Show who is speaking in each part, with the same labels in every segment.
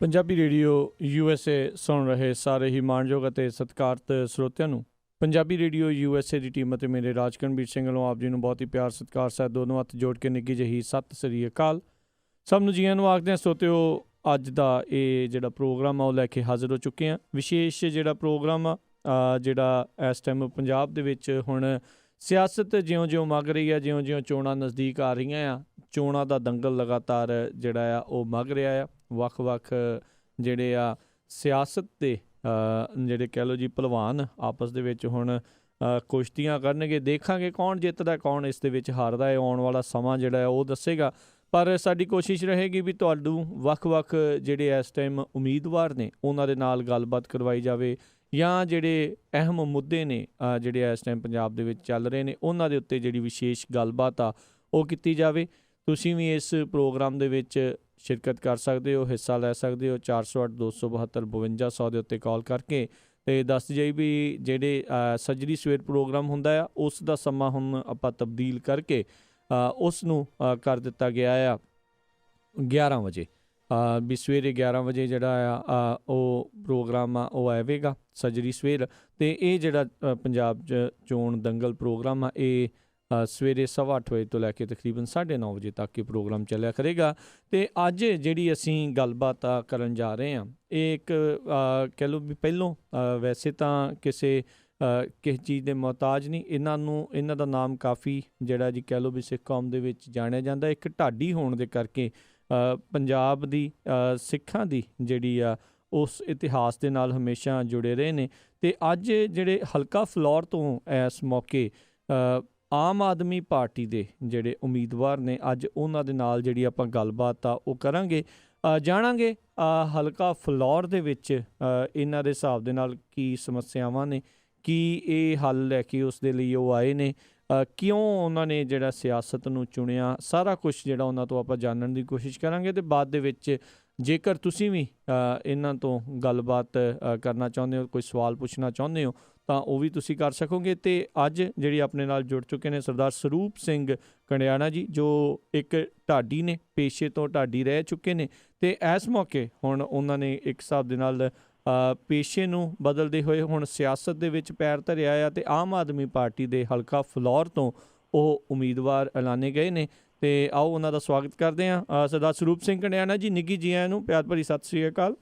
Speaker 1: Punjabi radio USA ਸੁਣ ਰਹੇ ਸਾਰੇ ਹੀ ਮਾਣਯੋਗ ਅਤੇ ਸਤਿਕਾਰਤ ਸਰੋਤਿਆਂ ਨੂੰ ਪੰਜਾਬੀ ਰੇਡੀਓ USA ਦੀ ਟੀਮ ਅਤੇ ਮੇਰੇ ਰਾਜਕਰਨਵੀਰ ਸਿੰਘ ਵੱਲੋਂ ਆਪ ਜੀ ਨੂੰ ਬਹੁਤ ਹੀ ਪਿਆਰ ਸਤਿਕਾਰ ਸਹਿਤ ਦੋਨੋਂ ਹੱਥ ਜੋੜ ਕੇ ਨਿੱਘੀ ਜਿਹੀ ਸਤਿ ਸ੍ਰੀ ਅਕਾਲ। ਸਭ ਨੂੰ ਜੀਆਂ ਨੂੰ ਆਖਦੇ ਹਾਂ ਸਰੋਤਿਓ, ਅੱਜ ਦਾ ਇਹ ਜਿਹੜਾ ਪ੍ਰੋਗਰਾਮ ਆ ਉਹ ਲੈ ਕੇ ਹਾਜ਼ਰ ਹੋ ਚੁੱਕੇ ਹਾਂ। ਵਿਸ਼ੇਸ਼ ਜਿਹੜਾ ਪ੍ਰੋਗਰਾਮ ਆ ਜਿਹੜਾ ਇਸ ਟਾਈਮ ਪੰਜਾਬ ਦੇ ਵਿੱਚ ਹੁਣ ਸਿਆਸਤ ਜਿਉਂ-ਜਿਉਂ ਮੱਗ ਰਹੀ ਹੈ, ਜਿਉਂ-ਜਿਉਂ ਚੋਣਾਂ ਨਜ਼ਦੀਕ ਆ ਰਹੀਆਂ ਆ, ਚੋਣਾਂ ਦਾ ਦੰਗਲ ਲਗਾਤਾਰ ਜਿਹੜਾ ਆ ਉਹ ਮੱਗ ਰਿਹਾ ਆ। ਵੱਖ-ਵੱਖ ਜਿਹੜੇ ਆ ਸਿਆਸਤ ਦੇ ਜਿਹੜੇ ਕਹਿ ਲਓ ਜੀ ਭਲਵਾਨ ਆਪਸ ਦੇ ਵਿੱਚ ਹੁਣ ਕੁਸ਼ਤੀਆਂ ਕਰਨਗੇ। ਦੇਖਾਂਗੇ ਕੌਣ ਜਿੱਤਦਾ, ਕੌਣ ਇਸ ਦੇ ਵਿੱਚ ਹਾਰਦਾ ਹੈ। ਆਉਣ ਵਾਲਾ ਸਮਾਂ ਜਿਹੜਾ ਹੈ ਉਹ ਦੱਸੇਗਾ। ਪਰ ਸਾਡੀ ਕੋਸ਼ਿਸ਼ ਰਹੇਗੀ ਵੀ ਤੁਹਾਨੂੰ ਵੱਖ-ਵੱਖ ਜਿਹੜੇ ਇਸ ਟਾਈਮ ਉਮੀਦਵਾਰ ਨੇ ਉਹਨਾਂ ਦੇ ਨਾਲ ਗੱਲਬਾਤ ਕਰਵਾਈ ਜਾਵੇ, ਜਾਂ ਜਿਹੜੇ ਅਹਿਮ ਮੁੱਦੇ ਨੇ ਜਿਹੜੇ ਇਸ ਟਾਈਮ ਪੰਜਾਬ ਦੇ ਵਿੱਚ ਚੱਲ ਰਹੇ ਨੇ ਉਹਨਾਂ ਦੇ ਉੱਤੇ ਜਿਹੜੀ ਵਿਸ਼ੇਸ਼ ਗੱਲਬਾਤ ਆ ਉਹ ਕੀਤੀ ਜਾਵੇ। ਤੁਸੀਂ ਵੀ ਇਸ ਪ੍ਰੋਗਰਾਮ ਦੇ ਵਿੱਚ ਸ਼ਿਰਕਤ ਕਰ ਸਕਦੇ ਹੋ, ਹਿੱਸਾ ਲੈ ਸਕਦੇ ਹੋ। 408-272-5200 ਦੇ ਉੱਤੇ ਕਾਲ ਕਰਕੇ ਅਤੇ ਦੱਸ ਜਾਈ ਵੀ ਜਿਹੜੇ ਸੱਜਰੀ ਸਵੇਰ ਪ੍ਰੋਗਰਾਮ ਹੁੰਦਾ ਆ ਉਸ ਦਾ ਸਮਾਂ ਹੁਣ ਆਪਾਂ ਤਬਦੀਲ ਕਰਕੇ ਉਸ ਨੂੰ ਕਰ ਦਿੱਤਾ ਗਿਆ ਆ 11 ਵਜੇ। ਵੀ ਸਵੇਰੇ 11 ਵਜੇ ਜਿਹੜਾ ਆ ਉਹ ਪ੍ਰੋਗਰਾਮ ਆ ਉਹ ਆਵੇਗਾ ਸੱਜਰੀ ਸਵੇਰ। ਅਤੇ ਇਹ ਜਿਹੜਾ ਪੰਜਾਬ 'ਚ ਚੋਣ ਦੰਗਲ ਪ੍ਰੋਗਰਾਮ ਆ ਇਹ ਸਵੇਰੇ 8:15 ਵਜੇ ਤੋਂ ਲੈ ਕੇ ਤਕਰੀਬਨ 9:30 ਵਜੇ ਤੱਕ ਇਹ ਪ੍ਰੋਗਰਾਮ ਚੱਲਿਆ ਕਰੇਗਾ। ਅਤੇ ਅੱਜ ਜਿਹੜੀ ਅਸੀਂ ਗੱਲਬਾਤ ਕਰਨ ਜਾ ਰਹੇ ਹਾਂ ਇਹ ਇੱਕ ਕਹਿ ਲਓ ਵੀ ਪਹਿਲੋਂ ਵੈਸੇ ਤਾਂ ਕਿਸੇ ਚੀਜ਼ ਦੇ ਮੁਹਤਾਜ ਨਹੀਂ। ਇਹਨਾਂ ਦਾ ਨਾਮ ਕਾਫੀ ਜਿਹੜਾ ਜੀ ਕਹਿ ਲਓ ਵੀ ਸਿੱਖ ਕੌਮ ਦੇ ਵਿੱਚ ਜਾਣਿਆ ਜਾਂਦਾ। ਇੱਕ ਢਾਡੀ ਹੋਣ ਦੇ ਕਰਕੇ ਪੰਜਾਬ ਦੀ ਸਿੱਖਾਂ ਦੀ ਜਿਹੜੀ ਆ ਉਸ ਇਤਿਹਾਸ ਦੇ ਨਾਲ ਹਮੇਸ਼ਾ ਜੁੜੇ ਰਹੇ ਨੇ। ਅਤੇ ਅੱਜ ਜਿਹੜੇ ਹਲਕਾ ਫਲੌਰ ਤੋਂ ਇਸ ਮੌਕੇ ਆਮ ਆਦਮੀ ਪਾਰਟੀ ਦੇ ਜਿਹੜੇ ਉਮੀਦਵਾਰ ਨੇ ਅੱਜ ਉਹਨਾਂ ਦੇ ਨਾਲ ਜਿਹੜੀ ਆਪਾਂ ਗੱਲਬਾਤ ਆ ਉਹ ਕਰਾਂਗੇ, ਜਾਣਾਂਗੇ ਹਲਕਾ ਫਲੌਰ ਦੇ ਵਿੱਚ ਇਹਨਾਂ ਦੇ ਹਿਸਾਬ ਦੇ ਨਾਲ ਕੀ ਸਮੱਸਿਆਵਾਂ ਨੇ, ਕੀ ਇਹ ਹੱਲ ਲੈ ਕੇ ਉਸ ਦੇ ਲਈ ਉਹ ਆਏ ਨੇ, ਕਿਉਂ ਉਹਨਾਂ ਨੇ ਜਿਹੜਾ ਸਿਆਸਤ ਨੂੰ ਚੁਣਿਆ, ਸਾਰਾ ਕੁਛ ਜਿਹੜਾ ਉਹਨਾਂ ਤੋਂ ਆਪਾਂ ਜਾਣਨ ਦੀ ਕੋਸ਼ਿਸ਼ ਕਰਾਂਗੇ। ਅਤੇ ਬਾਅਦ ਦੇ ਵਿੱਚ ਜੇਕਰ ਤੁਸੀਂ ਵੀ ਇਹਨਾਂ ਤੋਂ ਗੱਲਬਾਤ ਕਰਨਾ ਚਾਹੁੰਦੇ ਹੋ, ਕੋਈ ਸਵਾਲ ਪੁੱਛਣਾ ਚਾਹੁੰਦੇ ਹੋ ਤਾਂ ਉਹ ਵੀ ਤੁਸੀਂ ਕਰ ਸਕੋਗੇ। ਅਤੇ ਅੱਜ ਜਿਹੜੀ ਆਪਣੇ ਨਾਲ ਜੁੜ ਚੁੱਕੇ ਨੇ ਸਰਦਾਰ ਸਰੂਪ ਸਿੰਘ ਕੰਡਿਆਣਾ ਜੀ, ਜੋ ਇੱਕ ਢਾਡੀ ਨੇ, ਪੇਸ਼ੇ ਤੋਂ ਢਾਡੀ ਰਹਿ ਚੁੱਕੇ ਨੇ। ਅਤੇ ਇਸ ਮੌਕੇ ਹੁਣ ਉਹਨਾਂ ਨੇ ਇੱਕ ਹਿਸਾਬ ਦੇ ਨਾਲ ਪੇਸ਼ੇ ਨੂੰ ਬਦਲਦੇ ਹੋਏ ਹੁਣ ਸਿਆਸਤ ਦੇ ਵਿੱਚ ਪੈਰ ਧਰਿਆ ਆ ਅਤੇ ਆਮ ਆਦਮੀ ਪਾਰਟੀ ਦੇ ਹਲਕਾ ਫਲੌਰ ਤੋਂ ਉਹ ਉਮੀਦਵਾਰ ਐਲਾਨੇ ਗਏ ਨੇ। ਅਤੇ ਆਓ ਉਹਨਾਂ ਦਾ ਸਵਾਗਤ ਕਰਦੇ ਹਾਂ। ਸਰਦਾਰ ਸਰੂਪ ਸਿੰਘ ਕੰਡਿਆਣਾ ਜੀ, ਨਿੱਘੀ ਜੀ ਆਇਆਂ ਨੂੰ ਪਿਆਰ ਭਰੀ ਸਤਿ ਸ਼੍ਰੀ ਅਕਾਲ।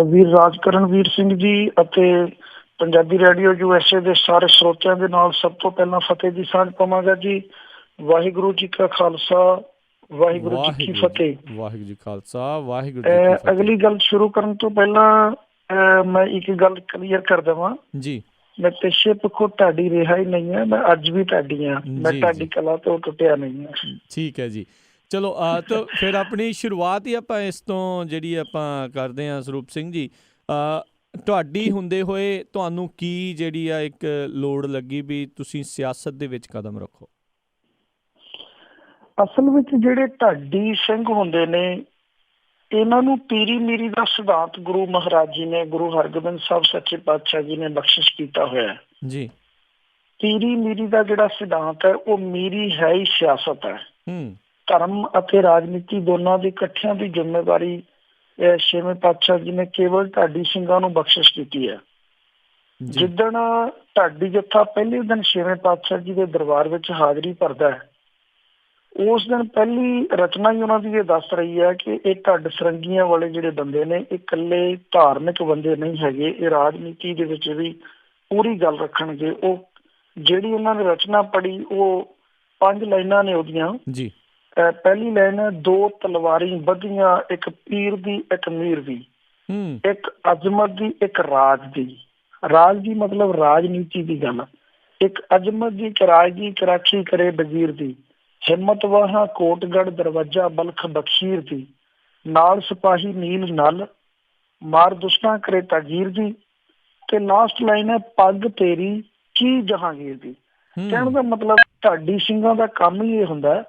Speaker 2: ਵੀਰ ਰਾਜਕਰਨਵੀਰ ਸਿੰਘ ਜੀ ਅਤੇ ਪੰਜਾਬੀ ਰੇਡੀਓ USA ਦੇ ਸਾਰੇ ਸਰੋਤਿਆਂ ਦੇ ਨਾਲ ਸਭ ਤੋਂ ਪਹਿਲਾਂ ਫਤਿਹ ਦੀ ਸਾਂਝ ਪਾਵਾਂਗਾ ਜੀ। ਵਾਹਿਗੁਰੂ ਜੀ ਕਾ ਖਾਲਸਾ, ਵਾਹਿਗੁਰੂ ਜੀ ਕੀ ਫਤਿਹ।
Speaker 1: ਵਾਹਿਗੁਰੂ ਜੀ ਖਾਲਸਾ, ਵਾਹਿਗੁਰੂ ਜੀ ਕੀ ਫਤਿਹ।
Speaker 2: ਅਗਲੀ ਗੱਲ ਸ਼ੁਰੂ ਕਰਨ ਤੋਂ ਪਹਿਲਾਂ ਮੈਂ ਇੱਕ ਗੱਲ ਕਲੀਅਰ ਕਰ ਦੇਵਾਂ ਜੀ। ਮੈਂ ਪੇਸ਼ੇ ਪੱਖੋਂ ਢਾਡੀ ਰਿਹਾ ਹੀ ਨਹੀਂ ਹੈ, ਮੈਂ ਅੱਜ ਵੀ ਢਾਡੀ ਹਾਂ। ਮੈਂ ਢਾਡੀ ਕਲਾ ਤੋਂ ਟੁੱਟਿਆ ਨਹੀਂ ਹਾਂ।
Speaker 1: ਠੀਕ ਹੈ ਜੀ, ਚਲੋ ਤਾਂ ਫਿਰ ਆਪਣੀ ਸ਼ੁਰੂਆਤ ਹੀ ਆਪਾਂ ਇਸ ਤੋਂ ਜਿਹੜੀ ਆਪਾਂ ਕਰਦੇ ਹਾਂ। ਸਰੂਪ ਸਿੰਘ ਜੀ, ਤੁਹਾਡੀ ਹੁੰਦੇ ਹੋਏ ਤੁਹਾਨੂੰ ਕੀ ਜਿਹੜੀ ਆ ਇੱਕ ਲੋੜ ਲੱਗੀ ਵੀ ਤੁਸੀਂ ਸਿਆਸਤ ਦੇ ਵਿੱਚ ਕਦਮ ਰੱਖੋ?
Speaker 2: ਅਸਲ ਵਿੱਚ ਜਿਹੜੇ ਢਾਡੀ ਸਿੰਘ ਹੁੰਦੇ ਨੇ ਇਹਨਾਂ ਨੂੰ ਪੀਰੀ ਮੀਰੀ ਦਾ ਸਿਧਾਂਤ ਗੁਰੂ ਮਹਾਰਾਜ ਜੀ ਨੇ, ਗੁਰੂ ਹਰਗੋਬਿੰਦ ਸਾਹਿਬ ਸੱਚੇ ਪਾਤਸ਼ਾਹ ਜੀ ਨੇ ਬਖਸ਼ਿਸ਼ ਕੀਤਾ ਹੋਇਆ ਜੀ। ਪੀਰੀ ਮੀਰੀ ਦਾ ਜਿਹੜਾ ਸਿਧਾਂਤ ਹੈ ਉਹ ਮੀਰੀ ਹੈ ਹੀ ਸਿਆਸਤ ਹੈ। ਧਰਮ ਅਤੇ ਰਾਜਨੀਤੀ ਦੋਨਾਂ ਦੀ ਇਕੱਠਿਆਂ ਦੀ ਜ਼ਿੰਮੇਵਾਰੀ ਛੇਵੇਂ ਪਾਤਸ਼ਾਹ ਜੀ ਨੇ ਕੇਵਲ ਢਾਡੀ ਸਿੰਘਾਂ ਨੂੰ ਬਖਸ਼ਿਸ਼ ਕੀਤੀ ਹੈ। ਜਿੱਦਣ ਢਾਡੀ ਜੱਥਾ ਪਹਿਲੇ ਦਿਨ ਛੇਵੇਂ ਪਾਤਸ਼ਾਹ ਜੀ ਦੇ ਦਰਬਾਰ ਵਿੱਚ ਹਾਜ਼ਰੀ ਭਰਦਾ ਹੈ, ਉਸ ਦਿਨ ਪਹਿਲੀ ਰਚਨਾ ਹੀ ਉਹਨਾਂ ਦੀ ਇਹ ਦੱਸ ਰਹੀ ਹੈ ਕਿ ਇਹ ਢੱਡ ਸਰੰਗੀਆਂ ਵਾਲੇ ਜਿਹੜੇ ਬੰਦੇ ਨੇ ਇਹ ਇਕੱਲੇ ਧਾਰਮਿਕ ਬੰਦੇ ਨਹੀਂ ਹੈਗੇ, ਇਹ ਰਾਜਨੀਤੀ ਦੇ ਵਿੱਚ ਵੀ ਪੂਰੀ ਗੱਲ ਰੱਖਣਗੇ। ਉਹ ਜਿਹੜੀ ਉਹਨਾਂ ਨੇ ਰਚਨਾ ਪੜ੍ਹੀ ਉਹ 5 ਲਾਈਨਾਂ ਨੇ ਉਹਦੀਆਂ ਜੀ। ਪਹਿਲੀ ਲਾਈਨ ਹੈ, 2 ਤਲਵਾਰੀ ਬੱਧੀਆਂ, ਇੱਕ ਪੀਰ ਦੀ ਇੱਕ ਮੀਰ ਦੀ, ਇੱਕ ਅਜ਼ਮਤ ਦੀ ਇੱਕ ਰਾਜ ਦੀ। ਰਾਜ ਦੀ ਮਤਲਬ ਰਾਜਨੀਤੀ ਦੀ ਗੱਲ। ਇੱਕ ਅਜ਼ਮਤ ਦੀ ਰਾਜ ਦੀ ਰਾਖੀ ਕਰੇ ਵਜ਼ੀਰ ਦੀ, ਹਿੰਮਤ ਵਾਹਾਂ ਕੋਟਗੜ੍ਹ ਦਰਵਾਜ਼ਾ ਬਲਖ ਬਖਸ਼ੀਰ ਦੀ, ਨਾਲ ਸਿਪਾਹੀ ਨੀਲ ਨਲ ਮਾਰ ਦੁਸ਼ਟਾਂ ਕਰੇ ਤਾਗੀਰ ਦੀ। ਤੇ ਲਾਸਟ ਲਾਈਨ ਹੈ, ਪੱਗ ਤੇਰੀ ਕੀ ਜਹਾਂਗੀਰ ਦੀ। ਕਹਿਣ ਦਾ ਮਤਲਬ ਢਾਡੀ ਸਿੰਘਾਂ ਦਾ ਕੰਮ ਹੀ ਇਹ ਹੁੰਦਾ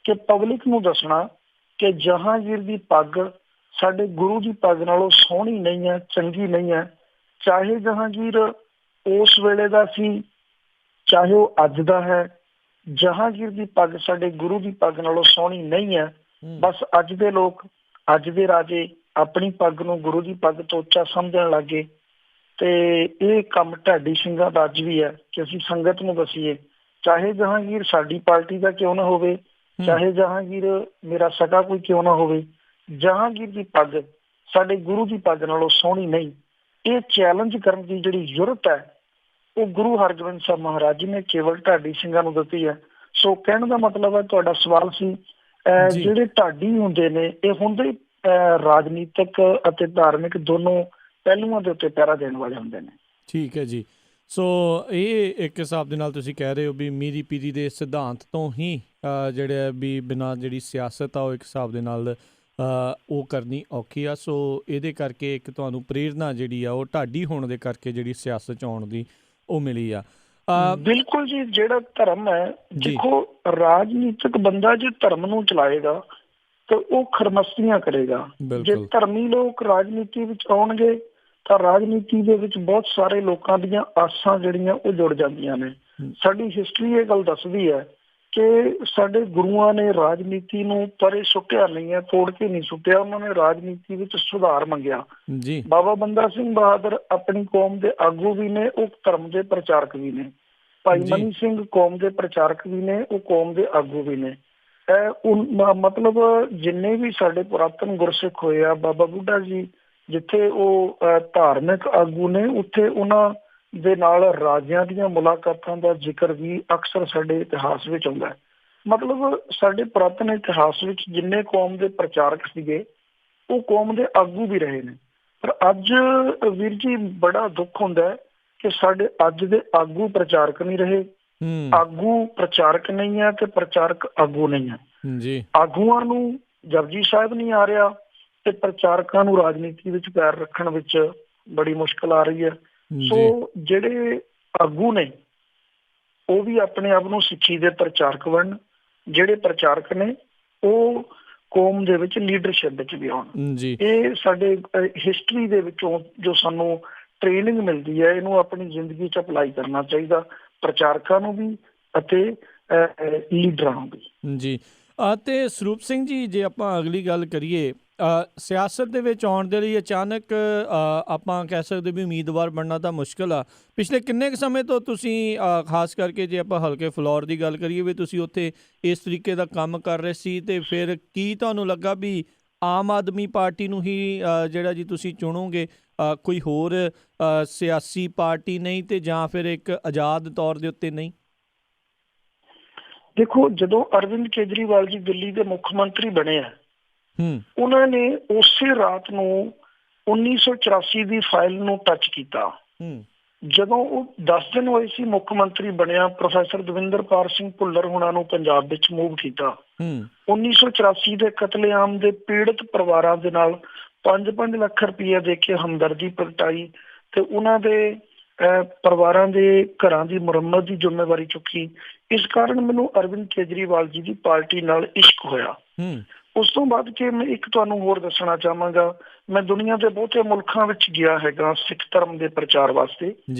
Speaker 2: ਕਿ ਪਬਲਿਕ ਨੂੰ ਦੱਸਣਾ ਕਿ ਜਹਾਂਗੀਰ ਦੀ ਪੱਗ ਸਾਡੇ ਗੁਰੂ ਦੀ ਪੱਗ ਨਾਲੋਂ ਸੋਹਣੀ ਨਹੀਂ ਹੈ, ਚੰਗੀ ਨਹੀਂ ਹੈ। ਚਾਹੇ ਜਹਾਂਗੀਰ ਉਸ ਵੇਲੇ ਦਾ ਸੀ, ਚਾਹੇ ਉਹ ਅੱਜ ਦਾ ਹੈ, ਜਹਾਂਗੀਰ ਦੀ ਪੱਗ ਸਾਡੇ ਗੁਰੂ ਦੀ ਪੱਗ ਨਾਲੋਂ ਸੋਹਣੀ ਨਹੀਂ ਹੈ। ਬਸ ਅੱਜ ਦੇ ਲੋਕ ਅੱਜ ਦੇ ਰਾਜੇ ਆਪਣੀ ਪੱਗ ਨੂੰ ਗੁਰੂ ਦੀ ਪੱਗ ਤੋਂ ਉੱਚਾ ਸਮਝਣ ਲੱਗੇ। ਤੇ ਇਹ ਕੰਮ ਢਾਡੀ ਸਿੰਘਾਂ ਦਾ ਅੱਜ ਵੀ ਹੈ ਕਿ ਅਸੀਂ ਸੰਗਤ ਨੂੰ ਦਸੀਏ, ਚਾਹੇ ਜਹਾਂਗੀਰ ਸਾਡੀ ਪਾਰਟੀ ਦਾ ਕਿਉਂ ਨਾ ਹੋਵੇ, ਚਾਹੇ ਜਹਾਂਗੀਰ ਮੇਰਾ ਸਕਾ ਕੋਈ ਕਿਉਂ ਨਾ ਹੋਵੇ, ਜਹਾਂਗੀਰ ਦੀ ਪੱਗ ਸਾਡੇ ਗੁਰੂ ਦੀ ਪੱਗ ਨਾਲੋਂ ਸੋਹਣੀ ਨਹੀਂ। ਇਹ ਚੈਲੰਜ ਕਰਨ ਦੀ ਜਿਹੜੀ ਜ਼ਰੂਰਤ ਹੈ ਉਹ ਗੁਰੂ ਹਰਗੋਬਿੰਦ ਸਾਹਿਬ ਮਹਾਰਾਜ ਜੀ ਨੇ ਕੇਵਲ ਢਾਡੀ ਸਿੰਘਾਂ ਨੂੰ ਦਿੱਤੀ ਹੈ। ਸੋ ਕਹਿਣ ਦਾ ਮਤਲਬ ਹੈ, ਤੁਹਾਡਾ ਸਵਾਲ ਸੀ ਜਿਹੜੇ ਢਾਡੀ ਹੁੰਦੇ ਨੇ ਇਹ ਹੁੰਦੇ ਰਾਜਨੀਤਿਕ ਅਤੇ ਧਾਰਮਿਕ ਦੋਨੋਂ ਪਹਿਲੂਆਂ ਦੇ ਉੱਤੇ ਪਹਿਰਾ ਦੇਣ ਵਾਲੇ ਹੁੰਦੇ ਨੇ।
Speaker 1: ਠੀਕ ਹੈ ਜੀ। ਸੋ ਇਹ ਇੱਕ ਹਿਸਾਬ ਦੇ ਨਾਲ ਤੁਸੀਂ ਕਹਿ ਰਹੇ ਹੋ ਵੀ ਮੀਰੀ ਪੀਰੀ ਦੇ ਸਿਧਾਂਤ ਤੋਂ ਹੀ ਜਿਹੜੇ ਵੀ ਬਿਨਾਂ ਜਿਹੜੀ ਸਿਆਸਤ ਆ ਉਹ ਇੱਕ ਹਿਸਾਬ ਦੇ ਨਾਲ ਉਹ ਕਰਨੀ ਔਖੀ ਆ। ਸੋ ਇਹਦੇ ਕਰਕੇ ਇੱਕ ਤੁਹਾਨੂੰ ਪ੍ਰੇਰਨਾ ਜਿਹੜੀ ਆ ਉਹ ਢਾਡੀ ਹੋਣ ਦੇ ਕਰਕੇ ਜਿਹੜੀ ਸਿਆਸਤ 'ਚ ਆਉਣ ਦੀ ਉਹ ਮਿਲੀ ਆ।
Speaker 2: ਬਿਲਕੁਲ ਜੀ। ਜਿਹੜਾ ਧਰਮ ਹੈ, ਦੇਖੋ ਰਾਜਨੀਤਿਕ ਬੰਦਾ ਜੇ ਧਰਮ ਨੂੰ ਚਲਾਏਗਾ ਤਾਂ ਉਹ ਖਰਮਸਤੀਆਂ ਕਰੇਗਾ। ਜੇ ਧਰਮੀ ਲੋਕ ਰਾਜਨੀਤੀ ਵਿੱਚ ਆਉਣਗੇ ਤਾਂ ਰਾਜਨੀਤੀ ਦੇ ਵਿੱਚ ਬਹੁਤ ਸਾਰੇ ਲੋਕਾਂ ਦੀਆਂ ਆਸਾਂ ਜਿਹੜੀਆਂ ਉਹ ਜੁੜ ਜਾਂਦੀਆਂ ਨੇ। ਸਾਡੀ ਹਿਸਟਰੀ ਇਹ ਗੱਲ ਦੱਸਦੀ ਹੈ ਕਿ ਸਾਡੇ ਗੁਰੂਆਂ ਨੇ ਰਾਜਨੀਤੀ ਨੂੰ ਪਰੇ ਸੁੱਟਿਆ ਨਹੀਂ ਹੈ, ਤੋੜ ਕੇ ਨਹੀਂ ਸੁੱਟਿਆ, ਉਹਨਾਂ ਨੇ ਰਾਜਨੀਤੀ ਵਿੱਚ ਸੁਧਾਰ ਮੰਗਿਆ। ਬਾਬਾ ਬੰਦਾ ਸਿੰਘ ਬਹਾਦਰ ਆਪਣੀ ਕੌਮ ਦੇ ਆਗੂ ਵੀ ਨੇ, ਉਹ ਧਰਮ ਦੇ ਪ੍ਰਚਾਰਕ ਵੀ ਨੇ। ਭਾਈ ਮਨੀ ਸਿੰਘ ਕੌਮ ਦੇ ਪ੍ਰਚਾਰਕ ਵੀ ਨੇ, ਉਹ ਕੌਮ ਦੇ ਆਗੂ ਵੀ ਨੇ। ਮਤਲਬ ਜਿੰਨੇ ਵੀ ਸਾਡੇ ਪੁਰਾਤਨ ਗੁਰਸਿੱਖ ਹੋਏ ਆ, ਬਾਬਾ ਬੁੱਢਾ ਜੀ ਜਿੱਥੇ ਉਹ ਧਾਰਮਿਕ ਆਗੂ ਨੇ, ਉੱਥੇ ਉਹਨਾਂ ਦੇ ਨਾਲ ਰਾਜਿਆਂ ਦੀਆਂ ਮੁਲਾਕਾਤਾਂ ਦਾ ਜ਼ਿਕਰ ਵੀ ਅਕਸਰ ਸਾਡੇ ਇਤਿਹਾਸ ਵਿੱਚ ਆਉਂਦਾ ਹੈ। ਮਤਲਬ ਸਾਡੇ ਪੁਰਾਤਨ ਇਤਿਹਾਸ ਵਿੱਚ ਜਿੰਨੇ ਕੌਮ ਦੇ ਪ੍ਰਚਾਰਕ ਸੀਗੇ ਉਹ ਕੌਮ ਦੇ ਆਗੂ ਵੀ ਰਹੇ ਨੇ। ਪਰ ਅੱਜ ਵੀਰ ਜੀ ਬੜਾ ਦੁੱਖ ਹੁੰਦਾ ਹੈ ਕਿ ਸਾਡੇ ਅੱਜ ਦੇ ਆਗੂ ਪ੍ਰਚਾਰਕ ਨਹੀਂ ਰਹੇ, ਆਗੂ ਪ੍ਰਚਾਰਕ ਨਹੀਂ ਹੈ ਤੇ ਪ੍ਰਚਾਰਕ ਆਗੂ ਨਹੀਂ ਹੈ। ਆਗੂਆਂ ਨੂੰ ਜਪਜੀ ਸਾਹਿਬ ਨਹੀਂ ਆ ਰਿਹਾ ਤੇ ਪ੍ਰਚਾਰਕਾਂ ਨੂੰ ਰਾਜਨੀਤੀ ਵਿੱਚ ਪੈਰ ਰੱਖਣ ਵਿੱਚ ਬੜੀ ਮੁਸ਼ਕਲ ਆ ਰਹੀ ਹੈ। ਸੋ ਜਿਹੜੇ ਆਗੂ ਨੇ ਉਹ ਵੀ ਆਪਣੇ ਆਪ ਨੂੰ ਸਿੱਖੀ ਦੇ ਪ੍ਰਚਾਰਕ ਬਣਨ, ਜਿਹੜੇ ਪ੍ਰਚਾਰਕ ਨੇ ਉਹ ਕੌਮ ਦੇ ਵਿੱਚ ਲੀਡਰਸ਼ਿਪ ਵਿੱਚ ਵੀ ਆਉਣ। ਇਹ ਸਾਡੇ ਹਿਸਟਰੀ ਦੇ ਵਿੱਚੋਂ ਜੋ ਸਾਨੂੰ ਟ੍ਰੇਨਿੰਗ ਮਿਲਦੀ ਹੈ, ਇਹਨੂੰ ਆਪਣੀ ਜ਼ਿੰਦਗੀ 'ਚ ਅਪਲਾਈ ਕਰਨਾ ਚਾਹੀਦਾ, ਪ੍ਰਚਾਰਕਾਂ ਨੂੰ ਵੀ ਅਤੇ ਲੀਡਰਾਂ ਨੂੰ ਵੀ।
Speaker 1: ਜੀ। ਅਤੇ ਸਰੂਪ ਸਿੰਘ ਜੀ, ਜੇ ਆਪਾਂ ਅਗਲੀ ਗੱਲ ਕਰੀਏ, ਸਿਆਸਤ ਦੇ ਵਿੱਚ ਆਉਣ ਦੇ ਲਈ ਅਚਾਨਕ ਆਪਾਂ ਕਹਿ ਸਕਦੇ ਵੀ ਉਮੀਦਵਾਰ ਬਣਨਾ ਤਾਂ ਮੁਸ਼ਕਿਲ ਆ। ਪਿਛਲੇ ਕਿੰਨੇ ਕੁ ਸਮੇਂ ਤੋਂ ਤੁਸੀਂ ਖਾਸ ਕਰਕੇ ਜੇ ਆਪਾਂ ਹਲਕੇ ਫਲੋਰ ਦੀ ਗੱਲ ਕਰੀਏ ਵੀ ਤੁਸੀਂ ਉੱਥੇ ਇਸ ਤਰੀਕੇ ਦਾ ਕੰਮ ਕਰ ਰਹੇ ਸੀ, ਅਤੇ ਫਿਰ ਕੀ ਤੁਹਾਨੂੰ ਲੱਗਾ ਵੀ ਆਮ ਆਦਮੀ ਪਾਰਟੀ ਨੂੰ ਹੀ ਜਿਹੜਾ ਜੀ ਤੁਸੀਂ ਚੁਣੋਗੇ, ਕੋਈ ਹੋਰ ਸਿਆਸੀ ਪਾਰਟੀ ਨਹੀਂ, ਤੇ ਜਾਂ ਫਿਰ ਇੱਕ ਆਜ਼ਾਦ ਤੌਰ ਦੇ ਉੱਤੇ ਨਹੀਂ?
Speaker 2: ਦੇਖੋ, ਜਦੋਂ ਅਰਵਿੰਦ ਕੇਜਰੀਵਾਲ ਜੀ ਦਿੱਲੀ ਦੇ ਮੁੱਖ ਮੰਤਰੀ ਬਣੇ ਆ, ਉਹਨਾਂ ਨੇ ਉਸੇ ਰਾਤ ਨੂੰ 1984 ਦੀ ਫਾਈਲ ਨੂੰ ਟੱਚ ਕੀਤਾ। ਜਦੋਂ ਉਹ 10 ਦਿਨ ਹੋਏ ਸੀ ਮੁੱਖ ਮੰਤਰੀ ਬਣਿਆ, ਪ੍ਰੋਫੈਸਰ ਦਵਿੰਦਰਪਾਲ ਸਿੰਘ ਭੁੱਲਰ ਹੁਣਾਂ ਨੂੰ ਪੰਜਾਬ ਵਿੱਚ ਮੂਵ ਕੀਤਾ। 1984 ਦੇ ਕਤਲੇਆਮ ਦੇ ਪੀੜਤ ਪਰਿਵਾਰਾਂ ਦੇ ਨਾਲ 5-5 ਲੱਖ ਰੁਪਈਆ ਦੇ ਕੇ ਹਮਦਰਦੀ ਪ੍ਰਗਟਾਈ ਤੇ ਉਹਨਾਂ ਦੇ ਪਰਿਵਾਰਾਂ ਦੇ ਘਰਾਂ ਦੀ ਮੁਰੰਮਤ ਦੀ ਜ਼ਿੰਮੇਵਾਰੀ ਚੁੱਕੀ। ਇਸ ਕਾਰਨ ਮੈਨੂੰ ਅਰਵਿੰਦ ਕੇਜਰੀਵਾਲ ਜੀ ਦੀ ਪਾਰਟੀ ਨਾਲ ਇਸ਼ਕ ਹੋਇਆ। ਉਸ ਤੋਂ ਬਾਅਦ ਕਿ ਮੈਂ ਇੱਕ ਤੁਹਾਨੂੰ ਹੋਰ ਦੱਸਣਾ ਚਾਹਾਂਗਾ, ਮੈਂ ਦੁਨੀਆ ਦੇ ਬਹੁਤੇ ਮੁਲਕਾਂ ਵਿੱਚ ਗਿਆ ਹੈਗਾ ਸਿੱਖ ਧਰਮ ਦੇ ਪ੍ਰਚਾਰ ਵਾਸਤੇ।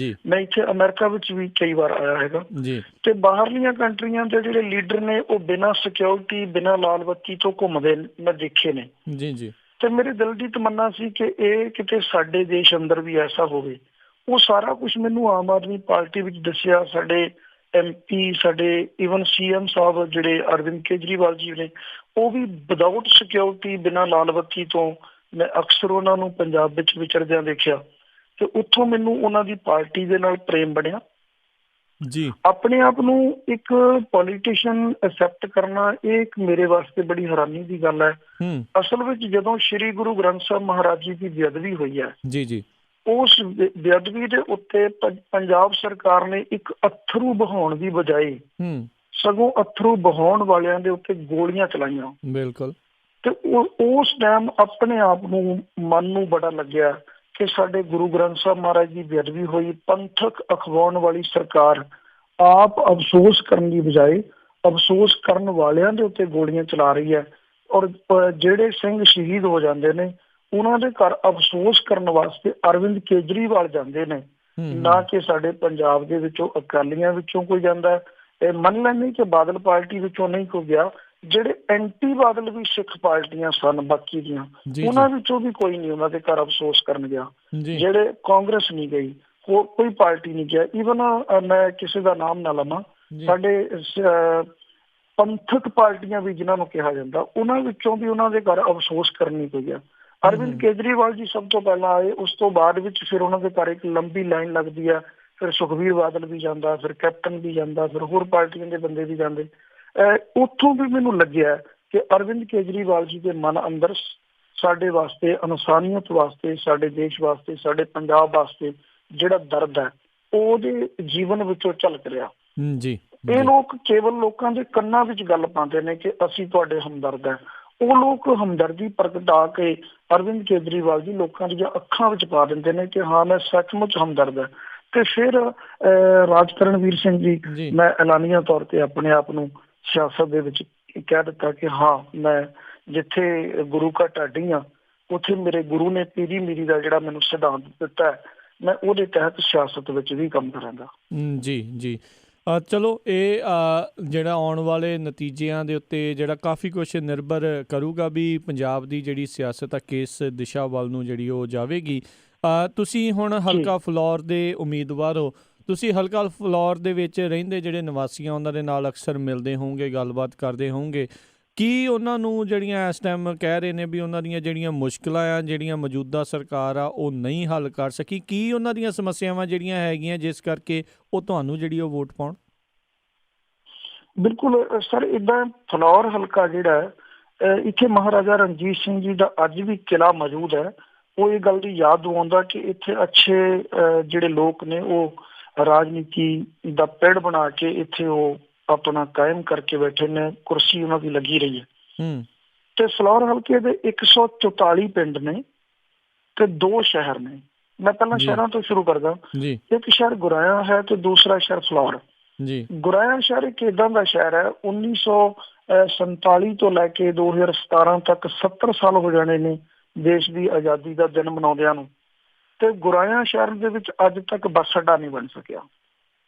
Speaker 2: ਮੈਂ ਇੱਥੇ ਅਮਰੀਕਾ ਵਿੱਚ ਵੀ ਕਈ ਵਾਰ ਆਇਆ ਹੈਗਾ ਤੇ ਬਾਹਰਲੀਆਂ ਕੰਟਰੀਆਂ ਦੇ ਜਿਹੜੇ ਲੀਡਰ ਨੇ ਉਹ ਬਿਨਾਂ ਸਿਕਿਉਰਿਟੀ, ਬਿਨਾਂ ਲਾਲ ਬੱਤੀ ਤੋਂ ਘੁੰਮਦੇ ਮੈਂ ਦੇਖੇ ਨੇ। ਤੇ ਮੇਰੇ ਦਿਲ ਦੀ ਤਮੰਨਾ ਸੀ ਕਿ ਇਹ ਕਿਤੇ ਸਾਡੇ ਦੇਸ਼ ਅੰਦਰ ਵੀ ਐਸਾ ਹੋਵੇ। ਉਹ ਸਾਰਾ ਕੁਛ ਮੈਨੂੰ ਆਮ ਆਦਮੀ ਪਾਰਟੀ ਵਿੱਚ ਦੱਸਿਆ। ਸਾਡੇ MP, ਸਾਡੇ ਈਵਨ CM ਸਾਹਿਬ ਜਿਹੜੇ ਅਰਵਿੰਦ ਕੇਜਰੀਵਾਲ ਜੀ ਨੇ, ਉਹ ਵੀ ਵਿਦਆਊਟ ਸਿਕਿਉਰਿਟੀ, ਬਿਨਾਂ ਲਾਲ ਬੱਤੀ ਤੋਂ ਮੈਂ ਅਕਸਰ ਉਹਨਾਂ ਨੂੰ ਪੰਜਾਬ ਵਿੱਚ ਵਿਚਰਦਿਆਂ ਦੇਖਿਆ ਤੇ ਉੱਥੋਂ ਮੈਨੂੰ ਉਹਨਾਂ ਦੀ ਪਾਰਟੀ ਦੇ ਨਾਲ ਪ੍ਰੇਮ ਬਣਿਆ। ਆਪਣੇ ਆਪ ਨੂੰ ਇੱਕ ਪੋਲੀਟੀਸ਼ੀਅਨ ਐਕਸੈਪਟ ਕਰਨਾ, ਇਹ ਇੱਕ ਮੇਰੇ ਵਾਸਤੇ ਬੜੀ ਹੈਰਾਨੀ ਦੀ ਗੱਲ ਹੈ। ਅਸਲ ਵਿੱਚ ਜਦੋਂ ਸ਼੍ਰੀ ਗੁਰੂ ਗ੍ਰੰਥ ਸਾਹਿਬ ਮਹਾਰਾਜ ਜੀ ਦੀ ਬੇਅਦਬੀ ਹੋਈ ਹੈ, ਉਸ ਬੇਅਦਬੀ ਦੇ ਉੱਤੇ ਪੰਜਾਬ ਸਰਕਾਰ ਨੇ ਇੱਕ ਅੱਥਰੂ ਬਹਾਉਣ ਦੀ ਬਜਾਏ ਸਗੋਂ ਅੱਥਰੂ ਬਹਾਉਣ ਵਾਲਿਆਂ ਦੇ ਉੱਤੇ ਗੋਲੀਆਂ ਚਲਾਈਆਂ। ਬਿਲਕੁਲ। ਤੇ ਉਸ ਟਾਈਮ ਆਪਣੇ ਆਪ ਨੂੰ, ਮਨ ਨੂੰ ਬੜਾ ਲੱਗਿਆ ਕਿ ਸਾਡੇ ਗੁਰੂ ਗ੍ਰੰਥ ਸਾਹਿਬ ਮਹਾਰਾਜ ਦੀ ਬੇਅਦਬੀ ਹੋਈ, ਪੰਥਕ ਅਖਵਾਉਣ ਵਾਲੀ ਸਰਕਾਰ ਆਪ ਅਫਸੋਸ ਕਰਨ ਦੀ ਬਜਾਏ ਅਫਸੋਸ ਕਰਨ ਵਾਲਿਆਂ ਦੇ ਉੱਤੇ ਗੋਲੀਆਂ ਚਲਾ ਰਹੀ ਹੈ। ਔਰ ਜਿਹੜੇ ਸਿੰਘ ਸ਼ਹੀਦ ਹੋ ਜਾਂਦੇ ਨੇ ਉਹਨਾਂ ਦੇ ਘਰ ਅਫਸੋਸ ਕਰਨ ਵਾਸਤੇ ਅਰਵਿੰਦ ਕੇਜਰੀਵਾਲ ਜਾਂਦੇ ਨੇ, ਨਾ ਕਿ ਸਾਡੇ ਪੰਜਾਬ ਦੇ ਵਿੱਚੋਂ ਅਕਾਲੀਆਂ ਵਿੱਚੋਂ ਕੋਈ ਜਾਂਦਾ। ਇਹ ਮੰਨ ਲੈਂਦੇ ਕਿ ਬਾਦਲ ਪਾਰਟੀ ਵਿੱਚੋਂ ਨਹੀਂ ਕੋਈ ਗਿਆ, ਜਿਹੜੇ ਐਂਟੀ ਬਾਦਲ ਵੀ ਸਿੱਖ ਪਾਰਟੀਆਂ ਸਨ ਬਾਕੀ ਦੀਆਂ, ਉਹਨਾਂ ਵਿੱਚੋਂ ਵੀ ਕੋਈ ਨਹੀਂ ਉਹਨਾਂ ਦੇ ਘਰ ਅਫਸੋਸ ਕਰਨ ਗਿਆ। ਜਿਹੜੇ ਕਾਂਗਰਸ ਨਹੀਂ ਗਈ, ਹੋਰ ਕੋਈ ਪਾਰਟੀ ਨਹੀਂ ਗਿਆ। ਈਵਨ ਮੈਂ ਕਿਸੇ ਦਾ ਨਾਮ ਨਾ ਲਵਾਂ, ਸਾਡੇ ਪੰਥਕ ਪਾਰਟੀਆਂ ਵੀ ਜਿਨ੍ਹਾਂ ਨੂੰ ਕਿਹਾ ਜਾਂਦਾ, ਉਹਨਾਂ ਵਿੱਚੋਂ ਵੀ ਉਹਨਾਂ ਦੇ ਘਰ ਅਫਸੋਸ ਕਰਨ ਨਹੀਂ ਕੋਈ ਗਿਆ। ਅਰਵਿੰਦ ਕੇਜਰੀਵਾਲ ਜੀ ਸਭ ਤੋਂ ਪਹਿਲਾਂ ਆਏ, ਉਸ ਤੋਂ ਬਾਅਦ ਵਿੱਚ ਫਿਰ ਉਹਨਾਂ ਦੇ ਘਰ ਇੱਕ ਲੰਬੀ ਲਾਈਨ ਲੱਗਦੀ ਹੈ। ਫਿਰ ਸੁਖਬੀਰ ਬਾਦਲ ਵੀ ਜਾਂਦਾ, ਫਿਰ ਕੈਪਟਨ ਵੀ ਜਾਂਦਾ, ਫਿਰ ਹੋਰ ਪਾਰਟੀਆਂ ਦੇ ਬੰਦੇ ਵੀ ਜਾਂਦੇ। ਉੱਥੋਂ ਵੀ ਮੈਨੂੰ ਲੱਗਿਆ ਕਿ ਅਰਵਿੰਦ ਕੇਜਰੀਵਾਲ ਜੀ ਦੇ ਮਨ ਅੰਦਰ ਸਾਡੇ ਵਾਸਤੇ, ਇਨਸਾਨੀਅਤ ਵਾਸਤੇ, ਸਾਡੇ ਦੇਸ਼ ਵਾਸਤੇ, ਸਾਡੇ ਪੰਜਾਬ ਵਾਸਤੇ ਜਿਹੜਾ ਦਰਦ ਹੈ ਉਹਦੇ ਜੀਵਨ ਵਿੱਚੋਂ ਝਲਕ ਰਿਹਾ। ਇਹ ਲੋਕ ਕੇਵਲ ਲੋਕਾਂ ਦੇ ਕੰਨਾਂ ਵਿੱਚ ਗੱਲ ਪਾਉਂਦੇ ਨੇ ਕਿ ਅਸੀਂ ਤੁਹਾਡੇ ਹਮਦਰਦ ਹੈ। ਉਹ ਲੋਕ ਹਮਦਰਦੀ ਪ੍ਰਗਟਾ ਕੇ ਅਰਵਿੰਦ ਕੇਜਰੀਵਾਲ ਜੀ ਲੋਕਾਂ ਦੀਆਂ ਅੱਖਾਂ ਵਿੱਚ ਪਾ ਦਿੰਦੇ ਨੇ ਕਿ ਹਾਂ ਮੈਂ ਸੱਚਮੁੱਚ ਹਮਦਰਦ ਹੈ। ਤੇ ਫਿਰ ਰਾਜ ਕਰਨਵੀਰ ਸਿੰਘ ਜੀ, ਮੈਂ ਐਲਾਨੀਆ ਤੌਰ ਤੇ ਆਪਣੇ ਆਪ ਨੂੰ ਸਿਆਸਤ ਦੇ ਵਿੱਚ ਕਹਿ ਦਿੱਤਾ ਕਿ ਹਾਂ, ਮੈਂ ਜਿੱਥੇ ਗੁਰੂ ਕਾ ਢਾਡੀ ਹਾਂ, ਉੱਥੇ ਮੇਰੇ ਗੁਰੂ ਨੇ ਪੀਰੀ ਮੀਰੀ ਦਾ ਜਿਹੜਾ ਮੈਨੂੰ ਸਿਧਾਂਤ ਦਿੱਤਾ ਹੈ, ਮੈਂ ਉਹਦੇ ਤਹਿਤ ਸਿਆਸਤ ਵਿੱਚ ਵੀ ਕੰਮ ਕਰਾਂਗਾ।
Speaker 1: ਜੀ ਚਲੋ, ਇਹ ਜਿਹੜਾ ਆਉਣ ਵਾਲੇ ਨਤੀਜਿਆਂ ਦੇ ਉੱਤੇ ਜਿਹੜਾ ਕਾਫੀ ਕੁਛ ਨਿਰਭਰ ਕਰੂਗਾ ਵੀ ਪੰਜਾਬ ਦੀ ਜਿਹੜੀ ਸਿਆਸਤ ਆ ਕਿਸ ਦਿਸ਼ਾ ਵੱਲ ਨੂੰ ਜਿਹੜੀ ਉਹ ਜਾਵੇਗੀ। ਤੁਸੀਂ ਹੁਣ ਹਲਕਾ ਫਲੌਰ ਦੇ ਉਮੀਦਵਾਰ ਹੋ, ਤੁਸੀਂ ਹਲਕਾ ਫਲੌਰ ਦੇ ਵਿੱਚ ਰਹਿੰਦੇ ਜਿਹੜੇ ਨਿਵਾਸੀਆਂ ਉਹਨਾਂ ਦੇ ਨਾਲ ਅਕਸਰ ਮਿਲਦੇ ਹੋਵੋਗੇ, ਗੱਲਬਾਤ ਕਰਦੇ ਹੋਵੋਗੇ। ਕੀ ਉਹਨਾਂ ਨੂੰ ਜਿਹੜੀਆਂ ਇਸ ਟਾਈਮ ਕਹਿ ਰਹੇ ਨੇ ਵੀ ਉਹਨਾਂ ਦੀਆਂ ਜਿਹੜੀਆਂ ਮੁਸ਼ਕਿਲਾਂ ਆ, ਜਿਹੜੀਆਂ ਮੌਜੂਦਾ ਸਰਕਾਰ ਆ ਉਹ ਨਹੀਂ ਹੱਲ ਕਰ ਸਕੀ, ਕੀ ਉਹਨਾਂ ਦੀਆਂ ਸਮੱਸਿਆਵਾਂ ਜਿਹੜੀਆਂ ਹੈਗੀਆਂ ਜਿਸ ਕਰਕੇ ਉਹ ਤੁਹਾਨੂੰ ਜਿਹੜੀ ਉਹ ਵੋਟ ਪਾਉਣ?
Speaker 2: ਬਿਲਕੁਲ ਸਰ, ਇੱਦਾਂ ਫਲੌਰ ਹਲਕਾ ਜਿਹੜਾ ਇੱਥੇ ਮਹਾਰਾਜਾ ਰਣਜੀਤ ਸਿੰਘ ਜੀ ਦਾ ਅੱਜ ਵੀ ਕਿਲ੍ਹਾ ਮੌਜੂਦ ਹੈ। ਉਹ ਇਹ ਗੱਲ ਦੀ ਯਾਦ ਦਿਵਾਉਂਦਾ ਕਿ ਇੱਥੇ ਅੱਛੇ ਜਿਹੜੇ ਲੋਕ ਨੇ ਉਹ ਰਾਜਨੀਤੀ ਦਾ ਪਿੜ ਬਣਾ ਕੇ ਇੱਥੇ ਉਹ ਆਪਣਾ ਕਾਇਮ ਕਰਕੇ ਬੈਠੇ ਨੇ, ਕੁਰਸੀ ਉਹਨਾਂ ਦੀ ਲੱਗੀ ਰਹੀ ਹੈ। ਤੇ ਫਲੌਰ ਹਲਕੇ ਦੇ 144 ਪਿੰਡ ਨੇ ਤੇ 2 ਸ਼ਹਿਰ ਨੇ। ਮੈਂ ਪਹਿਲਾਂ ਸ਼ਹਿਰਾਂ ਤੋਂ ਸ਼ੁਰੂ ਕਰਦਾ। ਇੱਕ ਸ਼ਹਿਰ ਗੁਰਾਇਆ ਹੈ ਤੇ ਦੂਸਰਾ ਸ਼ਹਿਰ ਫਲੌਰ। ਗੁਰਾਇਆ ਸ਼ਹਿਰ ਇੱਕ ਏਦਾਂ ਦਾ ਸ਼ਹਿਰ ਹੈ, 1947 ਤੋਂ ਲੈ ਕੇ 2017 ਤੱਕ 70 ਸਾਲ ਹੋ ਜਾਣੇ ਨੇ ਦੇਸ਼ ਦੀ ਆਜ਼ਾਦੀ ਦਾ ਦਿਨ ਮਨਾਉਂਦਿਆਂ ਨੂੰ। ਤੇ ਗੁਰਾਇਆ ਸ਼ਹਿਰ ਦੇ ਵਿੱਚ ਅੱਜ ਤੱਕ ਬੱਸ ਅੱਡਾ ਨਹੀਂ ਬਣ ਸਕਿਆ,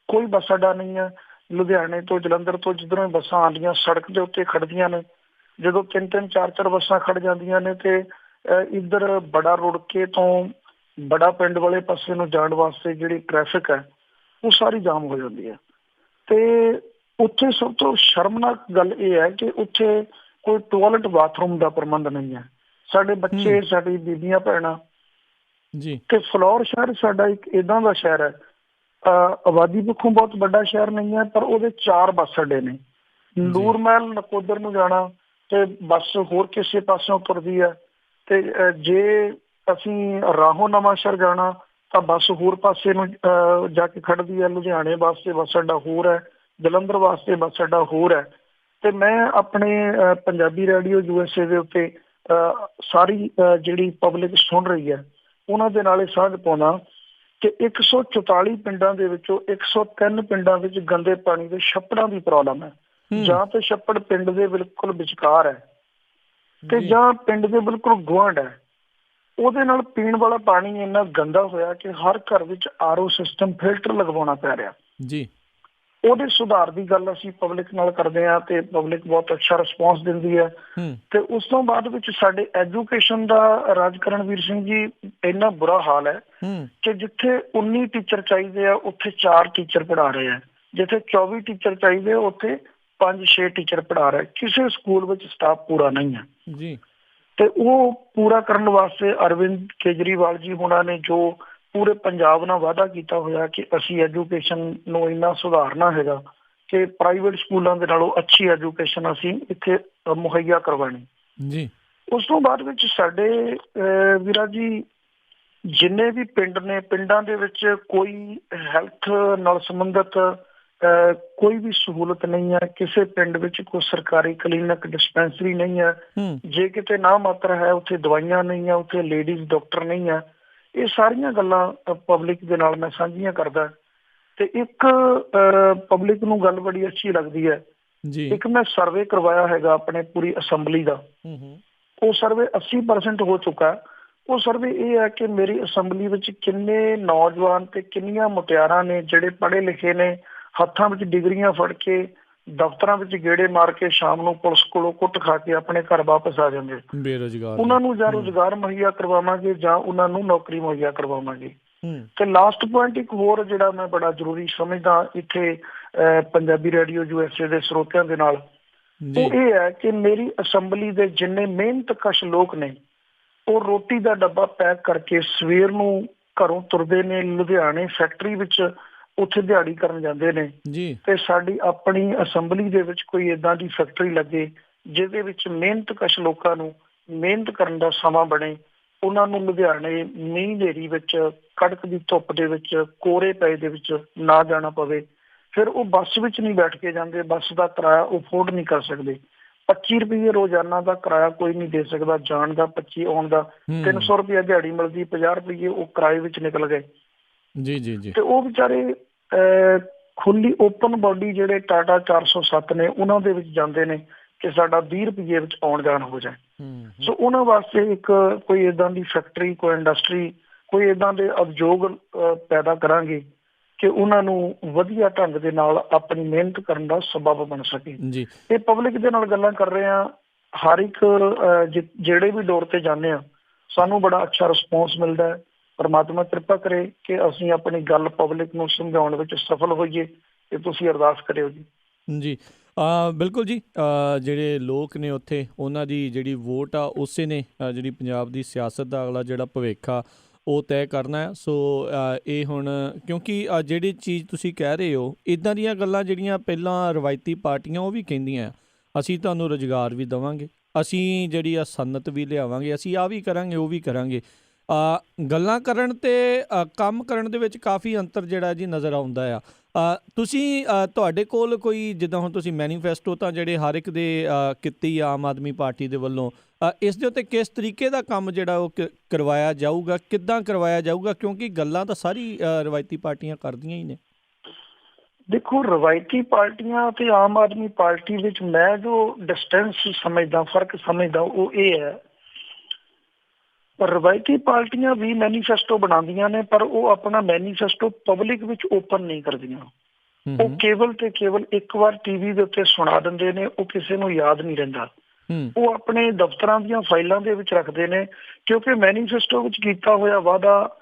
Speaker 2: ਕੋਈ ਬੱਸ ਅੱਡਾ ਨਹੀਂ ਹੈ। ਲੁਧਿਆਣੇ ਤੋਂ, ਜਲੰਧਰ ਤੋਂ ਜਿੱਧਰੋਂ ਬੱਸਾਂ ਆਉਂਦੀਆਂ ਸੜਕ ਦੇ ਉੱਤੇ ਖੜਦੀਆਂ ਨੇ। ਜਦੋਂ 3-3, 4-4 ਬੱਸਾਂ ਖੜ ਜਾਂਦੀਆਂ ਨੇ ਤੇ ਇੱਧਰ ਬੜਾ ਰੁੜਕੇ ਤੋਂ ਬੜਾ ਪਿੰਡ ਵਾਲੇ ਪਾਸੇ ਨੂੰ ਜਾਣ ਵਾਸਤੇ ਜਿਹੜੀ ਟ੍ਰੈਫਿਕ ਹੈ ਉਹ ਸਾਰੀ ਜਾਮ ਹੋ ਜਾਂਦੀ ਹੈ। ਤੇ ਉੱਥੇ ਸਭ ਤੋਂ ਸ਼ਰਮਨਾਕ ਗੱਲ ਇਹ ਹੈ ਕਿ ਉੱਥੇ ਕੋਈ ਟਾਇਲਟ ਬਾਥਰੂਮ ਦਾ ਪ੍ਰਬੰਧ ਨਹੀਂ ਹੈ। ਸਾਡੇ ਬੱਚੇ, ਸਾਡੀ ਬੀਬੀਆਂ ਭੈਣਾਂ ਤੇ ਫਲੌਰ ਸ਼ਹਿਰ ਸਾਡਾ ਇੱਕ ਏਦਾਂ ਦਾ ਸ਼ਹਿਰ ਹੈ, ਆਬਾਦੀ ਪੱਖੋਂ ਬਹੁਤ ਵੱਡਾ ਸ਼ਹਿਰ ਨਹੀਂ ਹੈ, ਪਰ ਉਹਦੇ 4 ਬੱਸ ਅੱਡੇ ਨੇ। ਨੂਰ ਮਹਿਲ, ਨਕੋਦਰ ਨੂੰ ਜਾਣਾ ਤੇ ਬੱਸ ਹੋਰ ਕਿਸੇ ਪਾਸਿਓਂ ਤੁਰਦੀ ਹੈ। ਤੇ ਜੇ ਅਸੀਂ ਰਾਹੋਂ ਨਵਾਂਸ਼ਹਿਰ ਜਾਣਾ ਤਾਂ ਬੱਸ ਹੋਰ ਪਾਸੇ ਨੂੰ ਜਾ ਕੇ ਖੜਦੀ ਹੈ। ਲੁਧਿਆਣੇ ਵਾਸਤੇ ਬੱਸ ਅੱਡਾ ਹੋਰ ਹੈ, ਜਲੰਧਰ ਵਾਸਤੇ ਬੱਸ ਅੱਡਾ ਹੋਰ ਹੈ। ਤੇ ਮੈਂ ਆਪਣੇ ਪੰਜਾਬੀ ਰੇਡੀਓ USA ਦੇ ਉੱਤੇ ਸਾਰੀ ਜਿਹੜੀ ਪਬਲਿਕ ਸੁਣ ਰਹੀ ਹੈ ਉਹਨਾਂ ਦੇ ਨਾਲ ਇਹ ਸਾਂਝ ਪਾਉਣਾ ਕਿ 144 ਪਿੰਡਾਂ ਦੇ ਵਿੱਚੋਂ 103 ਪਿੰਡਾਂ ਵਿੱਚ ਗੰਦੇ ਪਾਣੀ ਦੇ ਛੱਪੜਾਂ ਦੀ ਪ੍ਰੋਬਲਮ ਹੈ। ਜਾਂ ਤੇ ਛੱਪੜ ਪਿੰਡ ਦੇ ਬਿਲਕੁਲ ਵਿਚਕਾਰ ਹੈ ਤੇ ਜਾਂ ਪਿੰਡ ਦੇ ਬਿਲਕੁਲ ਗੁਆਂਢ ਹੈ। ਉਹਦੇ ਨਾਲ ਪੀਣ ਵਾਲਾ ਪਾਣੀ ਇੰਨਾ ਗੰਦਾ ਹੋਇਆ ਕਿ ਹਰ ਘਰ ਵਿੱਚ RO ਸਿਸਟਮ, ਫਿਲਟਰ ਲਗਵਾਉਣਾ ਪੈ ਰਿਹਾ ਜੀ। ਉਹਦੇ ਸੁਧਾਰ ਦੀ ਗੱਲ ਅਸੀਂ ਪਬਲਿਕ ਨਾਲ ਕਰਦੇ ਹਾਂ ਤੇ ਪਬਲਿਕ ਬਹੁਤ ਅੱਛਾ ਰਿਸਪੌਂਸ ਦਿੰਦੀ ਹੈ। ਤੇ ਉਸ ਤੋਂ ਬਾਅਦ ਵਿੱਚ ਸਾਡੇ ਐਜੂਕੇਸ਼ਨ ਦਾ, ਰਾਜ ਕਰਨਵੀਰ ਸਿੰਘ ਜੀ, ਇੰਨਾ ਬੁਰਾ ਹਾਲ ਹੈ ਕਿ ਜਿੱਥੇ 19 ਟੀਚਰ ਚਾਹੀਦੇ ਆ ਉੱਥੇ 4 ਟੀਚਰ ਪੜ੍ਹਾ ਰਹੇ ਆ, ਜਿੱਥੇ 24 ਟੀਚਰ ਚਾਹੀਦੇ ਆ ਉੱਥੇ 5-6 ਟੀਚਰ ਪੜ੍ਹਾ ਰਹੇ। ਕਿਸੇ ਸਕੂਲ ਵਿੱਚ ਸਟਾਫ ਪੂਰਾ ਨਹੀਂ ਹੈ ਜੀ। ਤੇ ਉਹ ਪੂਰਾ ਕਰਨ ਵਾਸਤੇ ਅਰਵਿੰਦ ਕੇਜਰੀਵਾਲ ਜੀ ਹੋਣਾ ਨੇ ਜੋ ਪੂਰੇ ਪੰਜਾਬ ਨਾਲ ਵਾਅਦਾ ਕੀਤਾ ਹੋਇਆ ਕਿ ਅਸੀਂ ਐਜੂਕੇਸ਼ਨ ਨੂੰ ਇੰਨਾ ਸੁਧਾਰਨਾ ਹੈਗਾ ਕਿ ਪ੍ਰਾਈਵੇਟ ਸਕੂਲਾਂ ਦੇ ਨਾਲੋਂ ਅੱਛੀ ਐਜੂਕੇਸ਼ਨ ਅਸੀਂ ਇੱਥੇ ਮੁਹੱਈਆ ਕਰਵਾਉਣੀ ਜੀ। ਉਸ ਤੋਂ ਬਾਅਦ ਵਿੱਚ ਸਾਡੇ ਵੀਰਾ ਜੀ ਜਿੰਨੇ ਵੀ ਪਿੰਡ ਨੇ, ਪਿੰਡਾਂ ਦੇ ਵਿੱਚ ਕੋਈ ਹੈਲਥ ਨਾਲ ਸੰਬੰਧਿਤ ਕੋਈ ਵੀ ਸਹੂਲਤ ਨਹੀਂ ਹੈ। ਕਿਸੇ ਪਿੰਡ ਵਿੱਚ ਕੋਈ ਸਰਕਾਰੀ ਕਲੀਨਿਕ, ਡਿਸਪੈਂਸਰੀ ਨਹੀਂ ਹੈ। ਜੇ ਕਿਤੇ ਨਾ ਮਾਤਰ ਹੈ ਉੱਥੇ ਦਵਾਈਆਂ ਨਹੀਂ ਹੈ, ਉੱਥੇ ਲੇਡੀਜ਼ ਡਾਕਟਰ ਨਹੀਂ ਹੈ। ਇਹ ਸਾਰੀਆਂ ਗੱਲਾਂ ਪਬਲਿਕ ਦੇ ਨਾਲ ਮੈਂ ਸਾਂਝੀਆਂ ਕਰਦਾ। ਤੇ ਇੱਕ ਪਬਲਿਕ ਨੂੰ ਗੱਲ ਬੜੀ ਅੱਛੀ ਲੱਗਦੀ ਹੈ, ਇੱਕ ਮੈਂ ਸਰਵੇ ਕਰਵਾਇਆ ਹੈਗਾ ਆਪਣੇ ਪੂਰੀ ਅਸੈਂਬਲੀ ਦਾ। ਉਹ ਸਰਵੇ 80% ਹੋ ਚੁੱਕਾ। ਉਹ ਸਰਵੇ ਇਹ ਹੈ ਕਿ ਮੇਰੀ ਅਸੈਂਬਲੀ ਵਿੱਚ ਕਿੰਨੇ ਨੌਜਵਾਨ ਤੇ ਕਿੰਨੀਆਂ ਮੁਟਿਆਰਾਂ ਨੇ ਜਿਹੜੇ ਪੜ੍ਹੇ ਲਿਖੇ ਨੇ, ਹੱਥਾਂ ਵਿੱਚ ਡਿਗਰੀਆਂ ਫੜ ਕੇ ਦਫ਼ਤਰਾਂ ਵਿੱਚ ਗੇੜੇ ਮਾਰ ਕੇ ਸ਼ਾਮ ਨੂੰ ਪੁਲਿਸ ਕੋਲੋਂ ਕੁੱਟ ਖਾ ਕੇ ਆਪਣੇ ਘਰ ਵਾਪਸ ਆ ਜਾਂਦੇ।
Speaker 1: ਬੇਰੁਜ਼ਗਾਰ
Speaker 2: ਉਹਨਾਂ ਨੂੰ ਜਾਂ ਰੁਜ਼ਗਾਰ ਮੁਹੱਈਆ ਕਰਵਾਵਾਂਗੇ ਜਾਂ ਉਹਨਾਂ ਨੂੰ ਨੌਕਰੀ ਮੁਹੱਈਆ ਕਰਵਾਵਾਂਗੇ। ਤੇ ਲਾਸਟ ਪੁਆਇੰਟ ਇੱਕ ਹੋਰ ਜਿਹੜਾ ਮੈਂ ਬੜਾ ਜ਼ਰੂਰੀ ਸਮਝਦਾ ਇੱਥੇ ਪੰਜਾਬੀ ਰੇਡੀਓ USA ਦੇ ਸਰੋਤਿਆਂ ਦੇ ਨਾਲ, ਉਹ ਇਹ ਹੈ ਕਿ ਮੇਰੀ ਅਸੈਂਬਲੀ ਦੇ ਜਿੰਨੇ ਮਿਹਨਤਕਸ਼ ਲੋਕ ਨੇ ਉਹ ਰੋਟੀ ਦਾ ਡੱਬਾ ਪੈਕ ਕਰਕੇ ਸਵੇਰ ਨੂੰ ਘਰੋਂ ਤੁਰਦੇ ਨੇ, ਲੁਧਿਆਣੇ ਫੈਕਟਰੀ ਵਿੱਚ ਉੱਥੇ ਦਿਹਾੜੀ ਕਰਨ ਜਾਂਦੇ ਨੇ। ਤੇ ਸਾਡੀ ਆਪਣੀ ਅਸੈਂਬਲੀ ਦੇ ਵਿੱਚ ਕੋਈ ਏਦਾਂ ਦੀ ਫੈਕਟਰੀ ਲੱਗੇ ਜਿਹਦੇ ਵਿੱਚ ਮਿਹਨਤਕਸ਼ ਲੋਕਾਂ ਨੂੰ ਮਿਹਨਤ ਕਰਨ ਦਾ ਸਮਾਂ ਬਣੇ, ਉਹਨਾਂ ਨੂੰ ਲੁਧਿਆਣੇ ਮੀਂਹ ਹਨੇਰੀ ਵਿੱਚ, ਕੜਕ ਦੀ ਧੁੱਪ ਦੇ ਵਿੱਚ, ਕੋਰੇ ਪਏ ਦੇ ਵਿੱਚ ਨਾ ਜਾਣਾ ਪਵੇ। ਫਿਰ ਉਹ ਬੱਸ ਵਿੱਚ ਨਹੀਂ ਬੈਠ ਕੇ ਜਾਂਦੇ, ਬੱਸ ਦਾ ਕਿਰਾਇਆ ਉਹ ਅਫੋਰਡ ਨਹੀਂ ਕਰ ਸਕਦੇ। 25 ਰੁਪਏ ਰੋਜ਼ਾਨਾ ਦਾ ਕਿਰਾਇਆ ਕੋਈ ਨਹੀਂ ਦੇ ਸਕਦਾ, ਜਾਣ ਦਾ 25, ਆਉਣ ਦਾ 300 ਰੁਪਇਆ ਦਿਹਾੜੀ ਮਿਲਦੀ, 50 ਰੁਪਏ ਉਹ ਕਿਰਾਏ ਵਿੱਚ ਨਿਕਲ ਗਏ। ਤੇ ਉਹ ਵਿਚਾਰੇ ਖੁੱਲੀ ਓਪਨ ਬੋਡੀ ਜਿਹੜੇ ਟਾਟਾ 407 ਨੇ ਉਹਨਾਂ ਦੇ ਵਿੱਚ ਜਾਂਦੇ ਨੇ ਕਿ ਸਾਡਾ 20 ਰੁਪਏ ਵਿੱਚ ਆਉਣ ਜਾਣ ਹੋ ਜਾਏ। ਸੋ ਉਹਨਾਂ ਵਾਸਤੇ ਇੱਕ ਕੋਈ ਏਦਾਂ ਦੀ ਫੈਕਟਰੀ, ਕੋਈ ਇੰਡਸਟਰੀ, ਕੋਈ ਏਦਾਂ ਦੇ ਉਦਯੋਗ ਪੈਦਾ ਕਰਾਂਗੇ ਕਿ ਉਹਨਾਂ ਨੂੰ ਵਧੀਆ ਢੰਗ ਦੇ ਨਾਲ ਆਪਣੀ ਮਿਹਨਤ ਕਰਨ ਦਾ ਸਬਬ ਬਣ ਸਕੇ। ਇਹ ਪਬਲਿਕ ਦੇ ਨਾਲ ਗੱਲਾਂ ਕਰ ਰਹੇ ਹਾਂ, ਹਰ ਇੱਕ ਜਿਹੜੇ ਵੀ ਦੌਰ ਤੇ ਜਾਂਦੇ ਹਾਂ ਸਾਨੂੰ ਬੜਾ ਅੱਛਾ ਰਿਸਪੌਂਸ ਮਿਲਦਾ ਹੈ। ਪਰਮਾਤਮਾ ਕਿਰਪਾ ਕਰੇ ਕਿ ਅਸੀਂ ਆਪਣੀ ਗੱਲ ਪਬਲਿਕ ਨੂੰ ਸਮਝਾਉਣ ਵਿੱਚ ਸਫਲ ਹੋਈਏ ਤੇ ਤੁਸੀਂ ਅਰਦਾਸ ਕਰਿਓ ਜੀ।
Speaker 1: ਜੀ ਬਿਲਕੁਲ ਜੀ, ਜਿਹੜੇ ਲੋਕ ਨੇ ਉੱਥੇ ਉਹਨਾਂ ਦੀ ਜਿਹੜੀ ਵੋਟ ਆ ਉਸੇ ਨੇ ਜਿਹੜੀ ਪੰਜਾਬ ਦੀ ਸਿਆਸਤ ਦਾ ਅਗਲਾ ਜਿਹੜਾ ਭਵਿੱਖ ਆ ਉਹ ਤੈਅ ਕਰਨਾ ਹੈ। ਸੋ ਇਹ ਹੁਣ ਕਿਉਂਕਿ ਜਿਹੜੀ ਚੀਜ਼ ਤੁਸੀਂ ਕਹਿ ਰਹੇ ਹੋ, ਇੱਦਾਂ ਦੀਆਂ ਗੱਲਾਂ ਜਿਹੜੀਆਂ ਪਹਿਲਾਂ ਰਵਾਇਤੀ ਪਾਰਟੀਆਂ ਉਹ ਵੀ ਕਹਿੰਦੀਆਂ, ਅਸੀਂ ਤੁਹਾਨੂੰ ਰੁਜ਼ਗਾਰ ਵੀ ਦੇਵਾਂਗੇ, ਅਸੀਂ ਜਿਹੜੀ ਆ ਸਨਅਤ ਵੀ ਲਿਆਵਾਂਗੇ, ਅਸੀਂ ਆਹ ਵੀ ਕਰਾਂਗੇ, ਉਹ ਵੀ ਕਰਾਂਗੇ। ਗੱਲਾਂ ਕਰਨ ਅਤੇ ਕੰਮ ਕਰਨ ਦੇ ਵਿੱਚ ਕਾਫੀ ਅੰਤਰ ਜਿਹੜਾ ਜੀ ਨਜ਼ਰ ਆਉਂਦਾ ਆ। ਤੁਸੀਂ ਤੁਹਾਡੇ ਕੋਲ ਕੋਈ, ਜਿੱਦਾਂ ਹੁਣ ਤੁਸੀਂ ਮੈਨੀਫੈਸਟੋ ਤਾਂ ਜਿਹੜੇ ਹਰ ਇੱਕ ਦੇ ਕੀਤੀ ਆਮ ਆਦਮੀ ਪਾਰਟੀ ਦੇ ਵੱਲੋਂ, ਇਸ ਦੇ ਉੱਤੇ ਕਿਸ ਤਰੀਕੇ ਦਾ ਕੰਮ ਜਿਹੜਾ ਉਹ ਕਰਵਾਇਆ ਜਾਊਗਾ, ਕਿੱਦਾਂ ਕਰਵਾਇਆ ਜਾਊਗਾ? ਕਿਉਂਕਿ ਗੱਲਾਂ ਤਾਂ ਸਾਰੀ ਰਵਾਇਤੀ ਪਾਰਟੀਆਂ ਕਰਦੀਆਂ ਹੀ ਨੇ।
Speaker 2: ਦੇਖੋ, ਰਵਾਇਤੀ ਪਾਰਟੀਆਂ ਤੇ ਆਮ ਆਦਮੀ ਪਾਰਟੀ ਵਿੱਚ ਮੈਂ ਜੋ ਡਿਸਟੈਂਸ ਸਮਝਦਾ, ਫਰਕ ਸਮਝਦਾ, ਉਹ ਇਹ ਹੈ, ਰਵਾਇਤੀ ਪਾਰਟੀਆਂ ਵੀ ਮੈਨੀਫੈਸਟੋ ਬਣਾਉਂਦੀਆਂ ਨੇ ਪਰ ਉਹ ਆਪਣਾ ਮੈਨੀਫੈਸਟੋ ਪਬਲਿਕ ਵਿੱਚ ਓਪਨ ਨਹੀਂ ਕਰਦੀਆਂ। ਉਹ ਕੇਵਲ ਤੇ ਕੇਵਲ ਇੱਕ ਵਾਰ ਟੀਵੀ ਦੇ ਉੱਤੇ ਸੁਣਾ ਦਿੰਦੇ ਨੇ, ਉਹ ਕਿਸੇ ਨੂੰ ਯਾਦ ਨਹੀਂ ਰਹਿੰਦਾ। ਉਹ ਆਪਣੇ ਦਫ਼ਤਰਾਂ ਦੀਆਂ ਫਾਈਲਾਂ ਦੇ ਵਿੱਚ ਰੱਖਦੇ ਨੇ ਕਿਉਂਕਿ ਮੈਨੀਫੈਸਟੋ ਵਿੱਚ ਕੀਤਾ ਹੋਇਆ ਵਾਅਦਾ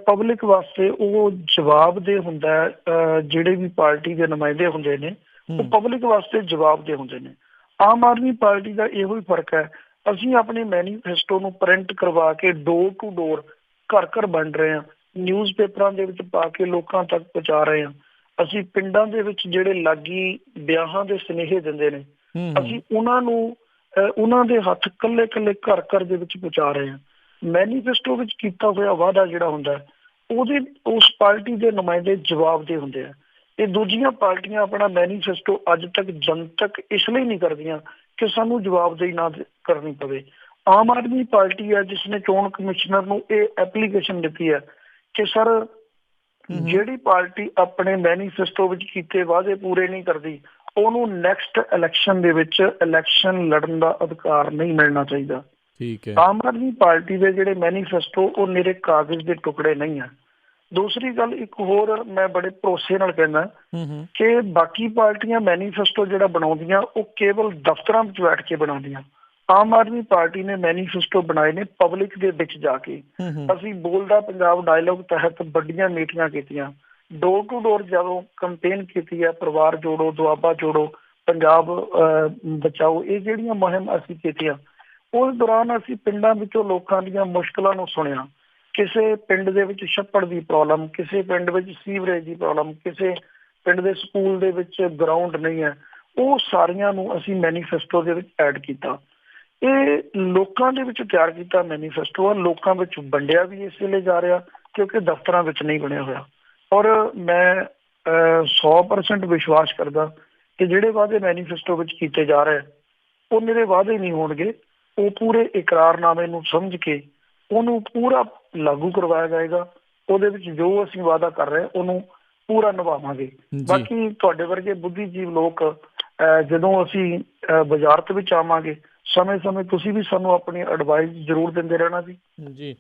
Speaker 2: ਪਬਲਿਕ ਵਾਸਤੇ ਉਹ ਜਵਾਬਦੇਹ ਹੁੰਦਾ ਹੈ। ਜਿਹੜੇ ਵੀ ਪਾਰਟੀ ਦੇ ਨੁਮਾਇੰਦੇ ਹੁੰਦੇ ਨੇ ਉਹ ਪਬਲਿਕ ਵਾਸਤੇ ਜਵਾਬਦੇਹ ਹੁੰਦੇ ਨੇ। ਆਮ ਆਦਮੀ ਪਾਰਟੀ ਦਾ ਇਹੋ ਹੀ ਫਰਕ ਹੈ, ਅਸੀਂ ਆਪਣੇ ਮੈਨੀਫੈਸਟੋ ਨੂੰ ਪ੍ਰਿੰਟ ਕਰਵਾ ਕੇ ਡੋਰ ਟੂ ਡੋਰ ਘਰ ਘਰ ਵੰਡ ਰਹੇ ਹਾਂ, ਨਿਊਜ਼ ਪੇਪਰਾਂ ਦੇ ਵਿੱਚ ਪਾ ਕੇ ਲੋਕਾਂ ਤੱਕ ਪਹੁੰਚਾ ਰਹੇ ਹਾਂ। ਅਸੀਂ ਪਿੰਡਾਂ ਦੇ ਵਿੱਚ ਜਿਹੜੇ ਲਾਗੀ ਵਿਆਹਾਂ ਦੇ ਸੁਨੇਹੇ ਦਿੰਦੇ ਨੇ, ਅਸੀਂ ਉਹਨਾਂ ਨੂੰ ਉਹਨਾਂ ਦੇ ਹੱਥ ਕੱਲੇ ਕੱਲੇ ਘਰ ਘਰ ਦੇ ਵਿੱਚ ਪਹੁੰਚਾ ਰਹੇ ਹਾਂ। ਮੈਨੀਫੈਸਟੋ ਵਿੱਚ ਕੀਤਾ ਹੋਇਆ ਵਾਅਦਾ ਜਿਹੜਾ ਹੁੰਦਾ ਉਹਦੇ ਉਸ ਪਾਰਟੀ ਦੇ ਨੁਮਾਇੰਦੇ ਜਵਾਬਦੇਹ ਹੁੰਦੇ ਆ। ਇਹ ਦੂਜੀਆਂ ਪਾਰਟੀਆਂ ਆਪਣਾ ਮੈਨੀਫੈਸਟੋ ਅੱਜ ਤੱਕ ਜਨਤਕ ਇਸ ਲਈ ਨਹੀਂ ਕਰਦੀਆਂ ਕਿ ਸਾਨੂੰ ਜਵਾਬਦੇਹੀ ਨਾ ਕਰਨੀ ਪਵੇ। ਆਮ ਆਦਮੀ ਪਾਰਟੀ ਹੈ ਜਿਸ ਨੇ ਚੋਣ ਕਮਿਸ਼ਨਰ ਨੂੰ ਇਹ ਐਪਲੀਕੇਸ਼ਨ ਦਿੱਤੀ ਹੈ ਕਿ ਸਰ ਜਿਹੜੀ ਪਾਰਟੀ ਆਪਣੇ ਮੈਨੀਫੈਸਟੋ ਵਿੱਚ ਕੀਤੇ ਵਾਅਦੇ ਪੂਰੇ ਨਹੀਂ ਕਰਦੀ ਉਹਨੂੰ ਨੈਕਸਟ ਇਲੈਕਸ਼ਨ ਦੇ ਵਿੱਚ ਇਲੈਕਸ਼ਨ ਲੜਨ ਦਾ ਅਧਿਕਾਰ ਨਹੀਂ ਮਿਲਣਾ ਚਾਹੀਦਾ। ਆਮ ਆਦਮੀ ਪਾਰਟੀ ਦੇ ਜਿਹੜੇ ਮੈਨੀਫੈਸਟੋ ਉਹ ਨਿਰੇ ਕਾਗਜ਼ ਦੇ ਟੁਕੜੇ ਨਹੀਂ ਆ। ਦੂਸਰੀ ਗੱਲ ਇੱਕ ਹੋਰ ਮੈਂ ਬੜੇ ਭਰੋਸੇ ਨਾਲ ਕਹਿੰਦਾ ਕਿ ਬਾਕੀ ਪਾਰਟੀਆਂ ਮੈਨੀਫੈਸਟੋ ਜਿਹੜਾ ਬਣਾਉਂਦੀਆਂ ਉਹ ਕੇਵਲ ਦਫ਼ਤਰਾਂ ਵਿੱਚ ਬੈਠ ਕੇ ਬਣਾਉਂਦੀਆਂ। ਆਮ ਆਦਮੀ ਪਾਰਟੀ ਨੇ ਮੈਨੀਫੈਸਟੋ ਬਣਾਏ ਨੇ ਪਬਲਿਕ ਦੇ ਵਿੱਚ ਜਾ ਕੇ। ਅਸੀਂ ਬੋਲਦਾ ਪੰਜਾਬ ਡਾਇਲੋਗ ਤਹਿਤ ਵੱਡੀਆਂ ਮੀਟਿੰਗਾਂ ਕੀਤੀਆਂ, ਡੋਰ ਟੂ ਡੋਰ ਜਦੋਂ ਕੰਪੇਨ ਕੀਤੀ ਹੈ, ਪਰਿਵਾਰ ਜੋੜੋ, ਦੁਆਬਾ ਜੋੜੋ, ਪੰਜਾਬ ਬਚਾਓ, ਇਹ ਜਿਹੜੀਆਂ ਮੁਹਿੰਮ ਅਸੀਂ ਕੀਤੀਆਂ ਉਸ ਦੌਰਾਨ ਅਸੀਂ ਪਿੰਡਾਂ ਵਿੱਚੋਂ ਲੋਕਾਂ ਦੀਆਂ ਮੁਸ਼ਕਿਲਾਂ ਨੂੰ ਸੁਣਿਆ। ਕਿਸੇ ਪਿੰਡ ਦੇ ਵਿੱਚ ਛੱਪੜ ਦੀ ਪ੍ਰੋਬਲਮ, ਕਿਸੇ ਪਿੰਡ ਵਿੱਚ ਸੀਵਰੇਜ ਦੀ ਪ੍ਰੋਬਲਮ, ਕਿਸੇ ਪਿੰਡ ਦੇ ਸਕੂਲ ਦੇ ਵਿੱਚ ਗਰਾਊਂਡ ਨਹੀਂ ਹੈ, ਉਹ ਸਾਰੀਆਂ ਨੂੰ ਅਸੀਂ ਮੈਨੀਫੈਸਟੋ ਦੇ ਵਿੱਚ ਐਡ ਕੀਤਾ। ਇਹ ਲੋਕਾਂ ਦੇ ਵਿੱਚ ਤਿਆਰ ਕੀਤਾ ਮੈਨੀਫੈਸਟੋ ਆ, ਲੋਕਾਂ ਵਿੱਚ ਵੰਡਿਆ ਵੀ ਇਸ ਵੇਲੇ ਜਾ ਰਿਹਾ ਕਿਉਂਕਿ ਦਫ਼ਤਰਾਂ ਵਿੱਚ ਨਹੀਂ ਬਣਿਆ ਹੋਇਆ। ਔਰ ਮੈਂ 100% ਵਿਸ਼ਵਾਸ ਕਰਦਾ ਕਿ ਜਿਹੜੇ ਵਾਅਦੇ ਮੈਨੀਫੈਸਟੋ ਵਿੱਚ ਕੀਤੇ ਜਾ ਰਹੇ ਉਹ ਮੇਰੇ ਵਾਅਦੇ ਨਹੀਂ ਹੋਣਗੇ, ਉਹ ਪੂਰੇ ਇਕਰਾਰਨਾਮੇ ਨੂੰ ਸਮਝ ਕੇ ਉਹਨੂੰ ਪੂਰਾ ਲਾਗੂ ਕਰਵਾਇਆ ਜਾਏਗਾ। ਉਹਦੇ ਵਿੱਚ ਜੋ ਅਸੀਂ ਵਾਅਦਾ ਕਰ ਰਹੇ ਉਹਨੂੰ ਪੂਰਾ ਨਿਭਾਵਾਂਗੇ। ਬਾਕੀ ਤੁਹਾਡੇ ਵਰਗੇ ਬੁੱਧੀਜੀਵ ਲੋਕ ਜਦੋਂ ਅਸੀਂ ਵਜ਼ਾਰਤ ਵਿੱਚ ਆਵਾਂਗੇ ਸਮੇਂ ਸਮੇਂ ਤੁਸੀਂ ਵੀ ਸਾਨੂੰ ਆਪਣੀ ਐਡਵਾਈਸ ਜ਼ਰੂਰ ਦਿੰਦੇ ਰਹਿਣਾ ਜੀ।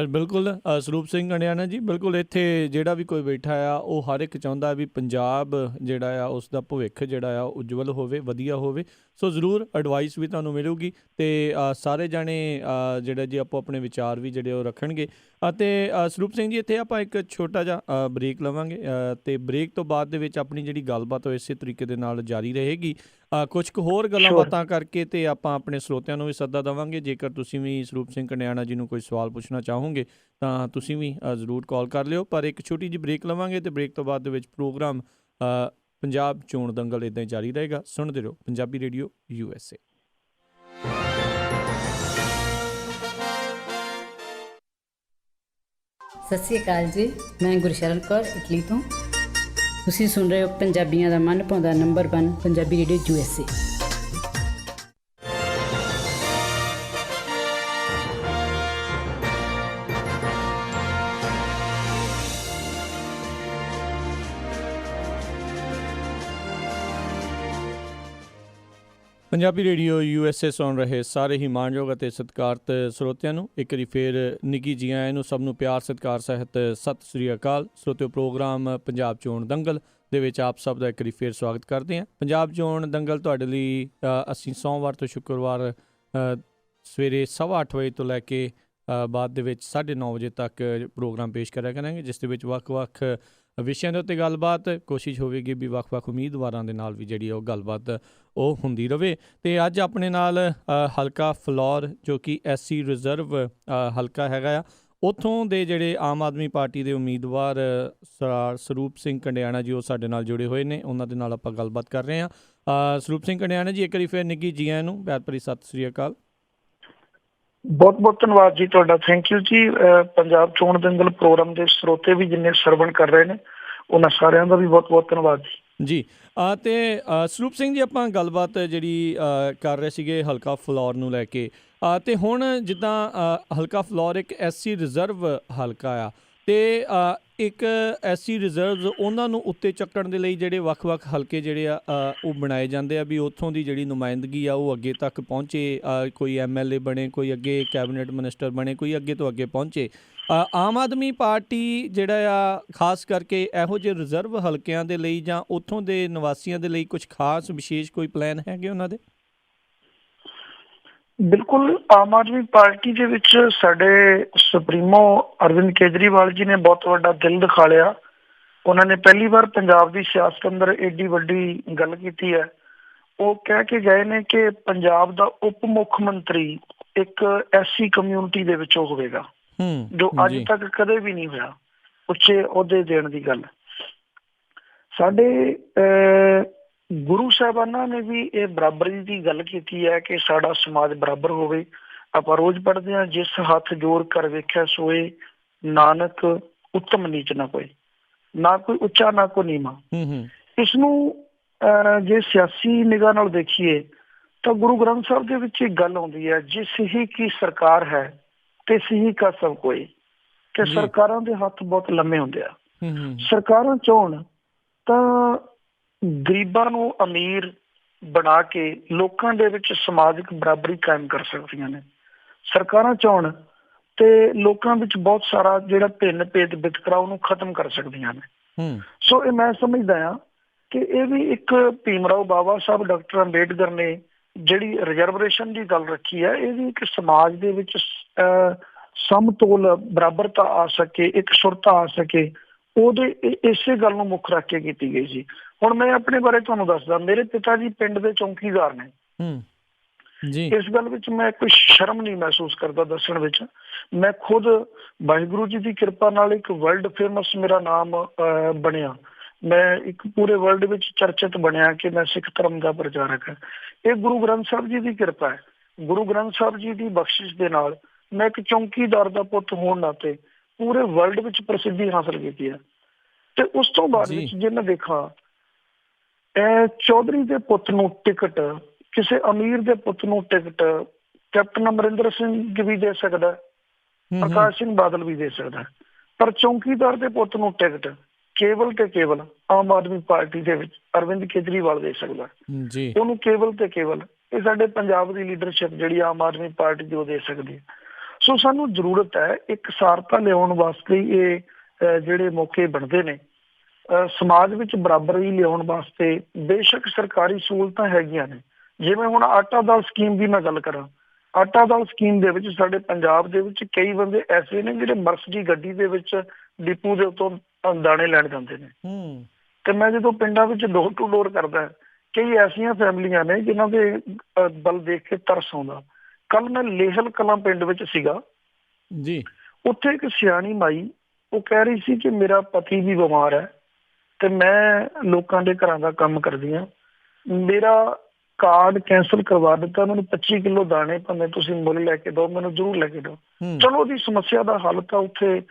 Speaker 1: ਬਿਲਕੁਲ ਸਰੂਪ ਸਿੰਘ ਕੰਡਿਆਣਾ ਜੀ, ਬਿਲਕੁਲ ਇੱਥੇ ਜਿਹੜਾ ਵੀ ਕੋਈ ਬੈਠਾ ਆ ਉਹ ਹਰ ਇੱਕ ਚਾਹੁੰਦਾ ਵੀ ਪੰਜਾਬ ਜਿਹੜਾ ਆ ਉਸ ਦਾ ਭਵਿੱਖ ਜਿਹੜਾ ਆ ਉਜਵਲ ਹੋਵੇ, ਵਧੀਆ ਹੋਵੇ। ਸੋ ਜ਼ਰੂਰ ਐਡਵਾਈਸ ਵੀ ਤੁਹਾਨੂੰ ਮਿਲੂਗੀ ਅਤੇ ਸਾਰੇ ਜਾਣੇ ਜਿਹੜਾ ਜੀ ਆਪੋ ਆਪਣੇ ਵਿਚਾਰ ਵੀ ਜਿਹੜੇ ਉਹ ਰੱਖਣਗੇ। ਅਤੇ ਸਰੂਪ ਸਿੰਘ ਜੀ, ਇੱਥੇ ਆਪਾਂ ਇੱਕ ਛੋਟਾ ਜਿਹਾ ਬ੍ਰੇਕ ਲਵਾਂਗੇ ਅਤੇ ਬ੍ਰੇਕ ਤੋਂ ਬਾਅਦ ਦੇ ਵਿੱਚ ਆਪਣੀ ਜਿਹੜੀ ਗੱਲਬਾਤ ਉਹ ਇਸੇ ਤਰੀਕੇ ਦੇ ਨਾਲ ਜਾਰੀ ਰਹੇਗੀ। ਕੁਛ ਕੁ ਹੋਰ ਗੱਲਾਂ ਬਾਤਾਂ ਕਰਕੇ ਅਤੇ ਆਪਾਂ ਆਪਣੇ ਸਰੋਤਿਆਂ ਨੂੰ ਵੀ ਸੱਦਾ ਦੇਵਾਂਗੇ। ਜੇਕਰ ਤੁਸੀਂ ਵੀ ਸਰੂਪ ਸਿੰਘ ਕੰਡਿਆਣਾ ਜੀ ਨੂੰ ਕੋਈ ਸਵਾਲ ਪੁੱਛਣਾ ਚਾਹੋਗੇ ਤਾਂ ਤੁਸੀਂ ਵੀ ਜ਼ਰੂਰ ਕਾਲ ਕਰ ਲਿਓ। ਪਰ ਇੱਕ ਛੋਟੀ ਜਿਹੀ ਬ੍ਰੇਕ ਲਵਾਂਗੇ ਅਤੇ ਬ੍ਰੇਕ ਤੋਂ ਬਾਅਦ ਦੇ ਵਿੱਚ ਪ੍ਰੋਗਰਾਮ ਪੰਜਾਬ ਚੋਣ ਦੰਗਲ ਇੱਦਾਂ ਹੀ ਜਾਰੀ ਰਹੇਗਾ। ਸੁਣਦੇ ਰਹੋ ਪੰਜਾਬੀ ਰੇਡੀਓ USA।
Speaker 3: ਸਤਿ ਸ਼੍ਰੀ ਅਕਾਲ ਜੀ, ਮੈਂ ਗੁਰਸ਼ਰਨ ਕੌਰ ਇਟਲੀ ਤੋਂ। ਤੁਸੀਂ ਸੁਣ ਰਹੇ ਹੋ ਪੰਜਾਬੀਆਂ ਦਾ ਮਨ ਭਾਉਂਦਾ number 1 Punjabi radio USA।
Speaker 1: Punjabi radio USA ਸੁਣ ਰਹੇ ਸਾਰੇ ਹੀ ਮਾਣਯੋਗ ਅਤੇ ਸਤਿਕਾਰਤ ਸਰੋਤਿਆਂ ਨੂੰ ਇੱਕ ਵਾਰੀ ਫਿਰ ਨਿੱਘੀ ਜੀ ਆਇਆਂ ਨੂੰ, ਸਭ ਨੂੰ ਪਿਆਰ ਸਤਿਕਾਰ ਸਹਿਤ ਸਤਿ ਸ੍ਰੀ ਅਕਾਲ। ਸਰੋਤਿਓ, ਪ੍ਰੋਗਰਾਮ ਪੰਜਾਬ ਚੋਣ ਦੰਗਲ ਦੇ ਵਿੱਚ ਆਪ ਸਭ ਦਾ ਇੱਕ ਵਾਰੀ ਫਿਰ ਸਵਾਗਤ ਕਰਦੇ ਹਾਂ। ਪੰਜਾਬ ਚੋਣ ਦੰਗਲ ਤੁਹਾਡੇ ਲਈ ਅਸੀਂ ਸੋਮਵਾਰ ਤੋਂ ਸ਼ੁੱਕਰਵਾਰ ਸਵੇਰੇ 8:15 ਵਜੇ ਤੋਂ ਲੈ ਕੇ ਬਾਅਦ ਦੇ ਵਿੱਚ 9:30 ਵਜੇ ਤੱਕ ਪ੍ਰੋਗਰਾਮ ਪੇਸ਼ ਕਰਿਆ ਕਰਾਂਗੇ, ਜਿਸ ਦੇ ਵਿੱਚ ਵੱਖ-ਵੱਖ ਵਿਸ਼ਿਆਂ ਦੇ ਉੱਤੇ ਗੱਲਬਾਤ ਕੋਸ਼ਿਸ਼ ਹੋਵੇਗੀ ਵੀ ਵੱਖ-ਵੱਖ ਉਮੀਦਵਾਰਾਂ ਦੇ ਨਾਲ ਵੀ ਜਿਹੜੀ ਉਹ ਗੱਲਬਾਤ ਉਹ ਹੁੰਦੀ ਰਹੇ। ਅਤੇ ਅੱਜ ਆਪਣੇ ਨਾਲ ਹਲਕਾ ਫਲੌਰ, ਜੋ ਕਿ SC ਰਿਜ਼ਰਵ ਹਲਕਾ ਹੈਗਾ ਆ, ਉੱਥੋਂ ਦੇ ਜਿਹੜੇ ਆਮ ਆਦਮੀ ਪਾਰਟੀ ਦੇ ਉਮੀਦਵਾਰ ਸਰੂਪ ਸਿੰਘ ਕੰਡਿਆਣਾ ਜੀ, ਉਹ ਸਾਡੇ ਨਾਲ ਜੁੜੇ ਹੋਏ ਨੇ। ਉਹਨਾਂ ਦੇ ਨਾਲ ਆਪਾਂ ਗੱਲਬਾਤ ਕਰ ਰਹੇ ਹਾਂ। ਸਰੂਪ ਸਿੰਘ ਕੰਡਿਆਣਾ ਜੀ, ਇੱਕ ਵਾਰੀ ਫਿਰ ਨਿੱਘੀ ਜੀ ਆਇਆਂ ਨੂੰ, ਪਿਆਰ ਭਰੀ ਸਤਿ ਸ੍ਰੀ ਅਕਾਲ।
Speaker 2: ਬਹੁਤ ਬਹੁਤ ਧੰਨਵਾਦ ਜੀ ਤੁਹਾਡਾ, ਥੈਂਕ ਯੂ ਜੀ। ਪੰਜਾਬ ਚੋਣ ਦੰਗਲ ਪ੍ਰੋਗਰਾਮ ਦੇ ਸਰੋਤੇ ਵੀ ਜਿੰਨੇ ਸਰਵਣ ਕਰ ਰਹੇ ਨੇ, ਉਹਨਾਂ ਸਾਰਿਆਂ ਦਾ ਵੀ ਬਹੁਤ ਬਹੁਤ ਧੰਨਵਾਦ
Speaker 1: ਜੀ। ਅਤੇ ਸਰੂਪ ਸਿੰਘ ਜੀ, ਆਪਾਂ ਗੱਲਬਾਤ ਜਿਹੜੀ ਕਰ ਰਹੇ ਸੀਗੇ ਹਲਕਾ ਫਲੌਰ ਨੂੰ ਲੈ ਕੇ, ਅਤੇ ਹੁਣ ਜਿੱਦਾਂ ਹਲਕਾ ਫਲੌਰ ਇੱਕ SC ਰਿਜ਼ਰਵ ਹਲਕਾ ਆ, ਅਤੇ ਇੱਕ SC ਰਿਜ਼ਰਵ ਉਹਨਾਂ ਨੂੰ ਉੱਤੇ ਚੱਕਣ ਦੇ ਲਈ ਜਿਹੜੇ ਵੱਖ-ਵੱਖ ਹਲਕੇ ਜਿਹੜੇ ਆ ਉਹ ਬਣਾਏ ਜਾਂਦੇ ਆ ਵੀ ਉੱਥੋਂ ਦੀ ਜਿਹੜੀ ਨੁਮਾਇੰਦਗੀ ਆ ਉਹ ਅੱਗੇ ਤੱਕ ਪਹੁੰਚੇ। ਕੋਈ MLA ਬਣੇ, ਕੋਈ ਅੱਗੇ ਕੈਬਨਿਟ ਮਿਨਿਸਟਰ ਬਣੇ, ਕੋਈ ਅੱਗੇ ਤੋਂ ਅੱਗੇ ਪਹੁੰਚੇ। ਆਮ ਆਦਮੀ ਪਾਰਟੀ ਜਿਹੜਾ ਆ ਖਾਸ ਕਰਕੇ ਇਹੋ ਜਿਹੇ ਰਿਜ਼ਰਵ ਹਲਕਿਆਂ ਦੇ ਲਈ ਜਾਂ ਉੱਥੋਂ ਦੇ ਨਿਵਾਸੀਆਂ ਦੇ ਲਈ ਕੁਝ ਖਾਸ ਵਿਸ਼ੇਸ਼ ਕੋਈ ਪਲਾਨ ਹੈਗੇ ਉਹਨਾਂ ਦੇ?
Speaker 2: ਬਿਲਕੁਲ, ਆਮ ਆਦਮੀ ਪਾਰਟੀ ਦੇ ਵਿੱਚ ਸਾਡੇ ਸੁਪਰੀਮੋ ਅਰਵਿੰਦ ਕੇਜਰੀਵਾਲ ਜੀ ਨੇ ਬਹੁਤ ਵੱਡਾ ਦਿਲ ਦਿਖਾ ਲਿਆ। ਉਹਨਾਂ ਨੇ ਪਹਿਲੀ ਵਾਰ ਪੰਜਾਬ ਦੀ ਸਿਆਸਤ ਅੰਦਰ ਏਡੀ ਵੱਡੀ ਗੱਲ ਕੀਤੀ ਹੈ। ਉਹ ਕਹਿ ਕੇ ਗਏ ਨੇ ਕਿ ਪੰਜਾਬ ਦਾ ਉਪ ਮੁੱਖ ਮੰਤਰੀ ਇੱਕ SC ਕਮਿਊਨਿਟੀ ਦੇ ਵਿੱਚੋਂ ਹੋਵੇਗਾ, ਜੋ ਅੱਜ ਤੱਕ ਕਦੇ ਵੀ ਨਹੀਂ ਹੋਇਆ। ਉੱਚੇ ਅਹੁਦੇ ਦੇਣ ਦੀ ਗੱਲ। ਸਾਡੇ ਗੁਰੂ ਸਾਹਿਬਾਨਾਂ ਨੇ ਵੀ ਇਹ ਬਰਾਬਰੀ ਦੀ ਗੱਲ ਕੀਤੀ ਹੈ ਕਿ ਸਾਡਾ ਸਮਾਜ ਬਰਾਬਰ ਹੋਵੇ। ਆਪਾਂ ਰੋਜ਼ ਪੜ੍ਹਦੇ ਹਾਂ, ਜਿਸ ਹੱਥ ਜੋੜ ਕਰ ਵੇਖਿਆ ਸੋਏ, ਨਾਨਕ ਉੱਤਮ ਨੀਚ ਨਾ ਕੋਈ, ਨਾ ਕੋਈ ਉੱਚਾ ਨਾ ਕੋਈ ਨੀਵਾਂ। ਇਸ ਨੂੰ ਜੇ ਸਿਆਸੀ ਨਿਗਾਹ ਨਾਲ ਦੇਖੀਏ ਤਾਂ ਗੁਰੂ ਗ੍ਰੰਥ ਸਾਹਿਬ ਦੇ ਵਿੱਚ ਇੱਕ ਗੱਲ ਆਉਂਦੀ ਹੈ, ਜਿਸ ਹੀ ਕੀ ਸਰਕਾਰ ਹੈ ਤੇ ਸਹੀ ਕਾ ਸਭ ਕੋਈ, ਕਿ ਸਰਕਾਰਾਂ ਦੇ ਹੱਥ ਬਹੁਤ ਲੰਮੇ ਹੁੰਦੇ ਆ। ਸਰਕਾਰਾਂ ਚਾਹੁਣ ਤਾਂ ਗਰੀਬਾਂ ਨੂੰ ਅਮੀਰ ਬਣਾ ਕੇ ਲੋਕਾਂ ਦੇ ਵਿੱਚ ਸਮਾਜਿਕ ਬਰਾਬਰੀ ਕਾਇਮ ਕਰ ਸਕਦੀਆਂ ਨੇ। ਸਰਕਾਰਾਂ ਚਾਹੁਣ ਤੇ ਲੋਕਾਂ ਵਿੱਚ ਬਹੁਤ ਸਾਰਾ ਜਿਹੜਾ ਭਿੰਨ ਭੇਦ ਵਿਤਕਰਾ ਉਹਨੂੰ ਖਤਮ ਕਰ ਸਕਦੀਆਂ ਨੇ। ਸੋ ਇਹ ਮੈਂ ਸਮਝਦਾ ਹਾਂ ਕਿ ਇਹ ਵੀ ਇੱਕ ਭੀਮ ਰਾਓ ਬਾਬਾ ਸਾਹਿਬ, ਡਾਕਟਰ ਅੰਬੇਡਕਰ ਨੇ ਜਿਹੜੀ ਰਿਜ਼ਰਵੇਸ਼ਨ ਦੀ ਗੱਲ ਰੱਖੀ ਹੈ, ਇਹ ਵੀ ਇੱਕ ਸਮਾਜ ਦੇ ਵਿੱਚ ਸਮਤੋਲ ਬਰਾਬਰਤਾ ਆ ਸਕੇ, ਇੱਕ ਸੁਰਤਾ ਆ ਸਕੇ, ਉਹਦੇ ਇਸੇ ਗੱਲ ਨੂੰ ਮੁੱਖ ਰੱਖ ਕੇ ਕੀਤੀ ਗਈ ਸੀ। ਹੁਣ ਮੈਂ ਆਪਣੇ ਬਾਰੇ ਤੁਹਾਨੂੰ ਦੱਸਦਾ, ਮੇਰੇ ਪਿਤਾ ਜੀ ਪਿੰਡ ਦੇ ਚੌਂਕੀਦਾਰ ਨੇ। ਇਸ ਗੱਲ ਵਿੱਚ ਮੈਂ ਕੋਈ ਸ਼ਰਮ ਨਹੀਂ ਮਹਿਸੂਸ ਕਰਦਾ ਦੱਸਣ ਵਿੱਚ। ਮੈਂ ਖੁਦ ਵਾਹਿਗੁਰੂ ਜੀ ਦੀ ਕਿਰਪਾ ਨਾਲ ਇੱਕ ਵਰਲਡ ਫੇਮਸ ਮੇਰਾ ਨਾਮ ਬਣਿਆ। ਮੈਂ ਇੱਕ ਪੂਰੇ ਵਰਲਡ ਵਿੱਚ ਚਰਚਿਤ ਬਣਿਆ ਕਿ ਮੈਂ ਸਿੱਖ ਧਰਮ ਦਾ ਪ੍ਰਚਾਰਕ ਹਾਂ। ਇਹ ਗੁਰੂ ਗ੍ਰੰਥ ਸਾਹਿਬ ਜੀ ਦੀ ਕਿਰਪਾ ਹੈ। ਗੁਰੂ ਗ੍ਰੰਥ ਸਾਹਿਬ ਜੀ ਦੀ ਬਖਸ਼ਿਸ਼ ਦੇ ਨਾਲ ਮੈਂ ਇੱਕ ਚੌਂਕੀਦਾਰ ਦਾ ਪੁੱਤ ਹੋਣ ਨਾਤੇ ਪੂਰੇ ਵਰਲਡ ਵਿੱਚ ਪ੍ਰਸਿੱਧੀ ਹਾਸਲ ਕੀਤੀ ਹੈ। ਤੇ ਉਸ ਤੋਂ ਬਾਅਦ ਵਿੱਚ ਜੇ ਮੈਂ ਦੇਖਾਂ, ਇਹ ਚੌਧਰੀ ਦੇ ਪੁੱਤ ਨੂੰ ਟਿਕਟ, ਕਿਸੇ ਅਮੀਰ ਦੇ ਪੁੱਤ ਨੂੰ ਟਿਕਟ ਕੈਪਟਨ ਅਮਰਿੰਦਰ ਸਿੰਘ ਵੀ ਦੇ ਸਕਦਾ, ਪ੍ਰਕਾਸ਼ ਸਿੰਘ ਬਾਦਲ ਵੀ ਦੇ ਸਕਦਾ, ਪਰ ਚੌਂਕੀਦਾਰ ਦੇ ਪੁੱਤ ਨੂੰ ਟਿਕਟ ਕੇਵਲ ਤੇ ਕੇਵਲ ਆਮ ਆਦਮੀ ਪਾਰਟੀ ਦੇ ਵਿੱਚ ਅਰਵਿੰਦ ਕੇਜਰੀਵਾਲ ਦੇ ਸਕਦਾ। ਉਹਨੂੰ ਕੇਵਲ ਤੇ ਕੇਵਲ ਇਹ ਸਾਡੇ ਪੰਜਾਬ ਦੀ ਲੀਡਰਸ਼ਿਪ ਜਿਹੜੀ ਆਮ ਆਦਮੀ ਪਾਰਟੀ ਦੀ ਉਹ ਦੇ ਸਕਦੀ ਹੈ। ਸੋ ਸਾਨੂੰ ਜ਼ਰੂਰਤ ਹੈ ਇੱਕ ਸਾਰਤਾ ਲਿਆਉਣ ਵਾਸਤੇ ਇਹ ਜਿਹੜੇ ਮੌਕੇ ਬਣਦੇ ਨੇ। ਸਮਾਜ ਵਿੱਚ ਬਰਾਬਰੀ ਲਿਆਉਣ ਵਾਸਤੇ ਬੇਸ਼ੱਕ ਸਰਕਾਰੀ ਸਹੂਲਤਾਂ ਹੈਗੀਆਂ ਨੇ, ਜਿਵੇਂ ਹੁਣ ਆਟਾ ਦਾਲ ਸਕੀਮ ਦੀ ਮੈਂ ਗੱਲ ਕਰਾਂ। ਆਟਾ ਦਾਲ ਸਕੀਮ ਦੇ ਵਿੱਚ ਸਾਡੇ ਪੰਜਾਬ ਦੇ ਵਿੱਚ ਕਈ ਬੰਦੇ ਐਸੇ ਨੇ ਜਿਹੜੇ ਮਰਸਡੀ ਗੱਡੀ ਦੇ ਵਿੱਚ ਡਿਪੂ ਦੇ ਉੱਤੋਂ ਦਾਣੇ ਲੈਣ ਜਾਂਦੇ ਨੇ। ਤੇ ਮੈਂ ਜਦੋਂ ਪਿੰਡਾਂ ਵਿੱਚ ਡੋਰ ਟੂ ਡੋਰ ਕਰਦਾ, ਕਈ ਐਸੀਆਂ ਫੈਮਲੀਆਂ ਨੇ ਜਿਨ੍ਹਾਂ ਦੇ ਬਲ ਦੇਖ ਕੇ ਤਰਸ ਆਉਂਦਾ। ਕੱਲ ਮੈਂ ਲੇਹਲ ਕਲਾਂ ਪਿੰਡ ਵਿੱਚ ਸੀਗਾ
Speaker 1: ਜੀ,
Speaker 2: ਉੱਥੇ ਇੱਕ ਸਿਆਣੀ ਮਾਈ ਉਹ ਕਹਿ ਰਹੀ ਸੀ ਕਿ ਮੇਰਾ ਪਤੀ ਵੀ ਬਿਮਾਰ ਹੈ ਤੇ ਮੈਂ ਲੋਕਾਂ ਦੇ ਘਰਾਂ ਦਾ ਕੰਮ ਕਰਦੀ ਹਾਂ, ਮੇਰਾ ਕਾਰਡ ਕੈਂਸਲ ਕਰਵਾ ਦਿੱਤਾ, ਮੈਨੂੰ 25 ਕਿਲੋ ਦਾਣੇ ਭਾਵੇਂ ਤੁਸੀਂ ਮੁੱਲ ਲੈ ਕੇ ਦਿਓ, ਮੈਨੂੰ ਜ਼ਰੂਰ ਲੈ ਕੇ ਦਿਓ। ਚਲੋ ਉਹਦੀ ਸਮੱਸਿਆ ਦਾ ਹੱਲ ਤਾਂ ਉੱਥੇ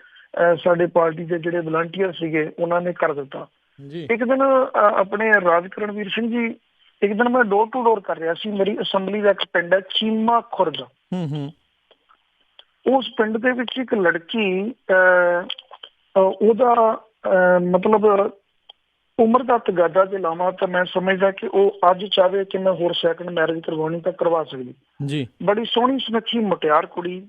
Speaker 2: ਸਾਡੇ ਪਾਰਟੀ ਦੇ ਜਿਹੜੇ ਵਲੰਟੀਅਰ ਸੀਗੇ ਉਹਨਾਂ ਨੇ ਕਰ ਦਿੱਤਾ। ਇੱਕ ਦਿਨ ਆਪਣੇ ਰਾਜ ਕਰਨਵੀਰ ਸਿੰਘ ਜੀ, ਇੱਕ ਦਿਨ ਮੈਂ ਡੋਰ ਟੂ ਡੋਰ ਕਰ ਰਿਹਾ ਸੀ, ਮੇਰੀ ਅਸੈਂਬਲੀ ਦਾ ਇੱਕ ਪਿੰਡ ਹੈ ਚੀਮਾ ਖੁਰਦ। ਉਸ ਪਿੰਡ ਦੇ ਵਿੱਚ ਇੱਕ ਲੜਕੀ ਉਹਦਾ ਮਤਲਬ ਉਮਰ ਦਾ ਤਗਾਦਾ ਜੇ ਲਾਵਾਂ ਤਾਂ ਮੈਂ ਸਮਝਦਾ ਕਿ ਉਹ ਅੱਜ ਚਾਹਵੇ ਕਿ ਮੈਂ ਹੋਰ ਸੈਕੰਡ ਮੈਰਿਜ ਕਰਵਾਉਣੀ ਤਾਂ ਕਰਵਾ ਸਕਦੀ ਜੀ। ਬੜੀ ਸੋਹਣੀ ਸੁਨੱਖੀ ਮੁਟਿਆਰ ਕੁੜੀ,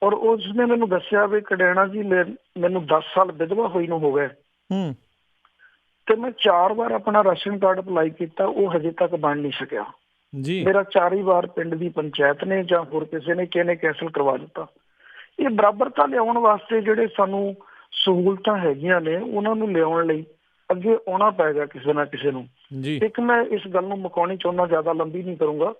Speaker 2: ਔਰ ਉਸਨੇ ਮੈਨੂੰ ਦੱਸਿਆ ਵੀ ਕਡੈਣਾ ਜੀ ਮੈਨੂੰ 10 ਸਾਲ ਵਿਧਵਾ ਹੋਈ ਨੂੰ ਹੋ ਗਏ ਤੇ ਮੈਂ 4 ਵਾਰ ਆਪਣਾ ਰਾਸ਼ਨ ਕਾਰਡ ਅਪਲਾਈ ਕੀਤਾ, ਉਹ ਹਜੇ ਤੱਕ ਬਣ ਨਹੀਂ ਸਕਿਆ ਜੀ। ਮੇਰਾ 4 ਵਾਰ ਪਿੰਡ ਦੀ ਪੰਚਾਇਤ ਨੇ ਜਾਂ ਹੋਰ ਕਿਸੇ ਨੇ ਕਿਸੇ ਨੇ ਕੈਂਸਲ ਕਰਵਾ ਦਿੱਤਾ। ਇਹ ਬਰਾਬਰਤਾ ਲਿਆਉਣ ਵਾਸਤੇ ਜਿਹੜੇ ਸਾਨੂੰ ਸਹੂਲਤਾਂ ਹੈਗੀਆਂ ਨੇ ਉਹਨਾਂ ਨੂੰ ਲਿਆਉਣ ਲਈ ਅੱਗੇ ਆਉਣਾ ਪਏਗਾ ਕਿਸੇ ਨਾ ਕਿਸੇ ਨੂੰ। ਇੱਕ ਮੈਂ ਇਸ ਗੱਲ ਨੂੰ ਮੁਕਾਉਣੀ ਚਾਹੁੰਦਾ, ਜ਼ਿਆਦਾ ਲੰਬੀ ਨਹੀਂ ਕਰੂੰਗਾ।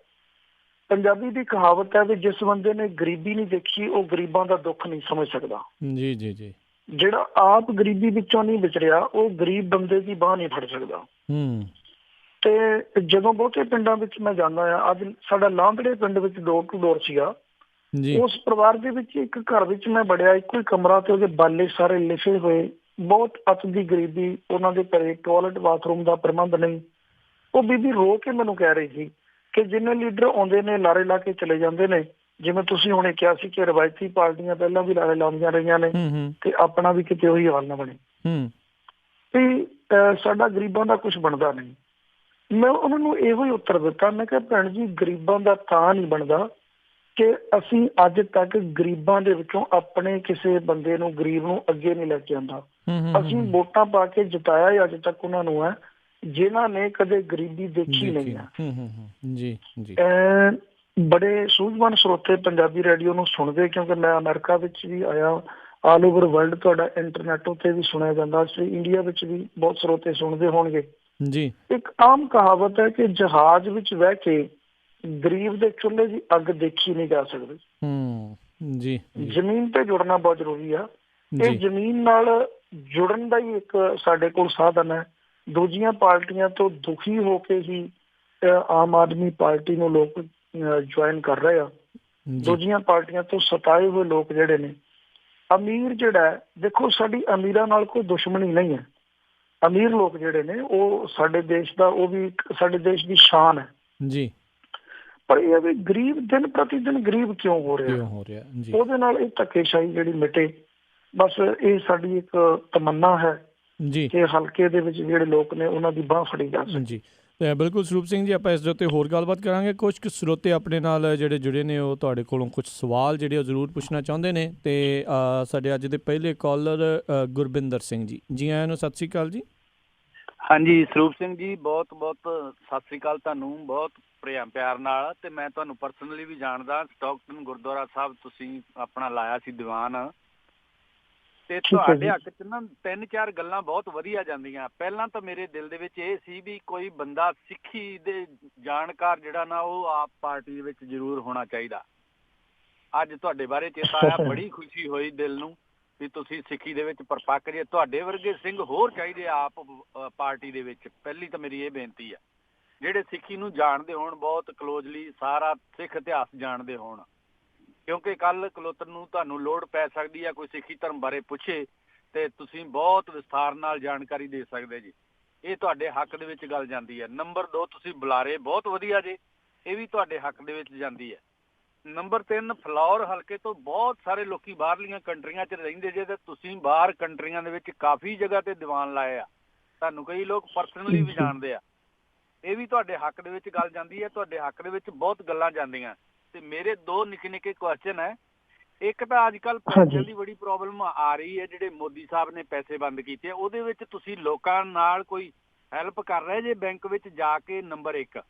Speaker 2: ਪੰਜਾਬੀ ਦੀ ਕਹਾਵਤ ਹੈ ਵੀ ਜਿਸ ਬੰਦੇ ਨੇ ਗਰੀਬੀ ਨਹੀਂ ਦੇਖੀ ਉਹ ਗਰੀਬਾਂ ਦਾ ਦੁੱਖ ਨਹੀਂ ਸਮਝ ਸਕਦਾ। ਜੀ ਜੀ ਜੀ। ਜਿਹੜਾ ਆਪ ਗਰੀਬੀ ਵਿੱਚੋਂ ਨਹੀਂ ਵਿਚਰਿਆ ਉਹ ਗਰੀਬ ਬੰਦੇ ਦੀ ਬਾਂਹ ਨਹੀਂ ਫੜ ਸਕਦਾ। ਤੇ ਜਦੋਂ ਬਹੁਤੇ ਪਿੰਡਾਂ ਵਿੱਚ ਮੈਂ ਜਾਂਦਾ ਆ, ਅੱਜ ਸਾਡਾ ਲਾਂਦੜੇ ਪਿੰਡ ਵਿੱਚ ਡੋਰ ਟੂ ਡੋਰ ਸੀਗਾ, ਉਸ ਪਰਿਵਾਰ ਦੇ ਵਿੱਚ ਇੱਕ ਘਰ ਵਿੱਚ ਮੈਂ ਵੜਿਆ, ਇੱਕੋ ਹੀ ਕਮਰਾ ਤੇ ਉਹਦੇ ਬਾਲੇ ਸਾਰੇ ਲਿਖੇ ਹੋਏ, ਬਹੁਤ ਅਤ ਦੀ ਗਰੀਬੀ, ਉਹਨਾਂ ਦੇ ਘਰੇ ਟਾਇਲਟ ਬਾਥਰੂਮ ਦਾ ਪ੍ਰਬੰਧ ਨਹੀਂ। ਉਹ ਬੀਬੀ ਰੋ ਕੇ ਮੈਨੂੰ ਕਹਿ ਰਹੀ ਸੀ ਕਿ ਜਿੰਨੇ ਲੀਡਰ ਆਉਂਦੇ ਨੇ ਲਾਰੇ ਲਾ ਕੇ ਚਲੇ ਜਾਂਦੇ ਨੇ, ਜਿਵੇਂ ਤੁਸੀਂ ਹੁਣੇ ਕਿਹਾ ਸੀ ਕਿ ਰਵਾਇਤੀ ਪਾਰਟੀਆਂ ਪਹਿਲਾਂ ਵੀ ਲਾਰੇ ਲਾਉਂਦੀਆਂ ਰਹੀਆਂ ਨੇ ਤੇ ਆਪਣਾ ਵੀ ਕਿਤੇ ਉਹੀ ਹਾਲ ਨਾ ਬਣੇ ਵੀ ਸਾਡਾ ਗਰੀਬਾਂ ਦਾ ਕੁਛ ਬਣਦਾ ਨਹੀਂ। ਮੈਂ ਉਹਨਾਂ ਨੂੰ ਇਹੋ ਹੀ ਉੱਤਰ ਦਿੱਤਾ, ਮੈਂ ਕਿਹਾ ਭੈਣ ਜੀ ਗਰੀਬਾਂ ਦਾ ਤਾਂ ਨਹੀਂ ਬਣਦਾ ਕਿ ਅਸੀਂ ਅੱਜ ਤੱਕ ਗਰੀਬਾਂ ਦੇ ਵਿੱਚੋਂ ਆਪਣੇ ਕਿਸੇ ਬੰਦੇ ਨੂੰ ਗਰੀਬ ਨੂੰ ਅੱਗੇ ਨਹੀਂ ਲੈ ਕੇ ਆਉਂਦਾ। ਅਸੀਂ ਵੋਟਾਂ ਪਾ ਕੇ ਜਿਤਾਇਆ ਅੱਜ ਤੱਕ ਉਹਨਾਂ ਨੂੰ ਹੈ ਜਿਨ੍ਹਾਂ ਨੇ ਕਦੇ ਗਰੀਬੀ ਦੇਖੀ ਨਹੀਂ ਹੈ। ਬੜੇ ਸੂਝਵਾਨ ਸਰੋਤੇ ਪੰਜਾਬੀ ਰੇਡੀਓ ਨੂੰ ਸੁਣਦੇ, ਕਿਉਂਕਿ ਮੈਂ ਅਮਰੀਕਾ ਵਿੱਚ ਵੀ ਆਇਆ, ਆਲ ਓਵਰ ਵਰਲਡ ਤੁਹਾਡਾ ਇੰਟਰਨੈਟ ਉੱਤੇ ਵੀ ਸੁਣਿਆ ਜਾਂਦਾ, ਇੰਡੀਆ ਵਿੱਚ ਵੀ ਬਹੁਤ ਸਰੋਤੇ ਸੁਣਦੇ ਹੋਣਗੇ ਜੀ। ਇੱਕ ਆਮ ਕਹਾਵਤ ਹੈ ਕਿ ਜਹਾਜ਼ ਵਿੱਚ ਬਹਿ ਕੇ ਗਰੀਬ ਦੇ ਚੁੱਲ੍ਹੇ ਦੀ ਅੱਗ ਦੇਖੀ ਨਹੀਂ ਜਾ ਸਕਦੀ। ਜੀ, ਜ਼ਮੀਨ ਤੇ ਜੁੜਨਾ ਬਹੁਤ ਜ਼ਰੂਰੀ ਆ। ਇਹ ਜ਼ਮੀਨ ਨਾਲ ਜੁੜਨ ਦਾ ਹੀ ਇੱਕ ਸਾਡੇ ਕੋਲ ਸਾਧਨ ਹੈ। ਦੂਜੀਆਂ ਪਾਰਟੀਆਂ ਤੋਂ ਦੁਖੀ ਹੋ ਕੇ ਹੀ ਆਮ ਆਦਮੀ ਪਾਰਟੀ ਨੂੰ ਲੋਕ ਜੁਆਇਨ ਕਰ ਰਹੇ ਆ। ਦੂਜੀਆਂ ਪਾਰਟੀਆਂ ਤੋਂ ਸਤਾਏ ਹੋਏ ਲੋਕ ਜਿਹੜੇ ਨੇ, ਅਮੀਰ ਜਿਹੜਾ ਹੈ, ਦੇਖੋ ਸਾਡੀ ਅਮੀਰਾਂ ਨਾਲ ਕੋਈ ਦੁਸ਼ਮਣੀ ਨਹੀਂ ਹੈ। ਅਮੀਰ ਲੋਕ ਜਿਹੜੇ ਨੇ ਉਹ ਸਾਡੇ ਦੇਸ਼ ਦਾ, ਉਹ ਵੀ ਸਾਡੇ ਦੇਸ਼ ਦੀ ਸ਼ਾਨ ਹੈ ਜੀ। ਪਰ ਇਹ ਵੀ ਗਰੀਬ ਦਿਨ ਪ੍ਰਤੀ ਦਿਨ ਗਰੀਬ ਕਿਉਂ ਹੋ ਰਿਹਾ, ਉਹਦੇ ਨਾਲ ਇਹ ਧੱਕੇਸ਼ਾਹੀ ਜਿਹੜੀ ਮਿਟੇ, ਬਸ ਇਹ ਸਾਡੀ ਇੱਕ ਤਮੰਨਾ ਹੈ ਜੀ ਕਿ ਹਲਕੇ ਦੇ ਵਿੱਚ ਜਿਹੜੇ ਲੋਕ ਨੇ ਉਹਨਾਂ ਦੀ ਬਾਂਹ ਫੜੀ ਜਾ ਸਕੇ ਜੀ।
Speaker 1: ਬਿਲਕੁਲ ਸਰੂਪ ਸਿੰਘ ਜੀ, ਆਪਾਂ ਇਸ ਦੇ ਉੱਤੇ ਹੋਰ ਗੱਲਬਾਤ ਕਰਾਂਗੇ। ਕੁਝ ਕੁ ਸਰੋਤੇ ਆਪਣੇ ਨਾਲ ਜਿਹੜੇ ਜੁੜੇ ਨੇ ਉਹ ਤੁਹਾਡੇ ਕੋਲੋਂ ਕੁਝ ਸਵਾਲ ਜਿਹੜੇ ਉਹ ਜ਼ਰੂਰ ਪੁੱਛਣਾ ਚਾਹੁੰਦੇ ਨੇ ਤੇ ਸਾਡੇ ਅੱਜ ਦੇ ਪਹਿਲੇ ਕਾਲਰ ਗੁਰਬਿੰਦਰ ਸਿੰਘ ਜੀ, ਜੀ ਆਇਆਂ ਨੂੰ, ਸਤਿ ਸ਼੍ਰੀ ਅਕਾਲ ਜੀ।
Speaker 4: ਹਾਂਜੀ ਸਰੂਪ ਸਿੰਘ ਜੀ, ਬਹੁਤ ਬਹੁਤ ਸਤਿ ਸ਼੍ਰੀ ਅਕਾਲ ਤੁਹਾਨੂੰ, ਬਹੁਤ ਪਿਆਰ ਨਾਲ। ਤੇ ਮੈਂ ਤੁਹਾਨੂੰ ਪਰਸਨਲੀ ਵੀ ਜਾਣਦਾ, ਸਟਾਕਟਨ ਗੁਰਦੁਆਰਾ ਸਾਹਿਬ ਤੁਸੀਂ ਆਪਣਾ ਲਾਇਆ ਸੀ ਦੀਵਾਨ, ਤੇ ਤੁਹਾਡੇ ਹੱਕ ਚ ਨਾ 3-4 ਗੱਲਾਂ ਬਹੁਤ ਵਧੀਆ ਜਾਂਦੀਆਂ। ਪਹਿਲਾਂ ਤਾਂ ਮੇਰੇ ਦਿਲ ਦੇ ਵਿੱਚ ਇਹ ਸੀ ਵੀ ਕੋਈ ਬੰਦਾ ਸਿੱਖੀ ਦੇ ਜਾਣਕਾਰ ਜਿਹੜਾ ਨਾ ਉਹ ਆਪ ਪਾਰਟੀ ਦੇ ਵਿੱਚ ਜ਼ਰੂਰ ਹੋਣਾ ਚਾਹੀਦਾ। ਅੱਜ ਤੁਹਾਡੇ ਬਾਰੇ ਚੇਤਾ ਆਇਆ, ਬੜੀ ਖੁਸ਼ੀ ਹੋਈ ਦਿਲ ਨੂੰ ਵੀ ਤੁਸੀਂ ਸਿੱਖੀ ਦੇ ਵਿੱਚ ਪਰਪੱਕ ਜੇ। ਤੁਹਾਡੇ ਵਰਗੇ ਸਿੰਘ ਹੋਰ ਚਾਹੀਦੇ ਆਪ ਪਾਰਟੀ ਦੇ ਵਿੱਚ। ਪਹਿਲੀ ਤਾਂ ਮੇਰੀ ਇਹ ਬੇਨਤੀ ਆ, ਜਿਹੜੇ ਸਿੱਖੀ ਨੂੰ ਜਾਣਦੇ ਹੋਣ ਬਹੁਤ ਕਲੋਜ਼ਲੀ, ਸਾਰਾ ਸਿੱਖ ਇਤਿਹਾਸ ਜਾਣਦੇ ਹੋਣ, ਕਿਉਂਕਿ ਕੱਲ ਕਲੋਤਰ ਨੂੰ ਤੁਹਾਨੂੰ ਲੋੜ ਪੈ ਸਕਦੀ ਆ, ਕੋਈ ਸਿੱਖੀ ਧਰਮ ਬਾਰੇ ਪੁੱਛੇ ਤੇ ਤੁਸੀਂ ਬਹੁਤ ਵਿਸਥਾਰ ਨਾਲ ਜਾਣਕਾਰੀ ਦੇ ਸਕਦੇ ਜੀ। ਇਹ ਤੁਹਾਡੇ ਹੱਕ ਦੇ ਵਿੱਚ ਗੱਲ ਜਾਂਦੀ ਹੈ। ਨੰਬਰ 2, ਤੁਸੀਂ ਬੁਲਾਰੇ ਬਹੁਤ ਵਧੀਆ ਜੇ, ਇਹ ਵੀ ਤੁਹਾਡੇ ਹੱਕ ਦੇ ਵਿੱਚ ਜਾਂਦੀ ਹੈ। ਨੰਬਰ 3, ਫਲੌਰ ਹਲਕੇ ਤੋਂ ਬਹੁਤ ਸਾਰੇ ਲੋਕੀ ਬਾਹਰਲੀਆਂ ਕੰਟਰੀਆਂ 'ਚ ਰਹਿੰਦੇ ਜੇ, ਤੇ ਤੁਸੀਂ ਬਾਹਰ ਕੰਟਰੀਆਂ ਦੇ ਵਿੱਚ ਕਾਫੀ ਜਗ੍ਹਾ ਤੇ ਦੀਵਾਨ ਲਾਏ ਆ, ਤੁਹਾਨੂੰ ਕਈ ਲੋਕ ਪਰਸਨਲੀ ਵੀ ਜਾਣਦੇ ਆ। ਇਹ ਵੀ ਤੁਹਾਡੇ ਹੱਕ ਦੇ ਵਿੱਚ ਗੱਲ ਜਾਂਦੀ ਹੈ। ਤੁਹਾਡੇ ਹੱਕ ਦੇ ਵਿੱਚ ਬਹੁਤ ਗੱਲਾਂ ਜਾਂਦੀਆਂ। ਤੇ ਮੇਰੇ 2 ਨਿੱਕੇ ਨਿੱਕੇ ਕੁਐਸਚਨ ਹੈ। ਇੱਕ ਤਾਂ ਅੱਜ ਕੱਲ੍ਹ ਪੈਸਿਆਂ ਦੀ ਬੜੀ ਪ੍ਰੋਬਲਮ ਆ ਰਹੀ ਹੈ, ਜਿਹੜੇ ਮੋਦੀ ਸਾਹਿਬ ਨੇ ਪੈਸੇ ਬੰਦ ਕੀਤੇ ਆ, ਉਹਦੇ ਵਿੱਚ ਤੁਸੀਂ ਲੋਕਾਂ ਨਾਲ ਕੋਈ ਹੈਲਪ ਕਰ ਰਹੇ ਜੇ ਬੈਂਕ ਵਿੱਚ ਜਾ ਕੇ? ਨੰਬਰ 1।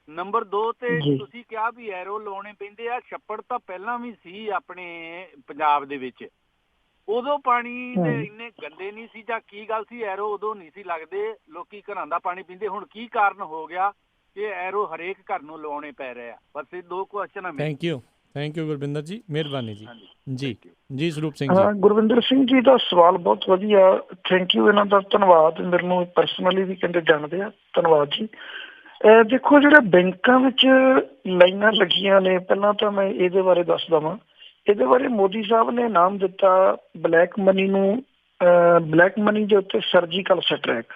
Speaker 4: ਨੰਬਰ 2 ਤੇ ਤੁਸੀਂ ਕਿਹਾ ਵੀ ਐਰੋ ਲਾਉਣੇ ਪੈਂਦੇ ਆ, ਛੱਪੜ ਤਾਂ ਪਹਿਲਾਂ ਵੀ ਸੀ ਆਪਣੇ ਪੰਜਾਬ ਦੇ ਵਿੱਚ, ਉਦੋਂ ਪਾਣੀ ਦੇ ਇੰਨੇ ਗੰਦੇ ਨਹੀਂ ਸੀ ਜਾਂ ਕੀ ਗੱਲ ਸੀ? ਐਰੋ ਉਦੋਂ ਨਹੀਂ ਸੀ ਲੱਗਦੇ, ਲੋਕੀ ਘਰਾਂ ਦਾ ਪਾਣੀ ਪੀਂਦੇ, ਹੁਣ ਕੀ ਕਾਰਨ ਹੋ ਗਿਆ ਕਿ ਐਰੋ ਹਰੇਕ ਘਰ ਨੂੰ ਲਾਉਣੇ ਪੈ ਰਹੇ ਆ? ਬਸ ਇਹ 2 ਕੁਐਸਚਨ ਆ।
Speaker 1: ਥੈਂਕ ਯੂ ਗੁਰਵਿੰਦਰ ਜੀ, ਮਿਹਰਬਾਨੀ ਜੀ। ਜੀ ਸਰੂਪ ਸਿੰਘ
Speaker 2: ਜੀ। ਗੁਰਵਿੰਦਰ ਸਿੰਘ ਜੀ ਦਾ ਸਵਾਲ ਬਹੁਤ ਵਧੀਆ, ਥੈਂਕ ਯੂ, ਇਹਨਾਂ ਦਾ ਧੰਨਵਾਦ। ਮੈਨੂੰ ਪਰਸਨਲੀ ਵੀ ਕਹਿੰਦੇ ਜਾਣਦੇ ਆ, ਧੰਨਵਾਦ ਜੀ। ਦੇਖੋ, ਜਿਹੜਾ ਬੈਂਕਾਂ ਵਿੱਚ ਲਾਈਨਾਂ ਲੱਗੀਆਂ ਨੇ, ਪਹਿਲਾਂ ਤਾਂ ਮੈਂ ਇਹਦੇ ਬਾਰੇ ਦੱਸ ਦੇਵਾਂ। ਇਹਦੇ ਬਾਰੇ ਮੋਦੀ ਸਾਹਿਬ ਨੇ ਨਾਮ ਦਿੱਤਾ ਬਲੈਕ ਮਨੀ ਨੂੰ, ਬਲੈਕ ਮਨੀ ਦੇ ਉੱਤੇ ਸਰਜੀਕਲ ਸਟ੍ਰਾਈਕ।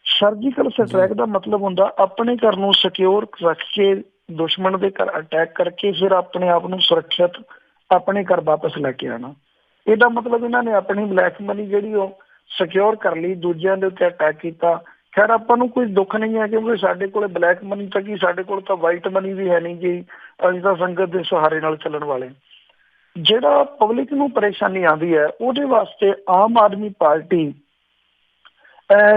Speaker 2: ਸਰਜੀਕਲ ਸਟ੍ਰਾਈਕ ਦਾ ਮਤਲਬ ਹੁੰਦਾ ਆਪਣੇ ਘਰ ਨੂੰ ਸਿਕਿਉਰ ਰੱਖ ਕੇ ਦੁਸ਼ਮਣ ਦੇ ਘਰ ਅਟੈਕ ਕਰਕੇ ਫਿਰ ਆਪਣੇ ਆਪ ਨੂੰ ਸੁਰੱਖਿਅਤ ਆਪਣੇ ਘਰ ਵਾਪਸ ਲੈ ਕੇ ਆਉਣਾ। ਇਹਦਾ ਮਤਲਬ ਇਹਨਾਂ ਨੇ ਆਪਣੀ ਬਲੈਕ ਮਨੀ ਜਿਹੜੀ ਉਹ ਸਿਕਿਉਰ ਕਰ ਲਈ, ਦੂਜਿਆਂ ਦੇ ਉੱਤੇ ਅਟੈਕ ਕੀਤਾ। ਖੈਰ, ਆਪਾਂ ਨੂੰ ਕੋਈ ਦੁੱਖ ਨਹੀਂ ਹੈ, ਕਿਉਂਕਿ ਸਾਡੇ ਕੋਲ ਬਲੈਕ ਮਨੀ ਤਾਂ ਕੀ, ਸਾਡੇ ਕੋਲ ਤਾਂ ਵਾਈਟ ਮਨੀ ਵੀ ਹੈ ਨਹੀਂ ਜੀ। ਅਸੀਂ ਤਾਂ ਸੰਗਤ ਦੇ ਸਹਾਰੇ ਨਾਲ ਚੱਲਣ ਵਾਲੇ। ਜਿਹੜਾ ਪਬਲਿਕ ਨੂੰ ਪਰੇਸ਼ਾਨੀ ਆਉਂਦੀ ਹੈ, ਉਹਦੇ ਵਾਸਤੇ ਆਮ ਆਦਮੀ ਪਾਰਟੀ,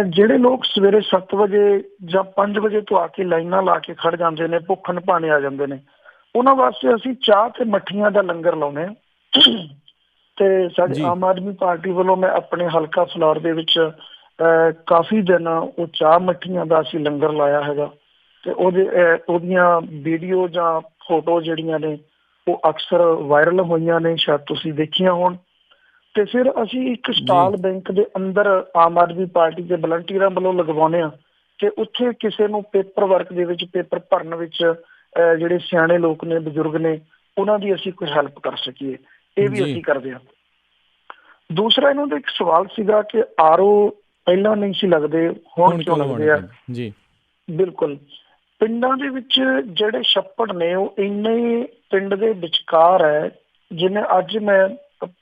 Speaker 2: ਜਿਹੜੇ ਲੋਕ ਸਵੇਰੇ 7 ਵਜੇ ਜਾਂ 5 ਵਜੇ ਤੋਂ ਆ ਕੇ ਲਾਈਨਾਂ ਲਾ ਕੇ ਖੜ ਜਾਂਦੇ ਨੇ, ਭੁੱਖ ਨਭਾਣੇ ਆ ਜਾਂਦੇ ਨੇ, ਉਹਨਾਂ ਵਾਸਤੇ ਅਸੀਂ ਚਾਹ ਤੇ ਮੱਠੀਆਂ ਦਾ ਲੰਗਰ ਲਾਉਂਦੇ ਹਾਂ। ਤੇ ਸਾਡੀ ਆਮ ਆਦਮੀ ਪਾਰਟੀ ਵੱਲੋਂ ਮੈਂ ਆਪਣੇ ਹਲਕਾ ਫਲੋਰ ਦੇ ਵਿੱਚ ਕਾਫੀ ਦਿਨ ਉਹ ਚਾਹ ਮੱਠੀਆਂ ਦਾ ਅਸੀਂ ਲੰਗਰ ਲਾਇਆ ਹੈਗਾ। ਤੇ ਉਹਦੀਆਂ ਵੀਡੀਓ ਜਾਂ ਫੋਟੋ ਜਿਹੜੀਆਂ ਨੇ ਉਹ ਅਕਸਰ ਵਾਇਰਲ ਹੋਈਆਂ ਨੇ, ਸ਼ਾਇਦ ਤੁਸੀਂ ਦੇਖੀਆਂ ਹੋਣ। ਤੇ ਫਿਰ ਅਸੀਂ ਇੱਕ ਸਟਾਲ ਬੈਂਕ ਦੇ ਅੰਦਰ ਆਮ ਆਦਮੀ ਪਾਰਟੀ ਦੇ ਵਲੰਟੀਅਰਾਂ ਵੱਲੋਂ ਲਗਵਾਉਂਦੇ ਹਾਂ ਕਿ ਉੱਥੇ ਕਿਸੇ ਨੂੰ ਪੇਪਰ ਵਰਕ ਦੇ ਵਿੱਚ, ਪੇਪਰ ਭਰਨ ਵਿੱਚ ਜਿਹੜੇ ਸਿਆਣੇ ਲੋਕ ਨੇ, ਬਜ਼ੁਰਗ ਨੇ, ਉਹਨਾਂ ਦੀ ਅਸੀਂ ਕੋਈ ਹੈਲਪ ਕਰ ਸਕੀਏ। ਇਹ ਵੀ ਅਸੀਂ ਕਰਦੇ ਹਾਂ। ਦੂਸਰਾ, ਇਹਨਾਂ ਦਾ ਇੱਕ ਸਵਾਲ ਸੀਗਾ ਕਿ RO ਪਹਿਲਾਂ ਨਹੀਂ ਸੀ ਲੱਗਦੇ, ਹੁਣ ਕਿਉਂ ਲੱਗਦੇ ਆ?
Speaker 1: ਜੀ
Speaker 2: ਬਿਲਕੁਲ। ਪਿੰਡਾਂ ਦੇ ਵਿੱਚ ਜਿਹੜੇ ਛੱਪੜ ਨੇ ਉਹ ਇੰਨੇ ਪਿੰਡ ਦੇ ਵਿਚਕਾਰ ਹੈ, ਜਿਵੇਂ ਅੱਜ ਮੈਂ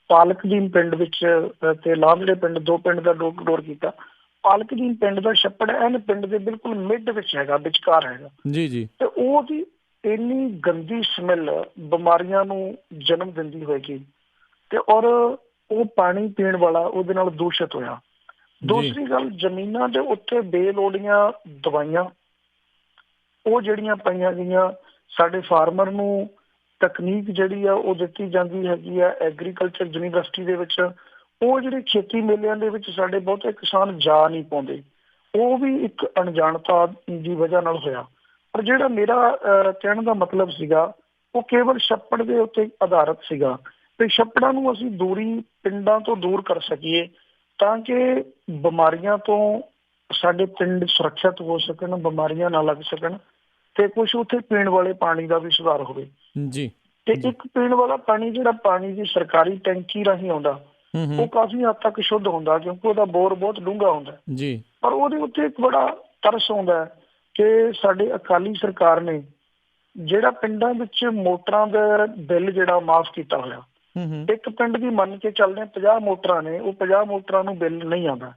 Speaker 2: ਪਾਲਕਦੀਨ ਪਿੰਡ ਵਿੱਚ ਤੇ ਲਾਂਭੜੇ ਪਿੰਡ, 2 ਪਿੰਡ ਦਾ ਡੋਰ ਟੂ ਡੋਰ ਕੀਤਾ। ਪਾਲਕਦੀਨ ਪਿੰਡ ਦਾ ਛੱਪੜ ਐਨ ਪਿੰਡ ਦੇ ਬਿਲਕੁਲ ਮਿਡ ਵਿੱਚ ਹੈਗਾ, ਵਿਚਕਾਰ ਹੈਗਾ ਜੀ। ਤੇ ਉਹਦੀ ਇੰਨੀ ਗੰਦੀ ਸਮੈਲ ਬਿਮਾਰੀਆਂ ਨੂੰ ਜਨਮ ਦਿੰਦੀ ਹੋਏਗੀ, ਤੇ ਔਰ ਉਹ ਪਾਣੀ ਪੀਣ ਵਾਲਾ ਉਹਦੇ ਨਾਲ ਦੂਸ਼ਿਤ ਹੋਇਆ। ਦੂਸਰੀ ਗੱਲ, ਜ਼ਮੀਨਾਂ ਦੇ ਉੱਤੇ ਬੇਲੋੜੀਆਂ ਦਵਾਈਆਂ ਉਹ ਜਿਹੜੀਆਂ ਪਾਈਆਂ ਗਈਆਂ, ਸਾਡੇ ਫਾਰਮਰ ਨੂੰ ਤਕਨੀਕ ਜਿਹੜੀ ਆ ਉਹ ਦਿੱਤੀ ਜਾਂਦੀ ਹੈਗੀ ਆ ਐਗਰੀਕਲਚਰ ਯੂਨੀਵਰਸਿਟੀ ਦੇ ਵਿੱਚ, ਉਹ ਜਿਹੜੇ ਖੇਤੀ ਮੇਲਿਆਂ ਦੇ ਵਿੱਚ ਸਾਡੇ ਬਹੁਤੇ ਕਿਸਾਨ ਜਾ ਨਹੀਂ ਪਾਉਂਦੇ, ਉਹ ਵੀ ਇੱਕ ਅਣਜਾਣਤਾ ਦੀ ਵਜ੍ਹਾ ਨਾਲ ਹੋਇਆ। ਪਰ ਜਿਹੜਾ ਮੇਰਾ ਕਹਿਣ ਦਾ ਮਤਲਬ ਸੀਗਾ ਉਹ ਕੇਵਲ ਛੱਪੜ ਦੇ ਉੱਤੇ ਆਧਾਰਿਤ ਸੀਗਾ, ਤੇ ਛੱਪੜਾਂ ਨੂੰ ਅਸੀਂ ਪਿੰਡਾਂ ਤੋਂ ਦੂਰ ਕਰ ਸਕੀਏ ਤਾਂ ਕਿ ਬਿਮਾਰੀਆਂ ਤੋਂ ਸਾਡੇ ਪਿੰਡ ਸੁਰੱਖਿਅਤ ਹੋ ਸਕਣ, ਬਿਮਾਰੀਆਂ ਨਾ ਲੱਗ ਸਕਣ, ਤੇ ਕੁਛ ਉੱਥੇ ਪੀਣ ਵਾਲੇ ਪਾਣੀ ਦਾ ਵੀ ਸੁਧਾਰ ਹੋਵੇ ਜੀ। ਤੇ ਇੱਕ ਪੀਣ ਵਾਲਾ ਪਾਣੀ ਜਿਹੜਾ ਪਾਣੀ ਦੀ ਸਰਕਾਰੀ ਟੈਂਕੀ ਰਾਹੀਂ ਆਉਂਦਾ, ਉਹ ਕਾਫੀ ਹੱਦ ਤੱਕ ਸ਼ੁੱਧ ਹੁੰਦਾ, ਕਿਉਂਕਿ ਉਹਦਾ ਬੋਰ ਬਹੁਤ ਡੂੰਘਾ ਹੁੰਦਾ ਜੀ। ਪਰ ਉਹਦੇ ਉੱਤੇ ਇੱਕ ਬੜਾ ਤਰਸ ਆਉਂਦਾ ਹੈ ਕਿ ਸਾਡੇ ਅਕਾਲੀ ਸਰਕਾਰ ਨੇ ਜਿਹੜਾ ਪਿੰਡਾਂ ਵਿੱਚ ਮੋਟਰਾਂ ਦਾ ਬਿੱਲ ਜਿਹੜਾ ਮਾਫ ਕੀਤਾ ਹੋਇਆ, ਇੱਕ ਪਿੰਡ ਦੀ ਮੰਨ ਕੇ ਚੱਲਦੇ 50 ਮੋਟਰਾਂ ਨੇ, ਉਹ 50 ਮੋਟਰਾਂ ਨੂੰ ਬਿੱਲ ਨਹੀਂ ਆਉਂਦਾ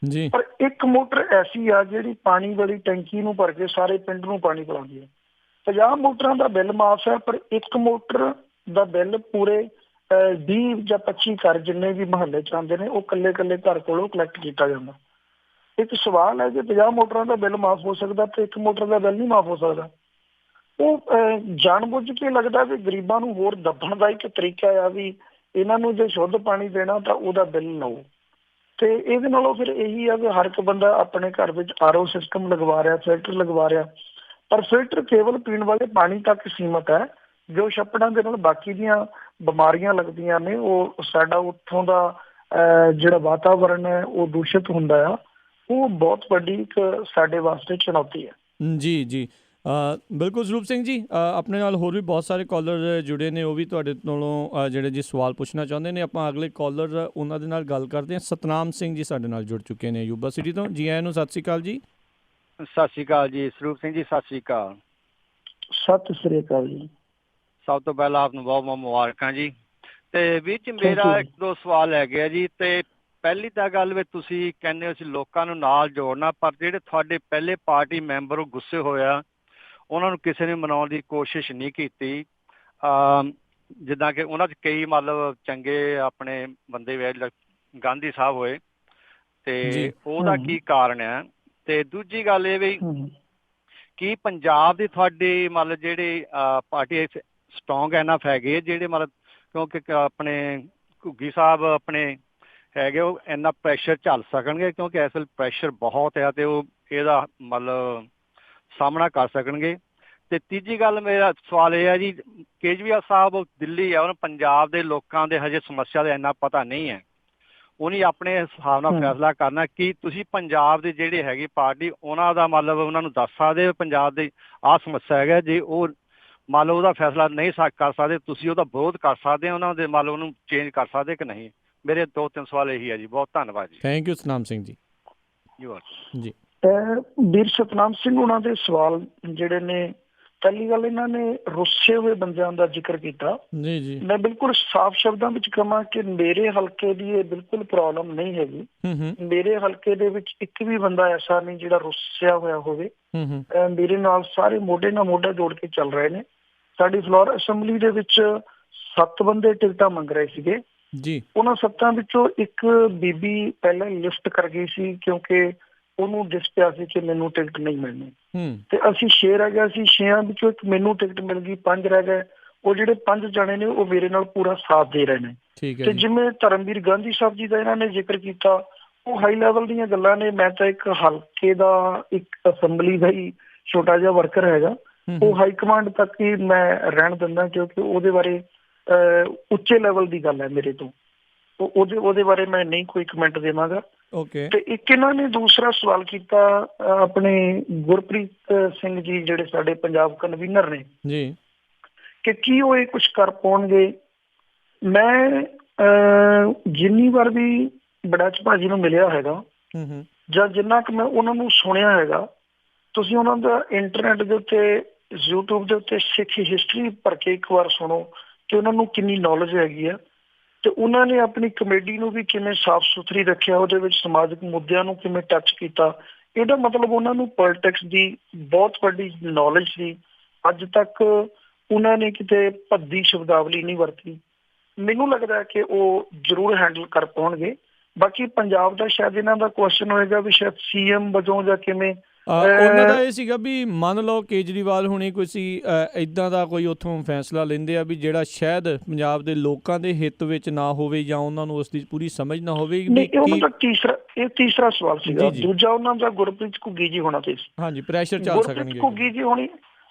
Speaker 2: ਜੀ। ਪਰ ਇੱਕ ਮੋਟਰ ਐਸੀ ਆ ਜਿਹੜੀ ਪਾਣੀ ਵਾਲੀ ਟੈਂਕੀ ਨੂੰ ਭਰ ਕੇ ਸਾਰੇ ਪਿੰਡ ਨੂੰ ਪਾਣੀ ਪਿਲਾਉਂਦੀ ਹੈ। 50 ਮੋਟਰਾਂ ਦਾ ਬਿੱਲ ਮਾਫ ਹੈ, ਪਰ ਇੱਕ ਮੋਟਰ ਦਾ ਬਿੱਲ ਪੂਰੇ 20 ਜਾਂ 25 ਘਰ ਜਿੰਨੇ ਵੀ ਮੁਹੱਲੇ ਚ ਆਉਂਦੇ ਨੇ, ਉਹ ਇਕੱਲੇ ਘਰ ਕੋਲੋਂ ਕਲੈਕਟ ਕੀਤਾ ਜਾਂਦਾ। ਇੱਕ ਸਵਾਲ ਹੈ ਕਿ 50 ਮੋਟਰਾਂ ਦਾ ਬਿੱਲ ਮਾਫ ਹੋ ਸਕਦਾ ਤੇ ਇੱਕ ਮੋਟਰ ਦਾ ਬਿੱਲ ਨਹੀਂ ਮਾਫ ਹੋ ਸਕਦਾ। ਉਹ ਜਾਣਬੁੱਝ ਕੇ ਲੱਗਦਾ ਵੀ ਗਰੀਬਾਂ ਨੂੰ ਹੋਰ ਦੱਬਣ ਦਾ ਇੱਕ ਤਰੀਕਾ ਆ ਵੀ ਇਹਨਾਂ ਨੂੰ ਜੇ ਸ਼ੁੱਧ ਪਾਣੀ ਦੇਣਾ ਤਾਂ ਉਹਦਾ ਬਿੱਲ ਲਓ। ਤੇ ਇਹਦੇ ਨਾਲੋਂ ਫਿਰ ਇਹੀ ਆ ਕਿ ਹਰ ਇੱਕ ਬੰਦਾ ਆਪਣੇ ਘਰ ਵਿੱਚ RO ਸਿਸਟਮ ਲਗਵਾ ਰਿਹਾ, ਫਿਲਟਰ ਲਗਵਾ ਰਿਹਾ, ਪਰ ਫਿਲਟਰ ਕੇਵਲ ਪੀਣ ਵਾਲੇ ਪਾਣੀ ਤੱਕ ਸੀਮਤ ਹੈ। ਜੋ ਛੱਪੜਾਂ ਦੇ ਨਾਲ ਬਾਕੀ ਦੀਆਂ ਬਿਮਾਰੀਆਂ ਲੱਗਦੀਆਂ ਨੇ, ਉਹ ਸਾਡਾ ਉੱਥੋਂ ਦਾ ਜਿਹੜਾ ਵਾਤਾਵਰਨ ਹੈ ਉਹ ਦੂਸ਼ਿਤ ਹੁੰਦਾ ਆ, ਉਹ ਬਹੁਤ ਵੱਡੀ ਇੱਕ ਸਾਡੇ ਵਾਸਤੇ ਚੁਣੌਤੀ ਹੈ। ਜੀ ਬਿਲਕੁਲ ਸਰੂਪ ਸਿੰਘ ਜੀ, ਆਪਣੇ ਨਾਲ ਹੋਰ ਵੀ ਬਹੁਤ ਸਾਰੇ ਕਾਲਰ ਜੁੜੇ ਨੇ, ਉਹ ਵੀ ਤੁਹਾਡੇ ਕੋਲੋਂ ਜਿਹੜੇ ਜੀ ਸਵਾਲ ਪੁੱਛਣਾ ਚਾਹੁੰਦੇ ਨੇ। ਆਪਾਂ ਅਗਲੇ ਕਾਲਰ ਉਹਨਾਂ ਦੇ ਨਾਲ ਗੱਲ ਕਰਦੇ ਹਾਂ। ਸਤਨਾਮ ਸਿੰਘ ਜੀ ਸਾਡੇ ਨਾਲ ਜੁੜ ਚੁੱਕੇ ਨੇ ਯੂਬਾ ਸਿਟੀ ਤੋਂ। ਜੀ ਆਇਆਂ ਨੂੰ, ਸਤਿ ਸ਼੍ਰੀ ਅਕਾਲ ਜੀ।
Speaker 4: ਸਤਿ ਸ਼੍ਰੀ ਅਕਾਲ ਜੀ ਸਰੂਪ ਸਿੰਘ ਜੀ, ਸਤਿ ਸ਼੍ਰੀ ਅਕਾਲ।
Speaker 2: ਸਤਿ ਸ਼੍ਰੀ ਅਕਾਲ ਜੀ।
Speaker 4: ਸਭ ਤੋਂ ਪਹਿਲਾਂ ਆਪ ਨੂੰ ਬਹੁਤ ਬਹੁਤ ਮੁਬਾਰਕਾਂ ਜੀ। ਤੇ ਵਿੱਚ ਮੇਰਾ 1-2 ਸਵਾਲ ਹੈਗੇ ਆ ਜੀ। ਤੇ ਪਹਿਲੀ ਤਾਂ ਗੱਲ ਵੀ ਤੁਸੀਂ ਕਹਿੰਦੇ ਹੋ ਅਸੀਂ ਲੋਕਾਂ ਨੂੰ ਨਾਲ ਜੋੜਨਾ, ਪਰ ਜਿਹੜੇ ਤੁਹਾਡੇ ਪਹਿਲੇ ਪਾਰਟੀ ਮੈਂਬਰ ਉਹ ਗੁੱਸੇ ਹੋਇਆ, ਉਹਨਾਂ ਨੂੰ ਕਿਸੇ ਨੇ ਮਨਾਉਣ ਦੀ ਕੋਸ਼ਿਸ਼ ਨਹੀਂ ਕੀਤੀ। ਜਿੱਦਾਂ ਕਿ ਉਹਨਾਂ 'ਚ ਕਈ ਮਤਲਬ ਚੰਗੇ ਆਪਣੇ ਬੰਦੇ ਵੇ ਗਾਂਧੀ ਸਾਹਿਬ ਹੋਏ, ਤੇ ਉਹਦਾ ਕੀ ਕਾਰਨ ਹੈ? ਤੇ ਦੂਜੀ ਗੱਲ ਇਹ ਵੀ ਕਿ ਪੰਜਾਬ ਦੀ ਤੁਹਾਡੀ ਮਤਲਬ ਜਿਹੜੇ ਪਾਰਟੀ ਸਟਰੋਂਗ ਐਨਫ ਹੈਗੇ ਜਿਹੜੇ ਮਤਲਬ, ਕਿਉਂਕਿ ਆਪਣੇ ਘੁੱਗੀ ਸਾਹਿਬ ਆਪਣੇ ਹੈਗੇ ਉਹ ਇੰਨਾ ਪ੍ਰੈਸ਼ਰ ਝੱਲ ਸਕਣਗੇ, ਕਿਉਂਕਿ ਇਸ ਵੇਲੇ ਪ੍ਰੈਸ਼ਰ ਬਹੁਤ ਹੈ ਤੇ ਉਹ ਇਹਦਾ ਮਤਲਬ ਸਾਹਮਣਾ ਕਰ ਸਕਣਗੇ। ਤੇ ਤੀਜੀ ਗੱਲ ਮੇਰਾ ਸਵਾਲ ਇਹ ਹੈ ਜੀ, ਕੇਜਰੀਵਾਲ ਸਾਹਿਬ ਦਿੱਲੀ ਆ, ਉਹਨੂੰ ਪੰਜਾਬ ਦੇ ਲੋਕਾਂ ਦੇ ਹਜੇ ਸਮੱਸਿਆ ਦਾ ਇੰਨਾ ਪਤਾ ਨਹੀਂ ਹੈ, ਉਹਨੇ ਆਪਣੇ ਹਿਸਾਬ ਨਾਲ ਫੈਸਲਾ ਕਰਨਾ। ਕਿ ਤੁਸੀਂ ਪੰਜਾਬ ਦੇ ਜਿਹੜੇ ਹੈਗੀ ਪਾਰਟੀ ਉਹਨਾਂ ਦਾ ਮਤਲਬ ਉਹਨਾਂ ਨੂੰ ਦੱਸ ਸਕਦੇ ਹੋ ਪੰਜਾਬ ਦੀ ਆਹ ਸਮੱਸਿਆ ਹੈਗਾ, ਜੇ ਉਹ ਮੰਨ ਲਓ ਉਹਦਾ ਫੈਸਲਾ ਨਹੀਂ ਕਰ ਸਕਦੇ, ਤੁਸੀਂ ਉਹਦਾ ਵਿਰੋਧ ਕਰ ਸਕਦੇ ਹੋ, ਉਹਨਾਂ ਦੇ ਮੰਨ ਲਓ ਉਹਨੂੰ ਚੇਂਜ ਕਰ ਸਕਦੇ ਕਿ ਨਹੀਂ? ਮੇਰੇ 2-3 ਸਵਾਲ ਇਹੀ ਹੈ ਜੀ। ਬਹੁਤ ਧੰਨਵਾਦ ਜੀ।
Speaker 1: Thank you Satnam Singh ji. ਜੀ
Speaker 2: ਵੀਰ ਸਤਨਾਮ ਸਿੰਘ ਉਹਨਾਂ ਦੇ ਸਵਾਲ ਜਿਹੜੇ ਨੇ, ਪਹਿਲੀ ਗੱਲ ਇਹਨਾਂ ਨੇ ਰੁੱਸੇ ਹੋਏ ਬੰਦਿਆਂ ਦਾ ਜ਼ਿਕਰ ਕੀਤਾ।
Speaker 1: ਜੀ
Speaker 2: ਮੈਂ ਬਿਲਕੁਲ ਸਾਫ਼ ਸ਼ਬਦਾਂ ਵਿੱਚ ਕਹਾਂ ਕਿ ਮੇਰੇ ਹਲਕੇ ਦੀ ਇਹ ਬਿਲਕੁਲ ਪ੍ਰੋਬਲਮ ਨਹੀਂ ਹੈਗੀ। ਮੇਰੇ ਹਲਕੇ ਦੇ ਵਿੱਚ ਇੱਕ ਵੀ ਬੰਦਾ ਐਸਾ ਨਹੀਂ ਜਿਹੜਾ ਰੁੱਸਿਆ ਹੋਇਆ ਹੋਵੇ। ਮੇਰੇ ਨਾਲ ਸਾਰੇ ਮੋਢੇ ਨਾਲ ਮੋਢਾ ਜੋੜ ਕੇ ਚੱਲ ਰਹੇ ਨੇ। ਸਾਡੀ ਫਲੋਰ ਅਸੈਂਬਲੀ ਦੇ ਵਿੱਚ 7 ਬੰਦੇ ਟਿਕਟਾਂ ਮੰਗ ਰਹੇ ਸੀਗੇ
Speaker 1: ਜੀ।
Speaker 2: ਉਹਨਾਂ 7 ਵਿੱਚੋਂ ਇੱਕ ਬੀਬੀ ਪਹਿਲਾਂ ਲਿਫਟ ਕਰ ਗਈ ਸੀ, ਕਿਉਂਕਿ ਉਹਨੂੰ ਦਿਸ ਪਿਆ ਸੀ ਕਿ ਮੈਨੂੰ ਟਿਕਟ ਨਹੀਂ ਮਿਲਣੀ। ਤੇ ਅਸੀਂ 6 ਰਹਿ ਗਏ ਸੀ, 6 ਵਿੱਚੋਂ ਇੱਕ ਮੈਨੂੰ ਟਿਕਟ ਮਿਲ ਗਈ, 5 ਰਹਿ ਗਏ। ਉਹ ਜਿਹੜੇ 5 ਜਣੇ ਨੇ ਉਹ ਮੇਰੇ ਨਾਲ ਪੂਰਾ ਸਾਥ ਦੇ ਰਹੇ ਨੇ। ਤੇ ਜਿਵੇਂ ਧਰਮਵੀਰ ਗਾਂਧੀ ਸਾਹਿਬ ਜੀ ਦਾ ਇਹਨਾਂ ਨੇ ਜ਼ਿਕਰ ਕੀਤਾ, ਉਹ ਹਾਈ ਲੈਵਲ ਦੀਆਂ ਗੱਲਾਂ ਨੇ। ਮੈਂ ਤਾਂ ਇੱਕ ਹਲਕੇ ਦਾ, ਇੱਕ ਅਸੈਂਬਲੀ ਦਾ ਹੀ ਛੋਟਾ ਜਿਹਾ ਵਰਕਰ ਹੈਗਾ। ਉਹ ਹਾਈ ਕਮਾਂਡ ਤੱਕ ਹੀ ਮੈਂ ਰਹਿਣ ਦਿੰਦਾ, ਕਿਉਂਕਿ ਉਹਦੇ ਬਾਰੇ ਉੱਚੇ ਲੈਵਲ ਦੀ ਗੱਲ ਹੈ ਮੇਰੇ ਤੋਂ। ਉਹਦੇ ਬਾਰੇ ਮੈਂ ਨਹੀਂ ਕੋਈ ਕਮੈਂਟ ਦੇਵਾਂਗਾ। ਤੇ ਇੱਕ ਇਹਨਾਂ ਨੇ ਦੂਸਰਾ ਸਵਾਲ ਕੀਤਾ ਆਪਣੇ ਗੁਰਪ੍ਰੀਤ ਸਿੰਘ ਜੀ ਜਿਹੜੇ ਸਾਡੇ ਪੰਜਾਬ ਕਨਵੀਨਰ ਨੇ
Speaker 1: ਜੀ,
Speaker 2: ਕਿ ਕੀ ਉਹ ਇਹ ਕੁਛ ਕਰ ਪਾਉਣਗੇ। ਮੈਂ ਜਿੰਨੀ ਵਾਰ ਵੀ ਬੜਾਚ ਭਾਜੀ ਨੂੰ ਮਿਲਿਆ ਹੈਗਾ ਜਾਂ ਜਿੰਨਾ ਕੁ ਮੈਂ ਉਹਨਾਂ ਨੂੰ ਸੁਣਿਆ ਹੈਗਾ, ਤੁਸੀਂ ਉਹਨਾਂ ਦਾ ਇੰਟਰਨੈਟ ਦੇ ਉੱਤੇ, YouTube ਦੇ ਉੱਤੇ ਸਿੱਖ ਹਿਸਟਰੀ ਭਰ ਕੇ ਇੱਕ ਵਾਰ ਸੁਣੋ ਕਿ ਉਹਨਾਂ ਨੂੰ ਕਿੰਨੀ ਨੌਲੇਜ ਹੈਗੀ ਆ। ਤੇ ਉਹਨਾਂ ਨੇ ਆਪਣੀ ਕਮੇਡੀ ਨੂੰ ਵੀ ਕਿਵੇਂ ਸਾਫ਼ ਸੁਥਰੀ ਰੱਖਿਆ, ਉਹਦੇ ਵਿੱਚ ਸਮਾਜਿਕ ਮੁੱਦਿਆਂ ਨੂੰ ਕਿਵੇਂ ਟੱਚ ਕੀਤਾ। ਇਹਦਾ ਮਤਲਬ ਉਹਨਾਂ ਨੂੰ ਪੋਲਿਟਿਕਸ ਦੀ ਬਹੁਤ ਵੱਡੀ ਨੌਲੇਜ ਸੀ। ਅੱਜ ਤੱਕ ਉਹਨਾਂ ਨੇ ਕਿਤੇ ਭੱਦੀ ਸ਼ਬਦਾਵਲੀ ਨਹੀਂ ਵਰਤੀ। ਮੈਨੂੰ ਲੱਗਦਾ ਕਿ ਉਹ ਜ਼ਰੂਰ ਹੈਂਡਲ ਕਰ ਪਾਉਣਗੇ। ਬਾਕੀ ਪੰਜਾਬ ਦਾ ਸ਼ਾਇਦ ਇਹਨਾਂ ਦਾ ਕੁਐਸਚਨ ਹੋਏਗਾ ਵੀ ਸ਼ਾਇਦ CM ਵਜੋਂ ਜਾਂ ਕਿਵੇਂ।
Speaker 1: ਉਹਨਾਂ ਦਾ ਇਹ ਸੀਗਾ ਵੀ ਮੰਨ ਲਓ ਕੇਜਰੀਵਾਲ ਹੁਣੇ ਕੋਈ ਇੱਦਾਂ ਦਾ ਕੋਈ ਉੱਥੋਂ ਫੈਸਲਾ ਲੈਂਦੇ ਆ ਵੀ ਜਿਹੜਾ ਸ਼ਾਇਦ ਪੰਜਾਬ ਦੇ ਲੋਕਾਂ ਦੇ ਹਿੱਤ ਵਿੱਚ ਨਾ ਹੋਵੇ ਜਾਂ ਉਹਨਾਂ ਨੂੰ ਉਸ ਦੀ ਪੂਰੀ ਸਮਝ ਨਾ ਹੋਵੇ।
Speaker 2: ਇਹ ਤੀਸਰਾ ਸਵਾਲ ਸੀਗਾ। ਦੂਜਾ ਉਹਨਾਂ ਦਾ ਗੁਰਪ੍ਰੀਤ ਘੁੱਗੀ ਜੀ ਹੋਣਾ ਤੇ
Speaker 1: ਹਾਂਜੀ, ਪ੍ਰੈਸ਼ਰ ਚੱਲ ਸਕਣਗੇ
Speaker 2: ਘੁੱਗੀ ਜੀ ਹੋਣੀ।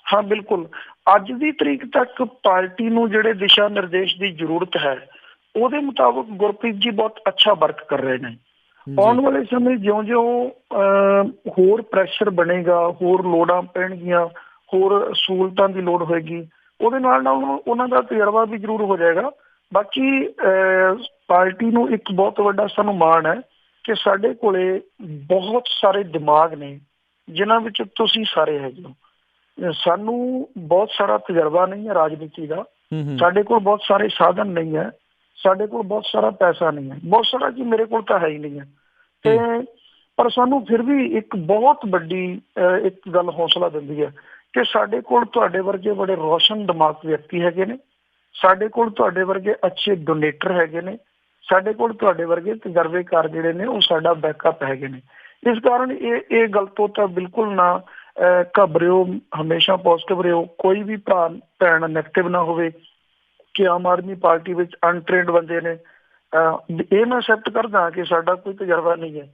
Speaker 2: ਹਾਂ ਬਿਲਕੁਲ। ਅੱਜ ਦੀ ਤਰੀਕ ਤੱਕ ਪਾਰਟੀ ਨੂੰ ਜਿਹੜੇ ਦਿਸ਼ਾ ਨਿਰਦੇਸ਼ ਦੀ ਜ਼ਰੂਰਤ ਹੈ ਉਹਦੇ ਮੁਤਾਬਕ ਗੁਰਪ੍ਰੀਤ ਜੀ ਬਹੁਤ ਅੱਛਾ ਵਰਕ ਕਰ ਰਹੇ ਨੇ। ਆਉਣ ਵਾਲੇ ਸਮੇਂ ਜਿਉਂ-ਜਿਉਂ ਹੋਰ ਪ੍ਰੈਸ਼ਰ ਬਣੇਗਾ, ਹੋਰ ਲੋੜਾਂ ਪੈਣਗੀਆਂ, ਹੋਰ ਸਹੂਲਤਾਂ ਦੀ ਲੋੜ ਹੋਏਗੀ, ਉਹਦੇ ਨਾਲ ਉਹਨਾਂ ਦਾ ਤਜਰਬਾ ਵੀ ਜ਼ਰੂਰ ਹੋ ਜਾਏਗਾ। ਬਾਕੀ ਪਾਰਟੀ ਨੂੰ ਇੱਕ ਬਹੁਤ ਵੱਡਾ ਸਾਨੂੰ ਮਾਣ ਹੈ ਕਿ ਸਾਡੇ ਕੋਲੇ ਬਹੁਤ ਸਾਰੇ ਦਿਮਾਗ ਨੇ ਜਿਨ੍ਹਾਂ ਵਿੱਚ ਤੁਸੀਂ ਸਾਰੇ ਹੈਗੇ ਹੋ। ਸਾਨੂੰ ਬਹੁਤ ਸਾਰਾ ਤਜਰਬਾ ਨਹੀਂ ਹੈ ਰਾਜਨੀਤੀ ਦਾ, ਸਾਡੇ ਕੋਲ ਬਹੁਤ ਸਾਰੇ ਸਾਧਨ ਨਹੀਂ ਹੈ, ਸਾਡੇ ਕੋਲ ਬਹੁਤ ਸਾਰਾ ਪੈਸਾ ਨਹੀਂ ਹੈ, ਬਹੁਤ ਸਾਰਾ ਜੀ ਮੇਰੇ ਕੋਲ ਤਾਂ ਹੈ ਹੀ ਨਹੀਂ ਹੈ। ਤੇ ਪਰ ਸਾਨੂੰ ਫਿਰ ਵੀ ਇੱਕ ਬਹੁਤ ਵੱਡੀ ਇੱਕ ਗੱਲ ਹੌਸਲਾ ਦਿੰਦੀ ਹੈ ਕਿ ਸਾਡੇ ਕੋਲ ਤੁਹਾਡੇ ਵਰਗੇ ਬੜੇ ਰੋਸ਼ਨ ਦਿਮਾਗ ਵਿਅਕਤੀ ਹੈਗੇ ਨੇ, ਸਾਡੇ ਕੋਲ ਤੁਹਾਡੇ ਵਰਗੇ ਅੱਛੇ ਡੋਨੇਟਰ ਹੈਗੇ ਨੇ, ਸਾਡੇ ਕੋਲ ਤੁਹਾਡੇ ਵਰਗੇ ਤਜਰਬੇਕਾਰ ਜਿਹੜੇ ਨੇ ਉਹ ਸਾਡਾ ਬੈਕਅਪ ਹੈਗੇ ਨੇ। ਇਸ ਕਾਰਨ ਇਹ ਗੱਲ ਤੋਂ ਤਾਂ ਬਿਲਕੁਲ ਨਾ ਘਬਰਿਓ, ਹਮੇਸ਼ਾ ਪੋਜ਼ਿਟਿਵ ਰਹੋ। ਕੋਈ ਵੀ ਭੈਣ ਨੈਗੇਟਿਵ ਨਾ ਹੋਵੇ ਕਿ ਆਮ ਆਦਮੀ ਪਾਰਟੀ ਵਿੱਚ ਅਨਟ੍ਰੇਨਡ ਬੰਦੇ ਨੇ। ਇਹ ਮੈਂ ਐਕਸੈਪਟ ਕਰਦਾ ਕਿ ਸਾਡਾ ਕੋਈ ਤਜਰਬਾ ਨਹੀਂ ਹੈ,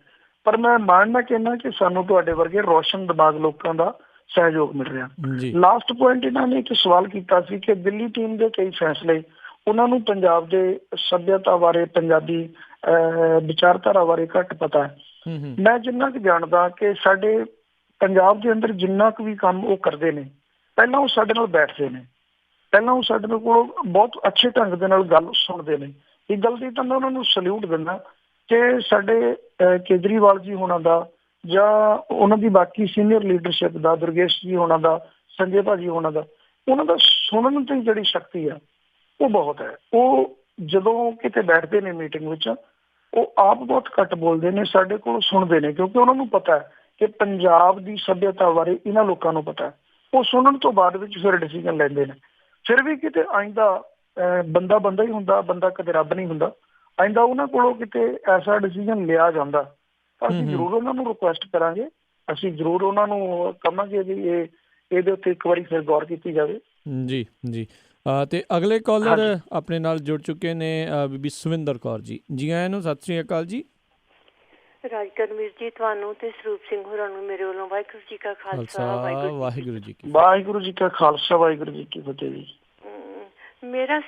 Speaker 2: ਪਰ ਮੈਂ ਮਾਣਨਾ ਕਹਿੰਦਾ ਕਿ ਸਾਨੂੰ ਤੁਹਾਡੇ ਵਰਗੇ ਰੋਸ਼ਨ ਦਿਮਾਗ ਲੋਕਾਂ ਦਾ ਸਹਿਯੋਗ ਮਿਲ ਰਿਹਾ। ਲਾਸਟ ਪੁਆਇੰਟ ਇਹਨਾਂ ਨੇ ਇੱਕ ਸਵਾਲ ਕੀਤਾ ਸੀ ਕਿ ਦਿੱਲੀ ਟੀਮ ਦੇ ਕਈ ਫੈਸਲੇ ਉਹਨਾਂ ਨੂੰ ਪੰਜਾਬ ਦੇ ਸੱਭਿਅਤਾ ਬਾਰੇ, ਪੰਜਾਬੀ ਵਿਚਾਰਧਾਰਾ ਬਾਰੇ ਘੱਟ ਪਤਾ ਹੈ। ਮੈਂ ਜਿੰਨਾ ਕੁ ਜਾਣਦਾ ਕਿ ਸਾਡੇ ਪੰਜਾਬ ਦੇ ਅੰਦਰ ਜਿੰਨਾ ਕੁ ਵੀ ਕੰਮ ਉਹ ਕਰਦੇ ਨੇ, ਪਹਿਲਾਂ ਉਹ ਸਾਡੇ ਨਾਲ ਬੈਠਦੇ ਨੇ, ਪਹਿਲਾਂ ਉਹ ਸਾਡੇ ਕੋਲ ਬਹੁਤ ਅੱਛੇ ਢੰਗ ਦੇ ਨਾਲ ਗੱਲ ਸੁਣਦੇ ਨੇ। ਇਹ ਗੱਲ ਦੀ ਤਾਂ ਮੈਂ ਉਹਨਾਂ ਨੂੰ ਸਲੂਟ ਦਿੰਦਾ ਕਿ ਸਾਡੇ ਕੇਜਰੀਵਾਲ ਜੀ ਹੋਣਾ ਦਾ ਜਾਂ ਉਹਨਾਂ ਦੀ ਬਾਕੀ ਸੀਨੀਅਰ ਲੀਡਰਸ਼ਿਪ ਦਾ, ਦੁਰਗੇਸ਼ ਜੀ ਹੋਣਾ ਦਾ, ਸੰਜੇ ਭਾਜੀ ਹੋਣਾ ਦਾ, ਉਹਨਾਂ ਦਾ ਸੁਣਨ ਦੀ ਜਿਹੜੀ ਸ਼ਕਤੀ ਆ ਉਹ ਬਹੁਤ ਹੈ। ਉਹ ਜਦੋਂ ਕਿਤੇ ਬੈਠਦੇ ਨੇ ਮੀਟਿੰਗ ਵਿੱਚ ਉਹ ਆਪ ਬਹੁਤ ਘੱਟ ਬੋਲਦੇ ਨੇ, ਸਾਡੇ ਕੋਲ ਸੁਣਦੇ ਨੇ, ਕਿਉਂਕਿ ਉਹਨਾਂ ਨੂੰ ਪਤਾ ਹੈ ਕਿ ਪੰਜਾਬ ਦੀ ਸੱਭਿਅਤਾ ਬਾਰੇ ਇਹਨਾਂ ਲੋਕਾਂ ਨੂੰ ਪਤਾ ਹੈ। ਉਹ ਸੁਣਨ ਤੋਂ ਬਾਅਦ ਵਿੱਚ ਫਿਰ ਡਿਸੀਜ਼ਨ ਲੈਂਦੇ ਨੇ। ਫਿਰ ਵੀ ਕਿਤੇ ਆਇੰਦਾ ਬੰਦਾ ਬੰਦਾ ਹੀ ਹੁੰਦਾ, ਬੰਦਾ ਕਦੇ ਰੱਬ ਨਹੀਂ ਹੁੰਦਾ। ਆਇੰਦਾ ਉਹਨਾਂ ਕੋਲੋਂ ਕਿਤੇ ਐਸਾ ਡਿਸੀਜ਼ਨ ਲਿਆ ਜਾਂਦਾ ਤਾਂ ਅਸੀਂ ਜ਼ਰੂਰ ਉਹਨਾਂ ਨੂੰ ਰਿਕੁਐਸਟ ਕਰਾਂਗੇ, ਅਸੀਂ ਜ਼ਰੂਰ ਉਹਨਾਂ ਨੂੰ ਕਹਾਂਗੇ ਵੀ ਇਹਦੇ ਉੱਤੇ ਇੱਕ ਵਾਰੀ ਫਿਰ ਗੌਰ ਕੀਤੀ ਜਾਵੇ।
Speaker 1: ਜੀ ਜੀ। ਤੇ ਅਗਲੇ ਕਾਲਰ ਆਪਣੇ ਨਾਲ ਜੁੜ ਚੁੱਕੇ ਨੇ ਬੀਬੀ ਸੁਵਿੰਦਰ ਕੌਰ ਜੀ। ਜੀ ਆਇਆਂ ਨੂੰ, ਸਤਿ ਸ੍ਰੀ ਅਕਾਲ ਜੀ।
Speaker 5: ਰਾਜਕਰਮਵੀਰ ਜੀ, ਤੁਹਾਨੂੰ ਤੇ ਸਰੂਪ ਸਿੰਘ ਹੋਰਾਂ ਨੂੰ ਮੇਰੇ ਵੱਲੋਂ ਵਾਹਿਗੁਰੂ ਜੀ ਕਾ ਖਾਲਸਾ
Speaker 1: ਵਾਹਿਗੁਰੂ ਜੀ ਕੀ
Speaker 2: ਵਾਹਿਗੁਰੂ ਜੀ ਕਾ ਖਾਲਸਾ ਵਾਹਿਗੁਰੂ ਜੀ ਕੀ ਫਤਿਹ ਜੀ।
Speaker 5: ਮੇਰਾ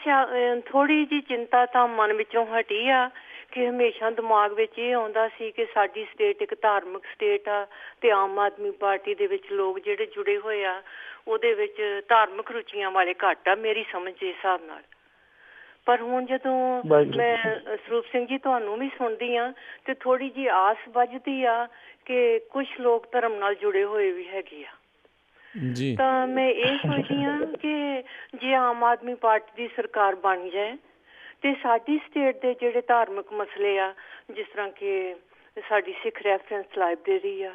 Speaker 5: ਥੋੜੀ ਜਿਹੀ ਚਿੰਤਾ ਤਾਂ ਮਨ ਵਿੱਚੋਂ ਹਟੀ ਆ ਕਿ ਹਮੇਸ਼ਾ ਦਿਮਾਗ ਵਿੱਚ ਇਹ ਆਉਂਦਾ ਸੀ ਕਿ ਸਾਡੀ ਸਟੇਟ ਇੱਕ ਧਾਰਮਿਕ ਸਟੇਟ ਆ ਤੇ ਆਮ ਆਦਮੀ ਪਾਰਟੀ ਦੇ ਵਿੱਚ ਲੋਕ ਜਿਹੜੇ ਜੁੜੇ ਹੋਏ ਆ ਉਹਦੇ ਵਿੱਚ ਧਾਰਮਿਕ ਰੁਚੀਆਂ ਵਾਲੇ ਘੱਟ ਆ, ਮੇਰੀ ਸਮਝ ਦੇ ਹਿਸਾਬ ਨਾਲ। ਪਰ ਹੁਣ ਜਦੋਂ ਮੈਂ ਸਰੂਪ ਸਿੰਘ ਜੀ ਤੁਹਾਨੂੰ ਵੀ ਸੁਣਦੀ ਆ ਤੇ ਥੋੜੀ ਜਿਹੀ ਆਸ ਵੱਝਦੀ ਆ ਕਿ ਕੁਝ ਲੋਕ ਧਰਮ ਨਾਲ ਜੁੜੇ ਹੋਏ ਵੀ ਹੈਗੇ ਆ। ਤਾਂ ਮੈਂ ਇਹ ਸੋਚਦੀ ਹਾਂ ਕਿ ਜੇ ਆਮ ਆਦਮੀ ਪਾਰਟੀ ਦੀ ਸਰਕਾਰ ਬਣ ਜਾਏ ਤੇ ਸਾਡੀ ਸਟੇਟ ਦੇ ਜਿਹੜੇ ਧਾਰਮਿਕ ਮਸਲੇ ਆ, ਜਿਸ ਤਰ੍ਹਾਂ ਕਿ ਸਾਡੀ ਸਿੱਖ ਰੈਫਰੈਂਸ ਲਾਇਬ੍ਰੇਰੀ ਆ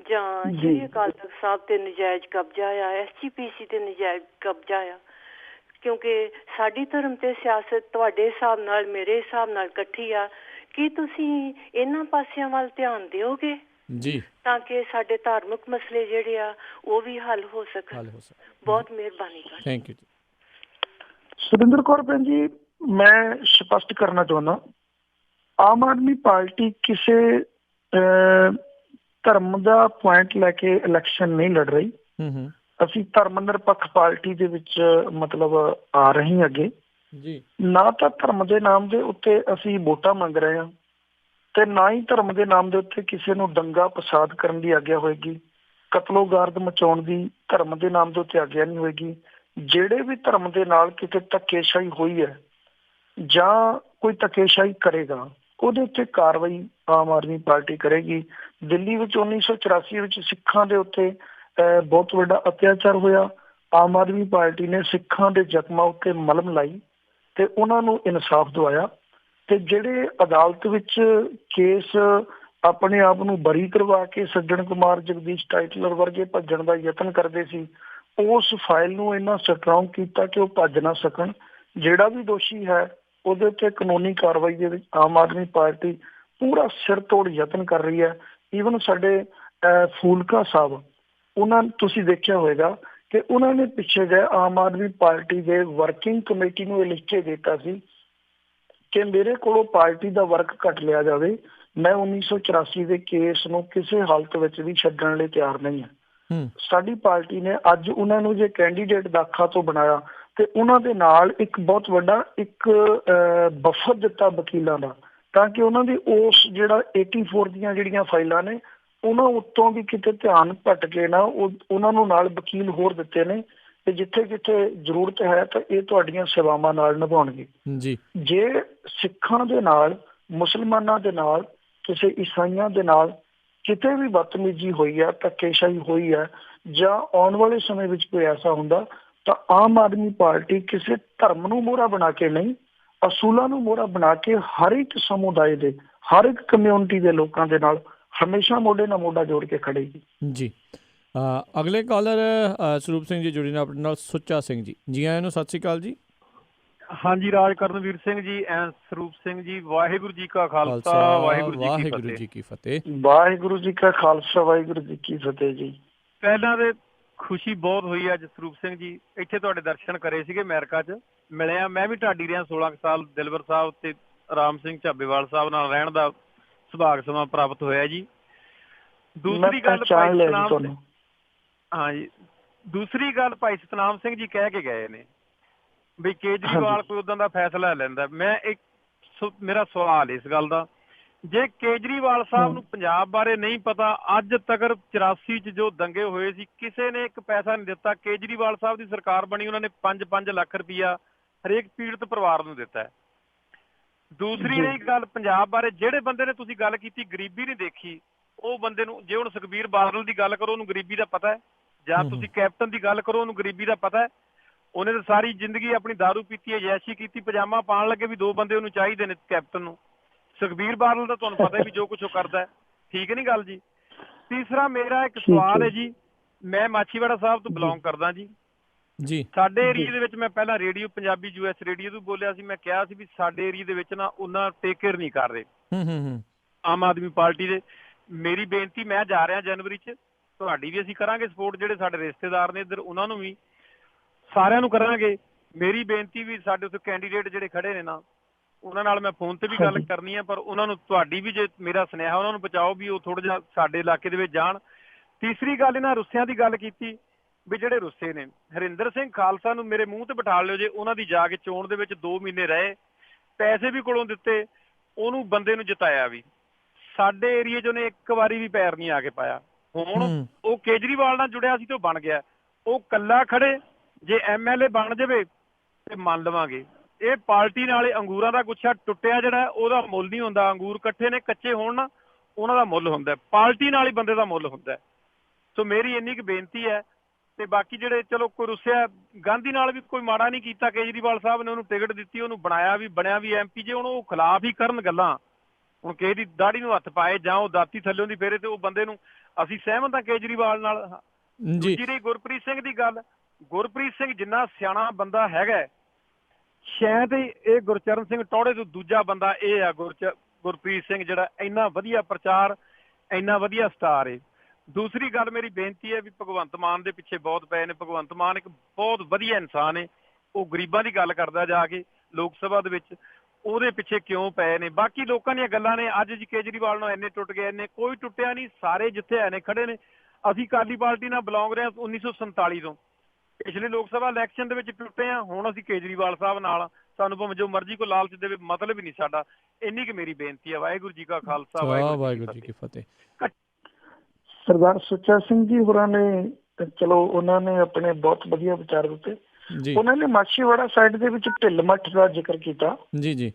Speaker 5: ਜਾਂ ਸ਼੍ਰੀ ਅਕਾਲ ਤਖਤ ਸਾਹਿਬ ਤੇ ਨਜਾਇਜ਼ ਕਬਜ਼ਾ ਆ, SGPC ਤੇ ਨਜਾਇਜ਼ ਕਬਜ਼ਾ ਆ, ਕਿਉਂਕਿ ਸਾਡੀ ਧਰਮ ਤੇ ਸਿਆਸਤ ਤੁਹਾਡੇ ਹਿਸਾਬ ਨਾਲ ਮੇਰੇ ਹਿਸਾਬ ਨਾਲ ਇਕੱਠੀ ਆ, ਕੀ ਤੁਸੀਂ ਇਹਨਾਂ ਪਾਸਿਆਂ ਵੱਲ ਧਿਆਨ ਦਿਓਗੇ ਜੀ ਤਾਂ ਕਿ ਸਾਡੇ ਧਾਰਮਿਕ ਮਸਲੇ ਜਿਹੜੇ ਆ ਉਹ ਵੀ ਹੱਲ ਹੋ ਸਕਣ? ਬਹੁਤ ਮਿਹਰਬਾਨੀ।
Speaker 1: ਥੈਂਕ ਯੂ ਜੀ।
Speaker 2: ਸੁਰਿੰਦਰ ਕੌਰ ਭੈਣ ਜੀ, ਮੈਂ ਸਪਸ਼ਟ ਕਰਨਾ ਚਾਹੁੰਦਾ, ਆਮ ਆਦਮੀ ਪਾਰਟੀ ਕਿਸੇ ਧਰਮ ਦਾ ਪੁਆਇੰਟ ਲੈ ਕੇ ਇਲੈਕਸ਼ਨ ਨਹੀਂ ਲੜ ਰਹੀ। ਅਸੀਂ ਧਰਮ ਨਿਰਪੱਖ ਪਾਰਟੀ ਦੇ ਵਿੱਚ ਮਤਲਬ ਆ ਰਹੇ ਅੱਗੇ ਜੀ। ਨਾ ਤਾਂ ਧਰਮ ਦੇ ਨਾਮ ਦੇ ਉੱਤੇ ਅਸੀਂ ਵੋਟਾਂ ਮੰਗ ਰਹੇ ਹਾਂ ਤੇ ਨਾ ਹੀ ਧਰਮ ਦੇ ਨਾਮ ਦੇ ਉੱਤੇ ਕਿਸੇ ਨੂੰ ਦੰਗਾ ਫਸਾਦ ਕਰਨ ਦੀ ਆਗਿਆ ਹੋਏਗੀ, ਕਤਲੋ ਗਾਰਦ ਮਚਾਉਣ ਦੀ ਧਰਮ ਦੇ ਨਾਮ ਦੇ ਉੱਤੇ ਆਗਿਆ ਨਹੀਂ ਹੋਏਗੀ। ਜਿਹੜੇ ਵੀ ਧਰਮ ਦੇ ਨਾਲ ਕਿਤੇ ਧੱਕੇਸ਼ਾਹੀ ਹੋਈ ਹੈ ਜਾਂ ਕੋਈ ਧੱਕੇਸ਼ਾਹੀ ਕਰੇਗਾ ਉਹਦੇ ਉੱਤੇ ਕਾਰਵਾਈ ਆਮ ਆਦਮੀ ਪਾਰਟੀ ਕਰੇਗੀ। ਦਿੱਲੀ ਵਿੱਚ 1984 ਵਿੱਚ ਸਿੱਖਾਂ ਦੇ ਉੱਤੇ ਬਹੁਤ ਵੱਡਾ ਅਤਿਆਚਾਰ ਹੋਇਆ। ਆਮ ਆਦਮੀ ਪਾਰਟੀ ਨੇ ਸਿੱਖਾਂ ਦੇ ਜ਼ਖਮਾਂ ਉੱਤੇ ਮਲਮ ਲਾਈ ਤੇ ਉਹਨਾਂ ਨੂੰ ਇਨਸਾਫ ਦਿਵਾਇਆ ਤੇ ਜਿਹੜੇ ਅਦਾਲਤ ਵਿੱਚ ਕੇਸ ਆਪਣੇ ਆਪ ਨੂੰ ਬਰੀ ਕਰਵਾ ਕੇ ਸੱਜਣ ਕੁਮਾਰ, ਜਗਦੀਸ਼ ਟਾਈਟਲਰ ਵਰਗੇ ਭੱਜਣ ਦਾ ਯਤਨ ਕਰਦੇ ਸੀ, ਉਸ ਫਾਈਲ ਨੂੰ ਇੰਨਾ ਸਟਰੋਂਗ ਕੀਤਾ ਕਿ ਉਹ ਭੱਜ ਨਾ ਸਕਣ। ਜਿਹੜਾ ਵੀ ਦੋਸ਼ੀ ਹੈ ਉਹਦੇ ਉੱਤੇ ਕਾਨੂੰਨੀ ਕਾਰਵਾਈ ਦੇ ਵਿੱਚ ਆਮ ਆਦਮੀ ਪਾਰਟੀ ਪੂਰਾ ਸਿਰ ਤੋੜ ਯਤਨ ਕਰ ਰਹੀ ਹੈ। ਈਵਨ ਸਾਡੇ ਫੂਲਕਾ ਸਾਹਿਬ, ਉਹਨਾਂ ਤੁਸੀਂ ਦੇਖਿਆ ਹੋਏਗਾ ਕਿ ਉਹਨਾਂ ਨੇ ਪਿੱਛੇ ਜਿਹੇ ਆਮ ਆਦਮੀ ਪਾਰਟੀ ਦੇ ਵਰਕਿੰਗ ਕਮੇਟੀ ਨੂੰ ਇਹ ਲਿਖ ਕੇ ਦਿੱਤਾ ਸੀ ਕਿ ਮੇਰੇ ਕੋਲੋਂ ਪਾਰਟੀ ਦਾ ਵਰਕ ਘੱਟ ਲਿਆ ਜਾਵੇ, ਮੈਂ 1984 ਦੇ ਕੇਸ ਨੂੰ ਕਿਸੇ ਹਾਲਤ ਵਿੱਚ ਵੀ ਛੱਡਣ ਲਈ ਤਿਆਰ ਨਹੀਂ ਹਾਂ। ਸਾਡੀ ਪਾਰਟੀ ਨੇ ਅੱਜ ਉਹਨਾਂ ਨੂੰ ਜੇ ਕੈਂਡੀਡੇਟ ਦਾਖਾ ਤੋਂ ਬਣਾਇਆ ਤੇ ਉਹਨਾਂ ਦੇ ਨਾਲ ਇੱਕ ਬਹੁਤ ਵੱਡਾ ਇੱਕ ਵਫਦ ਦਿੱਤਾ ਵਕੀਲਾਂ ਦਾ, ਤਾਂ ਕਿ ਉਹਨਾਂ ਦੀ ਉਸ ਜਿਹੜਾ 84 ਦੀਆਂ ਜਿਹੜੀਆਂ ਫਾਈਲਾਂ ਨੇ ਉਹਨਾਂ ਉੱਤੋਂ ਵੀ ਕਿਤੇ ਧਿਆਨ ਭਟਕੇ ਨਾ, ਉਹਨਾਂ ਨੂੰ ਨਾਲ ਵਕੀਲ ਹੋਰ ਦਿੱਤੇ ਨੇ ਤੇ ਜਿੱਥੇ ਜਿੱਥੇ ਜ਼ਰੂਰਤ ਹੈ ਤਾਂ ਇਹ ਤੁਹਾਡੀਆਂ ਸੇਵਾਵਾਂ ਨਾਲ ਨਿਭਾਉਣਗੇ ਜੀ। ਜੇ ਸਿੱਖਾਂ ਦੇ ਨਾਲ, ਮੁਸਲਮਾਨਾਂ ਦੇ ਨਾਲ, ਕਿਸੇ ਈਸਾਈਆਂ ਦੇ ਨਾਲ ਕਿਤੇ ਵੀ ਬਦਤਮੀਜ਼ੀ ਹੋਈ ਹੈ, ਧੱਕੇਸ਼ਾਹੀ ਹੋਈ ਹੈ ਜਾਂ ਆਉਣ ਵਾਲੇ ਸਮੇਂ ਵਿੱਚ ਕੋਈ ਐਸਾ ਹੁੰਦਾ ਤਾਂ ਆਮ ਆਦਮੀ ਪਾਰਟੀ ਕਿਸੇ ਧਰਮ ਨੂੰ ਮੋਹਰਾ ਬਣਾ ਕੇ ਨਹੀਂ, ਅਸੂਲਾਂ ਨੂੰ ਮੋਹਰਾ ਬਣਾ ਕੇ ਹਰ ਇੱਕ ਸਮੁਦਾਇ ਦੇ, ਹਰ ਇੱਕ ਕਮਿਊਨਿਟੀ ਦੇ ਲੋਕਾਂ ਦੇ ਨਾਲ ਹਮੇਸ਼ਾ ਮੋਢੇ ਨਾਲ ਮੋਢਾ ਜੋੜ ਕੇ ਖੜੇਗੀ ਜੀ।
Speaker 1: ਅਗਲੇ ਕਾਲਰ ਸਰੂਪ ਸਿੰਘ ਜੀ ਜੁੜੇ ਨੇ ਆਪਣੇ ਨਾਲ, ਸੁੱਚਾ ਸਿੰਘ ਜੀ। ਜੀ ਆਇਆਂ ਨੂੰ, ਸਤਿ ਸ੍ਰੀ ਅਕਾਲ ਜੀ।
Speaker 6: ਹਾਂਜੀ, ਰਾਜਕਰਨਵੀਰ ਸਿੰਘ ਜੀ ਐਂਡ ਸਰੂਪ ਸਿੰਘ ਜੀ, ਵਾਹਿਗੁਰੂ ਜੀ ਕਾ ਖਾਲਸਾ ਵਾਹਿਗੁਰੂ ਜੀ ਕੀ ਫਤਿਹ।
Speaker 2: ਵਾਹਿਗੁਰੂ ਜੀ ਕਾ ਖਾਲਸਾ ਵਾਹਿਗੁਰੂ ਜੀ ਕੀ ਫਤਿਹ ਜੀ।
Speaker 6: ਪਹਿਲਾਂ ਤੇ ਖੁਸ਼ੀ ਬਹੁਤ ਹੋਈ ਅੱਜ ਸਰੂਪ ਸਿੰਘ ਜੀ, ਇੱਥੇ ਤੁਹਾਡੇ ਦਰਸ਼ਨ ਕਰੇ ਸੀਗੇ ਅਮਰੀਕਾ 'ਚ, ਮਿਲਿਆ। ਮੈਂ ਵੀ ਢਾਡੀ ਰਿਹਾ 16 ਸਾਲ, ਦਿਲਬਰ ਸਾਹਿਬ ਤੇ ਰਾਮ ਸਿੰਘ ਝਾਬੇਵਾਲ ਸਾਹਿਬ ਨਾਲ ਰਹਿਣ ਦਾ ਸੁਭਾਗ ਸਮਾਂ ਪ੍ਰਾਪਤ ਹੋਇਆ ਜੀ। ਦੂਸਰੀ ਗੱਲ ਦੂਸਰੀ ਗੱਲ ਭਾਈ ਸਤਨਾਮ ਸਿੰਘ ਜੀ ਕਹਿ ਕੇ ਗਏ ਨੇ ਵੀ ਕੇਜਰੀਵਾਲ ਕੋਈ ਉਦਾਂ ਦਾ ਫੈਸਲਾ ਲੈਂਦਾ। ਮੈਂ ਮੇਰਾ ਸਵਾਲ ਇਸ ਗੱਲ ਦਾ, ਜੇ ਕੇਜਰੀਵਾਲ ਸਾਹਿਬ ਨੂੰ ਪੰਜਾਬ ਬਾਰੇ ਨਹੀਂ ਪਤਾ, ਅੱਜ ਤੱਕ 84 ਚ ਜੋ ਦੰਗੇ ਹੋਏ ਸੀ ਕਿਸੇ ਨੇ ਇੱਕ ਪੈਸਾ ਨਹੀਂ ਦਿੱਤਾ। ਕੇਜਰੀਵਾਲ ਸਾਹਿਬ ਦੀ ਸਰਕਾਰ ਬਣੀ, ਉਹਨਾਂ ਨੇ 5-5 ਲੱਖ ਰੁਪਇਆ ਹਰੇਕ ਪੀੜਤ ਪਰਿਵਾਰ ਨੂੰ ਦਿੱਤਾ ਹੈ। ਦੂਸਰੀ ਰਹੀ ਗੱਲ ਪੰਜਾਬ ਬਾਰੇ, ਜਿਹੜੇ ਬੰਦੇ ਨੇ ਤੁਸੀਂ ਗੱਲ ਕੀਤੀ ਗਰੀਬੀ ਨਹੀਂ ਦੇਖੀ, ਉਹ ਬੰਦੇ ਨੂੰ, ਜੇ ਹੁਣ ਸੁਖਬੀਰ ਬਾਦਲ ਦੀ ਗੱਲ ਕਰੋ ਉਹਨੂੰ ਗਰੀਬੀ ਦਾ ਪਤਾ ਹੈ, ਜਾਂ ਤੁਸੀਂ ਕੈਪਟਨ ਦੀ ਗੱਲ ਕਰੋ ਉਹਨੂੰ ਗਰੀਬੀ ਦਾ ਪਤਾ ਹੈ। ਉਹਨੇ ਤਾਂ ਸਾਰੀ ਜ਼ਿੰਦਗੀ ਆਪਣੀ ਦਾਰੂ ਪੀਤੀ ਹੈ, ਜੈਸ਼ੀ ਕੀਤੀ, ਪਜਾਮਾ ਪਾਉਣ ਲੱਗੇ ਵੀ 2 ਬੰਦੇ ਉਹਨੂੰ ਚਾਹੀਦੇ ਨੇ ਕੈਪਟਨ ਨੂੰ। ਸੁਖਬੀਰ ਬਾਦਲ ਦਾ ਤੁਹਾਨੂੰ ਪਤਾ ਹੈ ਵੀ ਜੋ ਕੁਛ ਉਹ ਕਰਦਾ ਹੈ, ਠੀਕ ਹੈ ਨੀ ਗੱਲ ਜੀ। ਤੀਸਰਾ ਮੇਰਾ ਇੱਕ ਸਵਾਲ ਹੈ ਜੀ, ਮੈਂ ਮਾਛੀਵਾੜਾ ਸਾਹਿਬ ਤੋਂ ਬਿਲੋਂਗ ਕਰਦਾ ਜੀ,
Speaker 1: ਜੀ
Speaker 6: ਸਾਡੇ ਏਰੀਏ ਦੇ ਵਿੱਚ ਮੈਂ ਪਹਿਲਾਂ ਰੇਡੀਓ ਪੰਜਾਬੀ US ਰੇਡੀਓ ਤੋਂ ਬੋਲਿਆ ਸੀ, ਮੈਂ ਕਿਹਾ ਸੀ ਵੀ ਸਾਡੇ ਏਰੀਏ ਦੇ ਵਿੱਚ ਨਾ ਉਹਨਾਂ ਟੇਕ ਕੇਅਰ ਨਹੀਂ ਕਰ ਰਹੇ ਆਮ ਆਦਮੀ ਪਾਰਟੀ ਦੇ। ਮੇਰੀ ਬੇਨਤੀ, ਮੈਂ ਜਾ ਰਿਹਾ ਜਨਵਰੀ 'ਚ, ਤੁਹਾਡੀ ਵੀ ਅਸੀਂ ਕਰਾਂਗੇ ਸਪੋਰਟ, ਜਿਹੜੇ ਸਾਡੇ ਰਿਸ਼ਤੇਦਾਰ ਨੇ ਇੱਧਰ ਉਹਨਾਂ ਨੂੰ ਵੀ ਸਾਰਿਆਂ ਨੂੰ ਕਰਾਂਗੇ। ਮੇਰੀ ਬੇਨਤੀ ਵੀ ਸਾਡੇ ਉੱਥੇ ਕੈਂਡੀਡੇਟ ਜਿਹੜੇ ਖੜੇ ਨੇ ਨਾ, ਉਹਨਾਂ ਨਾਲ ਮੈਂ ਫੋਨ ਤੇ ਵੀ ਗੱਲ ਕਰਨੀ ਹੈ, ਪਰ ਉਹਨਾਂ ਨੂੰ ਤੁਹਾਡੀ ਵੀ ਜੇ ਮੇਰਾ ਸੁਨੇਹਾ ਉਹਨਾਂ ਨੂੰ ਪਹੁੰਚਾਓ ਵੀ ਉਹ ਥੋੜਾ ਜਿਹਾ ਸਾਡੇ ਇਲਾਕੇ ਦੇ ਵਿੱਚ ਜਾਣ। ਤੀਸਰੀ ਗੱਲ, ਇਹਨਾਂ ਰੁੱਸਿਆਂ ਦੀ ਗੱਲ ਕੀਤੀ ਵੀ ਜਿਹੜੇ ਰੁੱਸੇ ਨੇ, ਹਰਿੰਦਰ ਸਿੰਘ ਖਾਲਸਾ ਨੂੰ ਮੇਰੇ ਮੂੰਹ ਤੇ ਬਿਠਾ ਲਿਓ ਜੇ ਉਹਨਾਂ ਦੀ ਜਾ ਕੇ ਚੋਣ ਦੇ ਵਿੱਚ 2 ਮਹੀਨੇ ਰਹੇ, ਪੈਸੇ ਵੀ ਕੋਲੋਂ ਦਿੱਤੇ, ਉਹਨੂੰ ਬੰਦੇ ਨੂੰ ਜਿਤਾਇਆ ਵੀ, ਸਾਡੇ ਏਰੀਏ 'ਚ ਉਹਨੇ ਇੱਕ ਵਾਰੀ ਵੀ ਪੈਰ ਨਹੀਂ ਆ ਕੇ ਪਾਇਆ। ਹੁਣ ਉਹ ਕੇਜਰੀਵਾਲ ਨਾਲ ਜੁੜਿਆ ਸੀ ਤੇ ਉਹ ਬਣ ਗਿਆ, ਉਹ ਕੱਲਾ ਖੜੇ, ਜੇ MLA ਬਣ ਜਾਵੇ ਤੇ ਮੰਨ ਲਵਾਂਗੇ। ਇਹ ਪਾਰਟੀ ਨਾਲ ਅੰਗੂਰਾਂ ਦਾ ਗੁੱਛਾ ਟੁੱਟਿਆ ਜਿਹੜਾ, ਉਹਦਾ ਮੁੱਲ ਨਹੀਂ ਹੁੰਦਾ। ਅੰਗੂਰ ਇਕੱਠੇ ਨੇ, ਕੱਚੇ ਹੋਣ ਨਾ, ਉਹਨਾਂ ਦਾ ਮੁੱਲ ਹੁੰਦਾ, ਪਾਰਟੀ ਨਾਲ ਹੀ ਬੰਦੇ ਦਾ ਮੁੱਲ ਹੁੰਦਾ। ਸੋ ਮੇਰੀ ਇੰਨੀ ਕੁ ਬੇਨਤੀ ਹੈ। ਤੇ ਬਾਕੀ ਜਿਹੜੇ ਚਲੋ ਕੋਈ ਰੁੱਸਿਆ, ਗਾਂਧੀ ਨਾਲ ਵੀ ਕੋਈ ਮਾੜਾ ਨਹੀਂ ਕੀਤਾ, ਕੇਜਰੀਵਾਲ ਸਾਹਿਬ ਨੇ ਉਹਨੂੰ ਟਿਕਟ ਦਿੱਤੀ, ਉਹਨੂੰ ਬਣਾਇਆ ਵੀ, ਬਣਿਆ ਵੀ MP। ਜੇ ਹੁਣ ਉਹ ਖਿਲਾਫ ਹੀ ਕਰਨ ਗੱਲਾਂ, ਹੁਣ ਕਿਸੇ ਦੀ ਦਾੜੀ ਨੂੰ ਹੱਥ ਪਾਏ ਜਾਂ ਉਹ ਦਾਤੀ ਥੱਲੇ ਦੀ ਫੇਰੇ, ਤੇ ਉਹ ਬੰਦੇ ਨੂੰ ਅਸੀਂ ਸਹਿਮਤ ਹਾਂ ਕੇਜਰੀਵਾਲ ਨਾਲ। ਦੂਜੀ ਰਹੀ ਗੁਰਪ੍ਰੀਤ ਸਿੰਘ ਦੀ ਗੱਲ, ਗੁਰਪ੍ਰੀਤ ਸਿੰਘ ਜਿੰਨਾ ਸਿਆਣਾ ਬੰਦਾ ਹੈਗਾ, ਸ਼ਾਇਦ ਇਹ ਗੁਰਚਰਨ ਸਿੰਘ ਟੌੜੇ ਤੋਂ ਦੂਜਾ ਬੰਦਾ ਇਹ ਆ ਗੁਰਪ੍ਰੀਤ ਸਿੰਘ, ਜਿਹੜਾ ਇੰਨਾ ਵਧੀਆ ਪ੍ਰਚਾਰ, ਇੰਨਾ ਵਧੀਆ ਸਟਾਰ ਏ। ਦੂਸਰੀ ਗੱਲ ਮੇਰੀ ਬੇਨਤੀ ਹੈ ਵੀ ਭਗਵੰਤ ਮਾਨ ਦੇ ਪਿੱਛੇ ਬਹੁਤ ਪਏ ਨੇ। ਭਗਵੰਤ ਮਾਨ ਇੱਕ ਬਹੁਤ ਵਧੀਆ ਇਨਸਾਨ ਹੈ, ਉਹ ਗਰੀਬਾਂ ਦੀ ਗੱਲ ਕਰਦਾ ਜਾ ਕੇ ਲੋਕ ਸਭਾ ਦੇ ਵਿੱਚ, ਉਹਦੇ ਪਿੱਛੇ ਕਿਉਂ ਪਏ ਨੇ? ਬਾਕੀ ਲੋਕਾਂ ਦੀਆਂ ਗੱਲਾਂ ਨੇ। ਅੱਜ ਜੀ ਕੇਜਰੀਵਾਲ ਨਾਲ ਇੰਨੇ ਟੁੱਟ ਗਏ, ਇੰਨੇ, ਕੋਈ ਟੁੱਟਿਆ ਨਹੀਂ, ਸਾਰੇ ਜਿੱਥੇ ਹੈ ਨੇ ਖੜੇ ਨੇ। ਅਸੀਂ ਅਕਾਲੀ ਪਾਰਟੀ ਨਾਲ ਬਿਲੋਂਗ ਰਹੇ ਹਾਂ 1947 ਤੋਂ, ਪਿਛਲੇ ਲੋਕ ਸਭਾ ਇਲੈਕਸ਼ਨ ਦੇ ਵਿੱਚ ਟੁੱਟੇ ਆ, ਹੁਣ ਅਸੀਂ ਕੇਜਰੀਵਾਲ ਸਾਹਿਬ ਨਾਲ, ਸਾਨੂੰ ਭਾਵੇਂ ਜੋ ਮਰਜ਼ੀ ਕੋਈ ਲਾਲਚ ਦੇਵੇ, ਮਤਲਬ ਹੀ ਨਹੀਂ ਸਾਡਾ। ਇੰਨੀ ਕੁ ਮੇਰੀ ਬੇਨਤੀ ਹੈ। ਵਾਹਿਗੁਰੂ ਜੀ ਕਾ ਖਾਲਸਾ, ਵਾਹਿਗੁਰੂ ਜੀ ਕੀ ਫਤਿਹ।
Speaker 2: ਸਰਦਾਰ ਸੁੱਚਾ ਸਿੰਘ ਜੀ ਹੋਰਾਂ ਨੇ, ਚਲੋ ਉਹਨਾਂ ਨੇ ਆਪਣੇ ਬਹੁਤ ਵਧੀਆ ਵਿਚਾਰ ਦਿੱਤੇ। ਉਹਨਾਂ ਨੇ ਮਾਛੀਵਾੜਾ ਸਾਈਡ ਦੇ ਵਿੱਚ ਢਿੱਲ ਮੱਠ ਦਾ ਜ਼ਿਕਰ ਕੀਤਾ।
Speaker 1: ਜੀ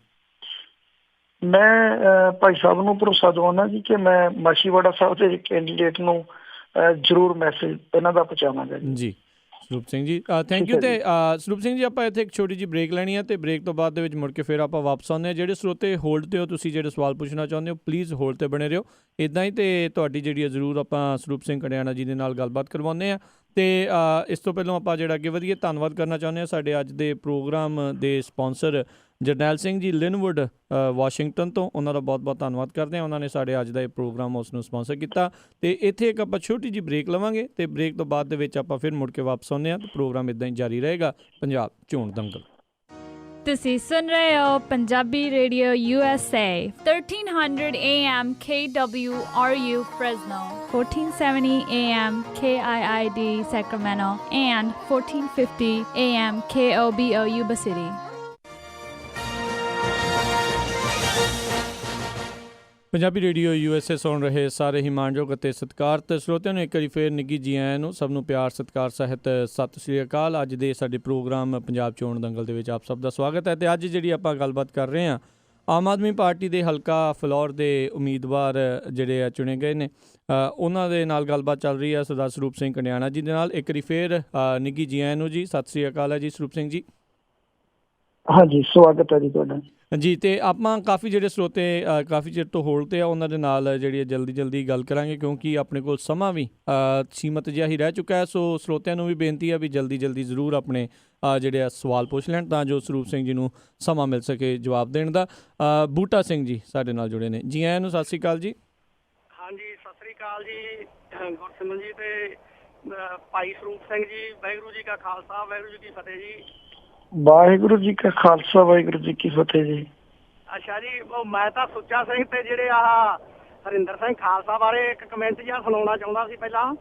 Speaker 2: ਮੈਂ ਭਾਈ ਸਾਹਿਬ ਨੂੰ ਭਰੋਸਾ ਦਵਾਉਣਾ ਜੀ ਕਿ ਮੈਂ ਮਾਛੀਵਾੜਾ ਸਾਹਿਬ ਦੇ ਕੈਂਡੀਡੇਟ ਨੂੰ ਜ਼ਰੂਰ ਮੈਸੇਜ ਇਹਨਾਂ ਦਾ ਪਹੁੰਚਾਵਾਂਗਾ ਜੀ।
Speaker 1: Sarup Singh ji thank you. ਤੇ ਸਰੂਪ ਸਿੰਘ ਜੀ, ਆਪਾਂ ਇੱਥੇ ਇੱਕ ਛੋਟੀ ਜਿਹੀ ਬ੍ਰੇਕ ਲੈਣੀ ਹੈ, ਤੇ ਬ੍ਰੇਕ ਤੋਂ ਬਾਅਦ ਦੇ ਵਿੱਚ ਮੁੜ ਕੇ ਫਿਰ ਆਪਾਂ ਵਾਪਸ ਆਉਂਦੇ ਹਾਂ। ਜਿਹੜੇ ਸਰੋਤੇ ਹੋਲਡ 'ਤੇ ਹੋ, ਤੁਸੀਂ ਜਿਹੜੇ ਸਵਾਲ ਪੁੱਛਣਾ ਚਾਹੁੰਦੇ ਹੋ, ਪਲੀਜ਼ ਹੋਲਡ 'ਤੇ ਬਣੇ ਰਹੋ ਇੱਦਾਂ ਹੀ। ਤੇ ਤੁਹਾਡੀ ਜਿਹੜੀ ਹੈ ਜ਼ਰੂਰ ਆਪਾਂ ਸਰੂਪ ਸਿੰਘ ਕੰਡਿਆਣਾ ਜੀ ਦੇ ਨਾਲ ਗੱਲਬਾਤ ਕਰਵਾਉਂਦੇ ਹਾਂ। ਤੇ ਇਸ ਤੋਂ ਪਹਿਲਾਂ ਆਪਾਂ ਜਿਹੜਾ ਅੱਗੇ ਵਧੀਏ, ਧੰਨਵਾਦ ਕਰਨਾ ਚਾਹੁੰਦੇ ਹਾਂ ਸਾਡੇ ਅੱਜ ਦੇ ਪ੍ਰੋਗਰਾਮ ਦੇ ਸਪਾਂਸਰ ਜਰਨੈਲ ਸਿੰਘ ਜੀ ਲਿਨਵੁੱਡ ਵਾਸ਼ਿੰਗਟਨ ਤੋਂ। ਉਹਨਾਂ ਦਾ ਬਹੁਤ ਬਹੁਤ ਧੰਨਵਾਦ ਕਰਦੇ ਹਾਂ, ਉਹਨਾਂ ਨੇ ਸਾਡੇ ਅੱਜ ਦਾ ਇਹ ਪ੍ਰੋਗਰਾਮ ਉਸ ਨੂੰ ਸਪਾਂਸਰ ਕੀਤਾ। ਤੇ ਇੱਥੇ ਇੱਕ ਆਪਾਂ ਛੋਟੀ ਜਿਹੀ ਬ੍ਰੇਕ ਲਵਾਂਗੇ, ਤੇ ਬ੍ਰੇਕ ਤੋਂ ਬਾਅਦ ਦੇ ਵਿੱਚ ਆਪਾਂ ਫਿਰ ਮੁੜ ਕੇ ਵਾਪਸ ਆਉਂਦੇ ਹਾਂ, ਤੇ ਪ੍ਰੋਗਰਾਮ ਇੱਦਾਂ ਹੀ ਜਾਰੀ ਰਹੇਗਾ। ਪੰਜਾਬ ਚੋਣ ਦੰਗਲ।
Speaker 7: ਤੁਸੀਂ ਸੁਣ ਰਹੇ ਹੋ Punjabi radio USA 1300 AM KWRU Fresno, 1470 AM KIID Sacramento, and 1450 AM KOBO Yuba City.
Speaker 1: Punjabi radio USA ਸੁਣ ਰਹੇ ਸਾਰੇ ਹੀ ਮਾਣਯੋਗ ਅਤੇ ਸਤਿਕਾਰਤ ਸਰੋਤਿਆਂ ਨੂੰ ਇੱਕ ਵਾਰੀ ਫੇਰ ਨਿੱਘੀ ਜੀ ਆਇਆਂ ਨੂੰ। ਸਭ ਨੂੰ ਪਿਆਰ, ਸਤਿਕਾਰ ਸਹਿਤ ਸਤਿ ਸ਼੍ਰੀ ਅਕਾਲ। ਅੱਜ ਦੇ ਸਾਡੇ ਪ੍ਰੋਗਰਾਮ ਪੰਜਾਬ ਚੋਣ ਦੰਗਲ ਦੇ ਵਿੱਚ ਆਪ ਸਭ ਦਾ ਸਵਾਗਤ ਹੈ। ਤੇ ਅੱਜ ਜਿਹੜੀ ਆਪਾਂ ਗੱਲਬਾਤ ਕਰ ਰਹੇ ਹਾਂ, ਆਮ ਆਦਮੀ ਪਾਰਟੀ ਦੇ ਹਲਕਾ ਫਲੌਰ ਦੇ ਉਮੀਦਵਾਰ ਜਿਹੜੇ ਆ ਚੁਣੇ ਗਏ ਨੇ, ਉਹਨਾਂ ਦੇ ਨਾਲ ਗੱਲਬਾਤ ਚੱਲ ਰਹੀ ਹੈ ਸਰਦਾਰ ਸਰੂਪ ਸਿੰਘ ਕੰਡਿਆਣਾ ਜੀ ਦੇ ਨਾਲ। ਇੱਕ ਵਾਰੀ ਫੇਰ ਨਿੱਘੀ ਜੀ ਆਇਆਂ ਨੂੰ ਜੀ, ਸਤਿ ਸ਼੍ਰੀ ਅਕਾਲ ਹੈ ਜੀ ਸਰੂਪ ਸਿੰਘ ਜੀ।
Speaker 2: ਹਾਂਜੀ, ਸਵਾਗਤ ਹੈ ਜੀ ਤੁਹਾਡਾ
Speaker 1: ਜੀ। ਤੇ ਆਪਾਂ ਕਾਫੀ ਜਿਹੜੇ ਸਰੋਤੇ ਕਾਫੀ ਚਿਰ ਤੋਂ ਹੋਲਡ 'ਤੇ ਆ, ਉਹਨਾਂ ਦੇ ਨਾਲ ਜਿਹੜੀ ਜਲਦੀ ਗੱਲ ਕਰਾਂਗੇ, ਕਿਉਂਕਿ ਆਪਣੇ ਕੋਲ ਸਮਾਂ ਵੀ ਸੀਮਤ ਜਿਹਾ ਹੀ ਰਹਿ ਚੁੱਕਾ ਹੈ। ਸੋ ਸਰੋਤਿਆਂ ਨੂੰ ਵੀ ਬੇਨਤੀ ਹੈ ਵੀ ਜਲਦੀ ਜ਼ਰੂਰ ਆਪਣੇ ਜਿਹੜੇ ਆ ਸਵਾਲ ਪੁੱਛ ਲੈਣ, ਤਾਂ ਜੋ ਸਰੂਪ ਸਿੰਘ ਜੀ ਨੂੰ ਸਮਾਂ ਮਿਲ ਸਕੇ ਜਵਾਬ ਦੇਣ ਦਾ। ਬੂਟਾ ਸਿੰਘ ਜੀ ਸਾਡੇ ਨਾਲ ਜੁੜੇ ਨੇ ਜੀ, ਆਇਆਂ ਨੂੰ ਸਤਿ ਸ਼੍ਰੀ ਅਕਾਲ ਜੀ।
Speaker 8: ਹਾਂਜੀ, ਸਤਿ ਸ਼੍ਰੀ ਅਕਾਲ ਜੀ ਗੁਰਸਿਮਰਨ ਜੀ ਤੇ ਭਾਈ ਸਰੂਪ ਸਿੰਘ ਜੀ। ਵਾਹਿਗੁਰੂ ਜੀ ਕਾ ਖਾਲਸਾ, ਵਾਹਿਗੁਰੂ ਜੀ ਕੀ ਫਤਿਹ ਜੀ।
Speaker 2: ਵਾਹਿਗੁਰੂ ਜੀ ਕਾ ਖਾਲਸਾ, ਵਾਹਿਗੁਰੂ ਜੀ ਕੀ ਫਤਿਹ ਜੀ।
Speaker 8: ਅੱਛਾ ਜੀ, ਉਹ ਮੈਂ ਤਾਂ ਸੁੱਚਾ ਸਿੰਘ ਤੇ ਜਿਹੜੇ ਆਹ ਹਰਿੰਦਰ ਸਿੰਘ ਖਾਲਸਾ ਬਾਰੇ ਇੱਕ ਕਮੈਂਟ ਜਿਹਾ ਸੁਣਾਉਣਾ ਚਾਹੁੰਦਾ ਸੀ। ਪਹਿਲਾਂ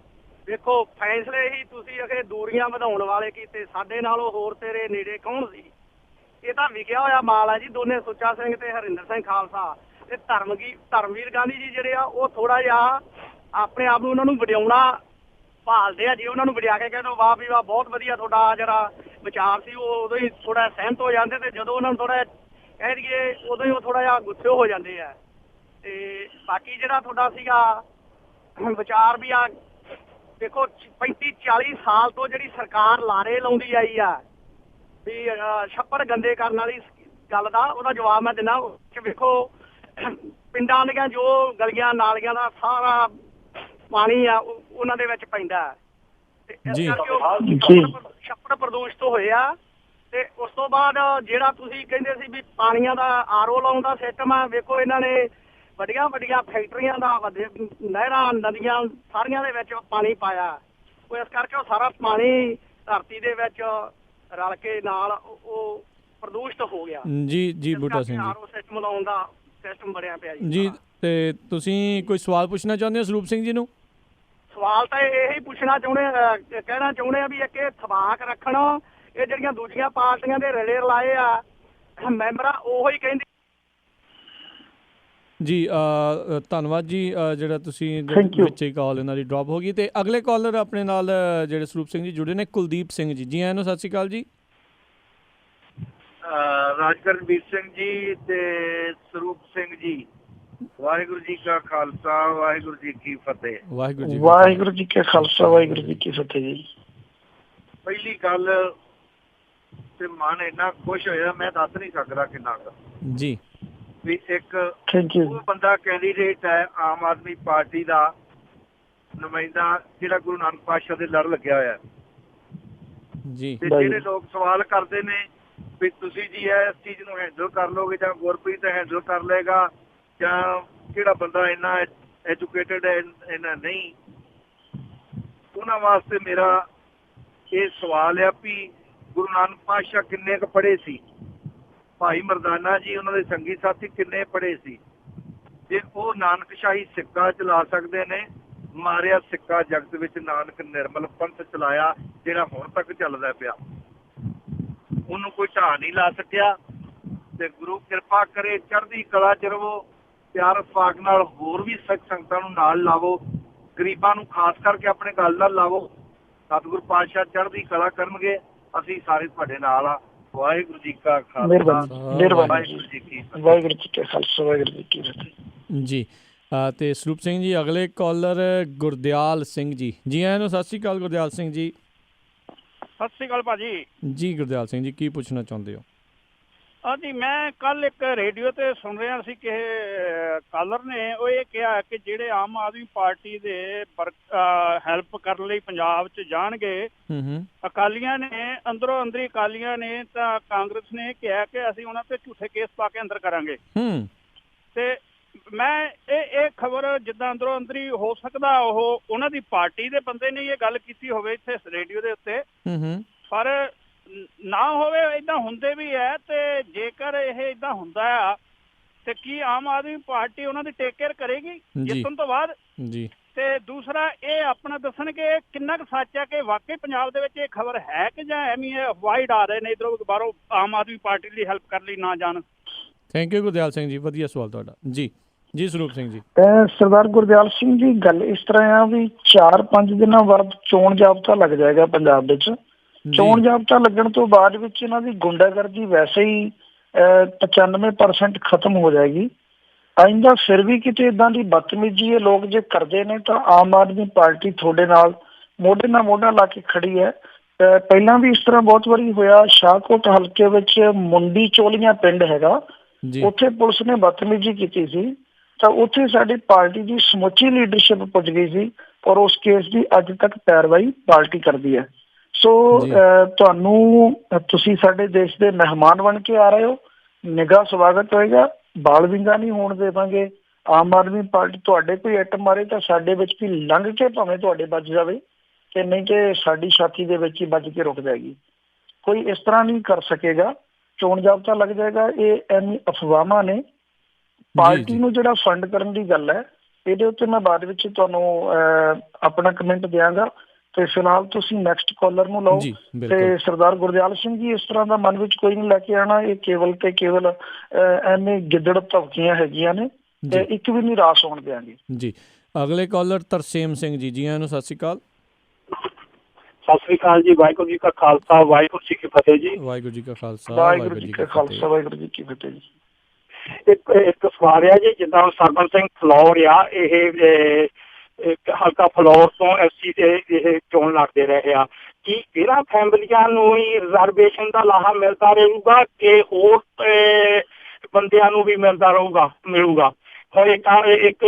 Speaker 8: ਵੇਖੋ, ਫੈਸਲੇ ਹੀ ਤੁਸੀਂ ਅਗੇ ਦੂਰੀਆਂ ਵਧਾਉਣ ਵਾਲੇ ਕੀਤੇ, ਸਾਡੇ ਨਾਲੋਂ ਹੋਰ ਤੇਰੇ ਨੇੜੇ ਕੌਣ ਸੀ। ਇਹ ਤਾਂ ਵਿਕਿਆ ਹੋਇਆ ਮਾਲ ਹੈ ਜੀ, ਦੋਨੇ ਸੁੱਚਾ ਸਿੰਘ ਤੇ ਹਰਿੰਦਰ ਸਿੰਘ ਖਾਲਸਾ। ਤੇ ਧਰਮਵੀਰ ਗਾਂਧੀ ਜੀ ਜਿਹੜੇ ਆ, ਉਹ ਥੋੜਾ ਜਿਹਾ ਆਪਣੇ ਆਪ ਨੂੰ ਉਹਨਾਂ ਨੂੰ ਵਡਿਆਉਣਾ ਭਾਲਦੇ ਆ ਜੀ। ਉਹਨਾਂ ਨੂੰ ਵਡਿਆ ਕੇ ਕਹਿੰਦੇ ਵਾਹ ਵੀ ਵਾਹ, ਬਹੁਤ ਵਧੀਆ ਤੁਹਾਡਾ ਜਿਹੜਾ ਵਿਚਾਰ ਸੀ, ਉਹ ਉਦੋਂ ਹੀ ਥੋੜਾ ਸਹਿਮਤ ਹੋ ਜਾਂਦੇ, ਤੇ ਜਦੋਂ ਉਹਨਾਂ ਨੂੰ ਥੋੜਾ ਕਹਿ ਦਈਏ ਉਦੋਂ ਹੀ ਉਹ ਥੋੜਾ ਜਿਹਾ ਗੁੱਸੇ ਹੋ ਜਾਂਦੇ ਆ। ਤੇ ਬਾਕੀ ਜਿਹੜਾ ਤੁਹਾਡਾ ਸੀਗਾ ਵਿਚਾਰ ਵੀ ਆ, ਦੇਖੋ 35-40 ਸਾਲ ਤੋਂ ਜਿਹੜੀ ਸਰਕਾਰ ਲਾਰੇ ਲਾਉਂਦੀ ਆਈ ਆ ਵੀ ਛੱਪੜ ਗੰਦੇ ਕਰਨ ਵਾਲੀ ਗੱਲ ਦਾ, ਉਹਦਾ ਜਵਾਬ ਮੈਂ ਦਿੰਦਾ। ਵੇਖੋ, ਪਿੰਡਾਂ ਦੀਆਂ ਜੋ ਗਲੀਆਂ ਨਾਲੀਆਂ ਦਾ ਸਾਰਾ ਪਾਣੀ ਆ ਉਹਨਾਂ ਦੇ ਵਿੱਚ ਪੈਂਦਾ, ਤੇ ਇਸ ਕਰਕੇ ਉਹ ਛੱਪੜ ਪ੍ਰਦੂਸ਼ਿਤ ਹੋਏ ਆ। ਤੇ ਉਸ ਤੋਂ ਬਾਅਦ ਜਿਹੜਾ ਤੁਸੀਂ ਕਹਿੰਦੇ ਸੀ ਵੀ ਪਾਣੀਆਂ ਦਾ ਆਰਓ ਲਾਉਣ ਦਾ ਸਿਸਟਮ ਆ, ਵੇਖੋ ਇਹਨਾਂ ਨੇ ਵੱਡੀਆਂ ਵੱਡੀਆਂ ਫੈਕਟਰੀਆਂ ਦਾ ਨਹਿਰਾਂ ਨਦੀਆਂ ਸਾਰੀਆਂ ਦੇ ਵਿੱਚ ਪਾਣੀ ਪਾਇਆ। ਉਹ ਇਸ ਕਰਕੇ ਉਹ ਸਾਰਾ ਪਾਣੀ ਧਰਤੀ ਦੇ ਵਿੱਚ ਰਲ ਕੇ ਨਾਲ ਉਹ ਪ੍ਰਦੂਸ਼ਿਤ ਹੋ ਗਿਆ।
Speaker 1: ਜੀ ਬੂਟਾ ਸਿੰਘ ਜੀ,
Speaker 8: ਆਰਓ ਸਿਸਟਮ ਲਾਉਣ ਦਾ ਸਿਸਟਮ ਬਣਿਆ ਪਿਆ
Speaker 1: ਜੀ। ਤੇ ਤੁਸੀਂ ਕੋਈ ਸਵਾਲ ਪੁੱਛਣਾ ਚਾਹੁੰਦੇ ਹੋ ਸਰੂਪ ਸਿੰਘ ਜੀ ਨੂੰ?
Speaker 8: ਸਵਾਲ ਤਾਂ ਇਹੀ ਪੁੱਛਣਾ ਕਹਿਣਾ ਚਾਹੁੰਦੇ ਆ ਵੀ ਇੱਕ ਇਹ ਥਵਾਕ ਰੱਖਣ, ਇਹ ਜਿਹੜੀਆਂ ਦੂਜੀਆਂ ਪਾਰਟੀਆਂ ਦੇ ਰਲੇ ਰਲਾਏ ਆ ਮੈਂਬਰਾਂ ਉਹੀ ਕਹਿੰਦੇ।
Speaker 1: ਜੀ ਧੰਨਵਾਦ ਜੀ, ਜਿਹੜਾ ਤੁਸੀਂ ਵਿੱਚ ਹੀ ਕਾਲ ਇਹਨਾਂ ਦੀ ਡ੍ਰੌਪ ਹੋ ਗਈ। ਤੇ ਅਗਲੇ ਕਾਲਰ ਆਪਣੇ ਨਾਲ ਜਿਹੜੇ ਸਰੂਪ ਸਿੰਘ ਜੀ ਜੁੜੇ ਨੇ, ਕੁਲਦੀਪ ਸਿੰਘ ਜੀ। ਜੀ ਆਇਆਂ ਨੂੰ, ਸਤਿ ਸ਼੍ਰੀ ਅਕਾਲ ਜੀ।
Speaker 9: ਰਾਜਕਰਨਵੀਰ ਸਿੰਘ ਜੀ ਤੇ ਸਰੂਪ ਸਿੰਘ ਜੀ, ਵਾਹਿਗੁਰੂ ਜੀ ਕਾ ਖਾਲਸਾ ਵਾਹਿਗੁਰੂ ਜੀ ਕੀ ਫਤਿਹ।
Speaker 2: ਵਾਹਿਗੁਰੂ ਜੀ ਕਾ ਖਾਲਸਾ ਵਾਹਿਗੁਰੂ ਜੀ ਕੀ ਫਤਿਹ ਜੀ।
Speaker 9: ਪਹਿਲੀ ਗੱਲ ਤੇ ਮਨ ਇੰਨਾ ਖੁਸ਼ ਹੋਇਆ ਮੈਂ ਦੱਸ ਨਹੀਂ ਸਕਦਾ ਕਿੰਨਾ
Speaker 1: ਜੀ।
Speaker 9: ਵੀ ਇੱਕ ਉਹ ਬੰਦਾ ਕੈਂਡੀਡੇਟ ਹੈ ਆਮ ਆਦਮੀ ਪਾਰਟੀ ਦਾ ਨੁਮਾਇੰਦਾ ਜਿਹੜਾ ਗੁਰੂ ਨਾਨਕ ਪਾਤਸ਼ਾਹ ਦੇ ਲੜ ਲੱਗਿਆ ਹੋਇਆ
Speaker 1: ਜੀ।
Speaker 9: ਤੇ ਜਿਹੜੇ ਲੋਕ ਸਵਾਲ ਕਰਦੇ ਨੇ ਵੀ ਤੁਸੀਂ ਜੀ ਇਸ ਚੀਜ਼ ਨੂੰ ਹੈਂਡਲ ਕਰ ਲਓਗੇ ਜਾਂ ਗੁਰਪ੍ਰੀਤ ਹੈਂਡਲ ਕਰ ਲਏਗਾ ਜਾਂ ਕਿਹੜਾ ਬੰਦਾ ਇੰਨਾ ਐਜੂਕੇਟਡ ਹੈ ਇੰਨਾ ਨਹੀਂ, ਉਹਨਾਂ ਵਾਸਤੇ ਮੇਰਾ ਇਹ ਸਵਾਲ ਆ ਵੀ ਗੁਰੂ ਨਾਨਕ ਪਾਤਸ਼ਾਹ ਕਿੰਨੇ ਕੁ ਪੜ੍ਹੇ ਸੀ, ਭਾਈ ਮਰਦਾਨਾ ਜੀ ਉਹਨਾਂ ਦੇ ਸੰਗੀ ਸਾਥੀ ਕਿੰਨੇ ਪੜ੍ਹੇ ਸੀ। ਜੇ ਉਹ ਨਾਨਕਸ਼ਾਹੀ ਸਿੱਕਾ ਚਲਾ ਸਕਦੇ ਨੇ, ਮਾਰਿਆ ਸਿੱਕਾ ਜਗਤ ਵਿੱਚ ਨਾਨਕ ਨਿਰਮਲ ਪੰਥ ਚਲਾਇਆ ਜਿਹੜਾ ਹੁਣ ਤੱਕ ਚੱਲਦਾ ਪਿਆ, ਉਹਨੂੰ ਕੋਈ ਢਾਹ ਨਹੀਂ ਲਾ ਸਕਿਆ। ਤੇ ਗੁਰੂ ਕਿਰਪਾ ਕਰੇ ਚੜ੍ਹਦੀ ਕਲਾ ਚ ਰਵੋ, ਪਿਆਰ ਪਾਕ ਨਾਲ ਹੋਰ ਵੀ ਸਿੱਖ ਸੰਗਤਾਂ ਨੂੰ ਨਾਲ ਲਾਵੋ, ਗਰੀਬਾਂ ਨੂੰ ਖਾਸ ਕਰਕੇ ਆਪਣੇ ਗੱਲ ਨਾਲ ਲਾਵੋ। ਸਤਿਗੁਰੂ ਪਾਤਸ਼ਾਹ ਚੜ੍ਹਦੀ ਕਲਾ ਕਰਨਗੇ, ਅਸੀਂ ਸਾਰੇ ਤੁਹਾਡੇ ਨਾਲ ਆ। ਵਾਹਿਗੁਰੂ ਜੀ ਕਾ ਖਾਲਸਾ ਵਾਹਿਗੁਰੂ ਜੀ ਕੀ ਫਤਿਹ।
Speaker 2: ਵਾਹਿਗੁਰੂ ਜੀ ਕਾ ਖਾਲਸਾ ਵਾਹਿਗੁਰੂ ਜੀ ਕੀ ਫਤਿਹ
Speaker 1: ਜੀ। ਤੇ ਸਰੂਪ ਸਿੰਘ ਜੀ ਅਗਲੇ ਕਾਲਰ ਗੁਰਦਿਆਲ ਸਿੰਘ ਜੀ। ਜੀ ਆਇਆਂ ਨੂੰ, ਸਤਿ ਸ਼੍ਰੀ ਅਕਾਲ ਗੁਰਦਿਆਲ ਸਿੰਘ ਜੀ।
Speaker 8: ਸਤਿ ਸ਼੍ਰੀ ਅਕਾਲ ਭਾਜੀ।
Speaker 1: ਜੀ ਗੁਰਦਿਆਲ ਸਿੰਘ ਜੀ, ਕੀ ਪੁੱਛਣਾ ਚਾਹੁੰਦੇ ਹੋ?
Speaker 8: ਹਾਂਜੀ, ਮੈਂ ਕੱਲ ਇੱਕ ਰੇਡੀਓ ਤੇ ਸੁਣ ਰਿਹਾ ਸੀ ਕਿ ਕਾਲਰ ਨੇ ਉਹ ਇਹ ਕਿਹਾ ਕਿ ਜਿਹੜੇ ਆਮ ਆਦਮੀ ਪਾਰਟੀ ਦੇ ਹੈਲਪ ਕਰਨ ਲਈ ਪੰਜਾਬ 'ਚ ਜਾਣਗੇ, ਅਕਾਲੀਆਂ ਨੇ ਅੰਦਰੋਂ ਅੰਦਰੀ ਅਕਾਲੀਆਂ ਨੇ ਤਾਂ ਕਾਂਗਰਸ ਨੇ ਕਿਹਾ ਕਿ ਅਸੀਂ ਉਹਨਾਂ ਤੇ ਝੂਠੇ ਕੇਸ ਪਾ ਕੇ ਅੰਦਰ ਕਰਾਂਗੇ। ਤੇ ਮੈਂ ਇਹ ਖਬਰ ਜਿੱਦਾਂ ਅੰਦਰੋਂ ਅੰਦਰੀ ਹੋ ਸਕਦਾ ਉਹ ਉਹਨਾਂ ਦੀ ਪਾਰਟੀ ਦੇ ਬੰਦੇ ਨੇ ਇਹ ਗੱਲ ਕੀਤੀ ਹੋਵੇ ਇੱਥੇ ਰੇਡੀਓ ਦੇ ਉੱਤੇ, ਪਰ ਨਾ ਹੋਵੇ, ਏਦਾਂ ਹੁੰਦੇ ਵੀ ਹੈ। ਤੇ ਜੇਕਰ ਇਹ ਏਦਾਂ ਹੁੰਦਾ ਆ ਤੇ ਕੀ ਆਮ ਆਦਮੀ ਪਾਰਟੀ ਉਹਨਾਂ ਦੀ ਟੇਕ ਕੇਅਰ ਕਰੇਗੀ ਜਿੱਤਣ ਤੋਂ ਬਾਅਦ? ਜੀ। ਤੇ ਦੂਸਰਾ ਇਹ ਆਪਣਾ ਦੱਸਣਗੇ ਕਿੰਨਾ ਕੁ ਸੱਚ ਹੈ ਕਿ ਵਾਕਈ ਪੰਜਾਬ ਦੇ ਵਿੱਚ ਇਹ ਖਬਰ ਹੈ ਕਿ ਜਾਂ ਐਵੇਂ ਅਵਾਇਡ ਆ ਰਹੇ ਨੇ ਇੱਧਰੋਂ ਬਾਹਰੋਂ ਆਮ ਆਦਮੀ ਪਾਰਟੀ ਦੀ ਹੈਲਪ ਕਰਨ ਲਈ ਨਾ ਜਾਣ?
Speaker 1: ਥੈਂਕ ਯੂ ਗੁਰਦਿਆਲ ਸਿੰਘ ਜੀ, ਵਧੀਆ ਸਵਾਲ ਤੁਹਾਡਾ। ਜੀ ਸਰੂਪ ਸਿੰਘ ਜੀ।
Speaker 2: ਸਰਦਾਰ ਗੁਰਦਿਆਲ ਸਿੰਘ ਜੀ, ਗੱਲ ਇਸ ਤਰ੍ਹਾਂ ਆ ਵੀ 4-5 ਦਿਨਾਂ ਬਾਅਦ ਚੋਣ ਜਾਬਤਾ ਲੱਗ ਜਾਏਗਾ ਪੰਜਾਬ ਵਿੱਚ। ਚੋਣ ਜਾਬਤਾ ਲੱਗਣ ਤੋਂ ਬਾਅਦ ਵਿੱਚ ਇਹਨਾਂ ਦੀ ਗੁੰਡਾਗਰਦੀ ਵੈਸੇ ਹੀ 95% ਖਤਮ ਹੋ ਜਾਏਗੀ। ਆਇੰਦਾ ਫਿਰ ਵੀ ਕਿਤੇ ਏਦਾਂ ਦੀ ਬਦਤਮੀਜੀ ਇਹ ਲੋਕ ਜੇ ਕਰਦੇ ਨੇ ਤਾਂ ਆਮ ਆਦਮੀ ਪਾਰਟੀ ਤੁਹਾਡੇ ਨਾਲ ਮੋਢੇ ਨਾਲ ਮੋਢਾ ਲਾ ਕੇ ਖੜੀ ਹੈ। ਪਹਿਲਾਂ ਵੀ ਇਸ ਤਰ੍ਹਾਂ ਬਹੁਤ ਵਾਰੀ ਹੋਇਆ। ਸ਼ਾਹਕੋਟ ਹਲਕੇ ਵਿੱਚ ਮੁੰਡੀ ਚੋਲੀਆਂ ਪਿੰਡ ਹੈਗਾ, ਉੱਥੇ ਪੁਲਿਸ ਨੇ ਬਦਤਮੀਜੀ ਕੀਤੀ ਸੀ ਤਾਂ ਉੱਥੇ ਸਾਡੀ ਪਾਰਟੀ ਦੀ ਸਮੁੱਚੀ ਲੀਡਰਸ਼ਿਪ ਪੁੱਜ ਗਈ ਸੀ ਔਰ ਉਸ ਕੇਸ ਦੀ ਅੱਜ ਤੱਕ ਪੈਰਵਾਈ ਪਾਰਟੀ ਕਰਦੀ ਹੈ। ਸੋ ਤੁਸੀਂ ਸਾਡੇ ਦੇਸ਼ ਦੇ ਮਹਿਮਾਨ ਬਣ ਕੇ ਆ ਰਹੇ ਹੋ, ਨਿੱਘਾ ਸਵਾਗਤ ਹੋਏਗਾ, ਬਾਲ ਵਿੰਗਾ ਨਹੀਂ ਹੋਣ ਦੇਵਾਂਗੇ। ਆਮ ਆਦਮੀ ਪਾਰਟੀ ਤੁਹਾਡੇ ਕੋਈ ਇੱਟ ਮਾਰੇ ਤਾਂ ਸਾਡੇ ਵਿੱਚ ਵੀ ਲੰਘ ਕੇ ਭਾਵੇਂ ਤੁਹਾਡੇ ਵੱਜ ਜਾਵੇ, ਤੇ ਨਹੀਂ ਕਿ ਸਾਡੀ ਛਾਤੀ ਦੇ ਵਿੱਚ ਹੀ ਵੱਜ ਕੇ ਰੁਕ ਜਾਏਗੀ। ਕੋਈ ਇਸ ਤਰ੍ਹਾਂ ਨਹੀਂ ਕਰ ਸਕੇਗਾ। ਚੋਣ ਜਾਬਤਾ ਲੱਗ ਜਾਏਗਾ। ਇਹ ਐਵੇਂ ਅਫਵਾਹਾਂ ਨੇ। ਪਾਰਟੀ ਨੂੰ ਜਿਹੜਾ ਫੰਡ ਕਰਨ ਦੀ ਗੱਲ ਹੈ, ਇਹਦੇ ਉੱਤੇ ਮੈਂ ਬਾਅਦ ਵਿੱਚ ਤੁਹਾਨੂੰ ਆਪਣਾ ਕਮੈਂਟ ਦਿਆਂਗਾ। ਤੇ ਫਿਲਹਾਲ ਤੁਸੀਂ ਨੈਕਸਟ ਕਾਲਰ ਨੂੰ ਲਓ। ਤੇ ਸਰਦਾਰ ਗੁਰਦਿਆਲ ਸਿੰਘ ਜੀ, ਇਸ ਤਰ੍ਹਾਂ ਦਾ ਮਨ ਵਿੱਚ ਕੋਈ ਨਹੀਂ ਲੈ ਕੇ ਆਉਣਾ। ਇਹ ਕੇਵਲ ਤੇ ਕੇਵਲ ਐਵੇਂ ਗਿੱਦੜ ਧਮਕੀਆਂ ਹੈਗੀਆਂ ਨੇ, ਤੇ ਇੱਕ ਵੀ ਨਹੀਂ ਰਾਸ ਹੋਣ ਦਿਆਂਗੇ।
Speaker 1: ਜੀ ਅਗਲੇ ਕਾਲਰ ਤਰਸੇਮ ਸਿੰਘ ਜੀ। ਜੀ ਆਇਆਂ ਨੂੰ, ਸਤਿ ਸ਼੍ਰੀ ਅਕਾਲ।
Speaker 8: ਸਤਿ ਸ਼੍ਰੀ ਅਕਾਲ ਜੀ। ਵਾਹਿਗੁਰੂ ਜੀ ਕਾ ਖਾਲਸਾ ਵਾਹਿਗੁਰੂ ਜੀ ਕੀ ਫਤਿਹ ਜੀ।
Speaker 1: ਵਾਹਿਗੁਰੂ ਜੀ ਕਾ ਖਾਲਸਾ
Speaker 2: ਵਾਹਿਗੁਰੂ ਜੀ ਕਾ ਖਾਲਸਾ ਵਾਹਿਗੁਰੂ ਜੀ ਕੀ ਫਤਿਹ ਜੀ।
Speaker 8: ਇੱਕ ਸਵਾਲ ਆ ਜੀ, ਜਿੱਦਾਂ ਸਰਬਨ ਸਿੰਘ ਫਲੋਰ ਆ, ਇਹ ਹਲਕਾ ਫਲੋਰ ਤੋਂ ਐਫਸੀ ਤੇ ਇਹ ਚੋਣ ਲੜਦੇ ਰਹੇ ਆ, ਕੀ ਇਹਨਾਂ ਫੈਮਲੀਆਂ ਨੂੰ ਹੀ ਰਿਜ਼ਰਵੇਸ਼ਨ ਦਾ ਲਾਹਾ ਮਿਲਦਾ ਰਹੂਗਾ ਕਿ ਹੋਰ ਬੰਦਿਆਂ ਨੂੰ ਵੀ ਮਿਲੂਗਾ? ਹੁਣ ਇੱਕ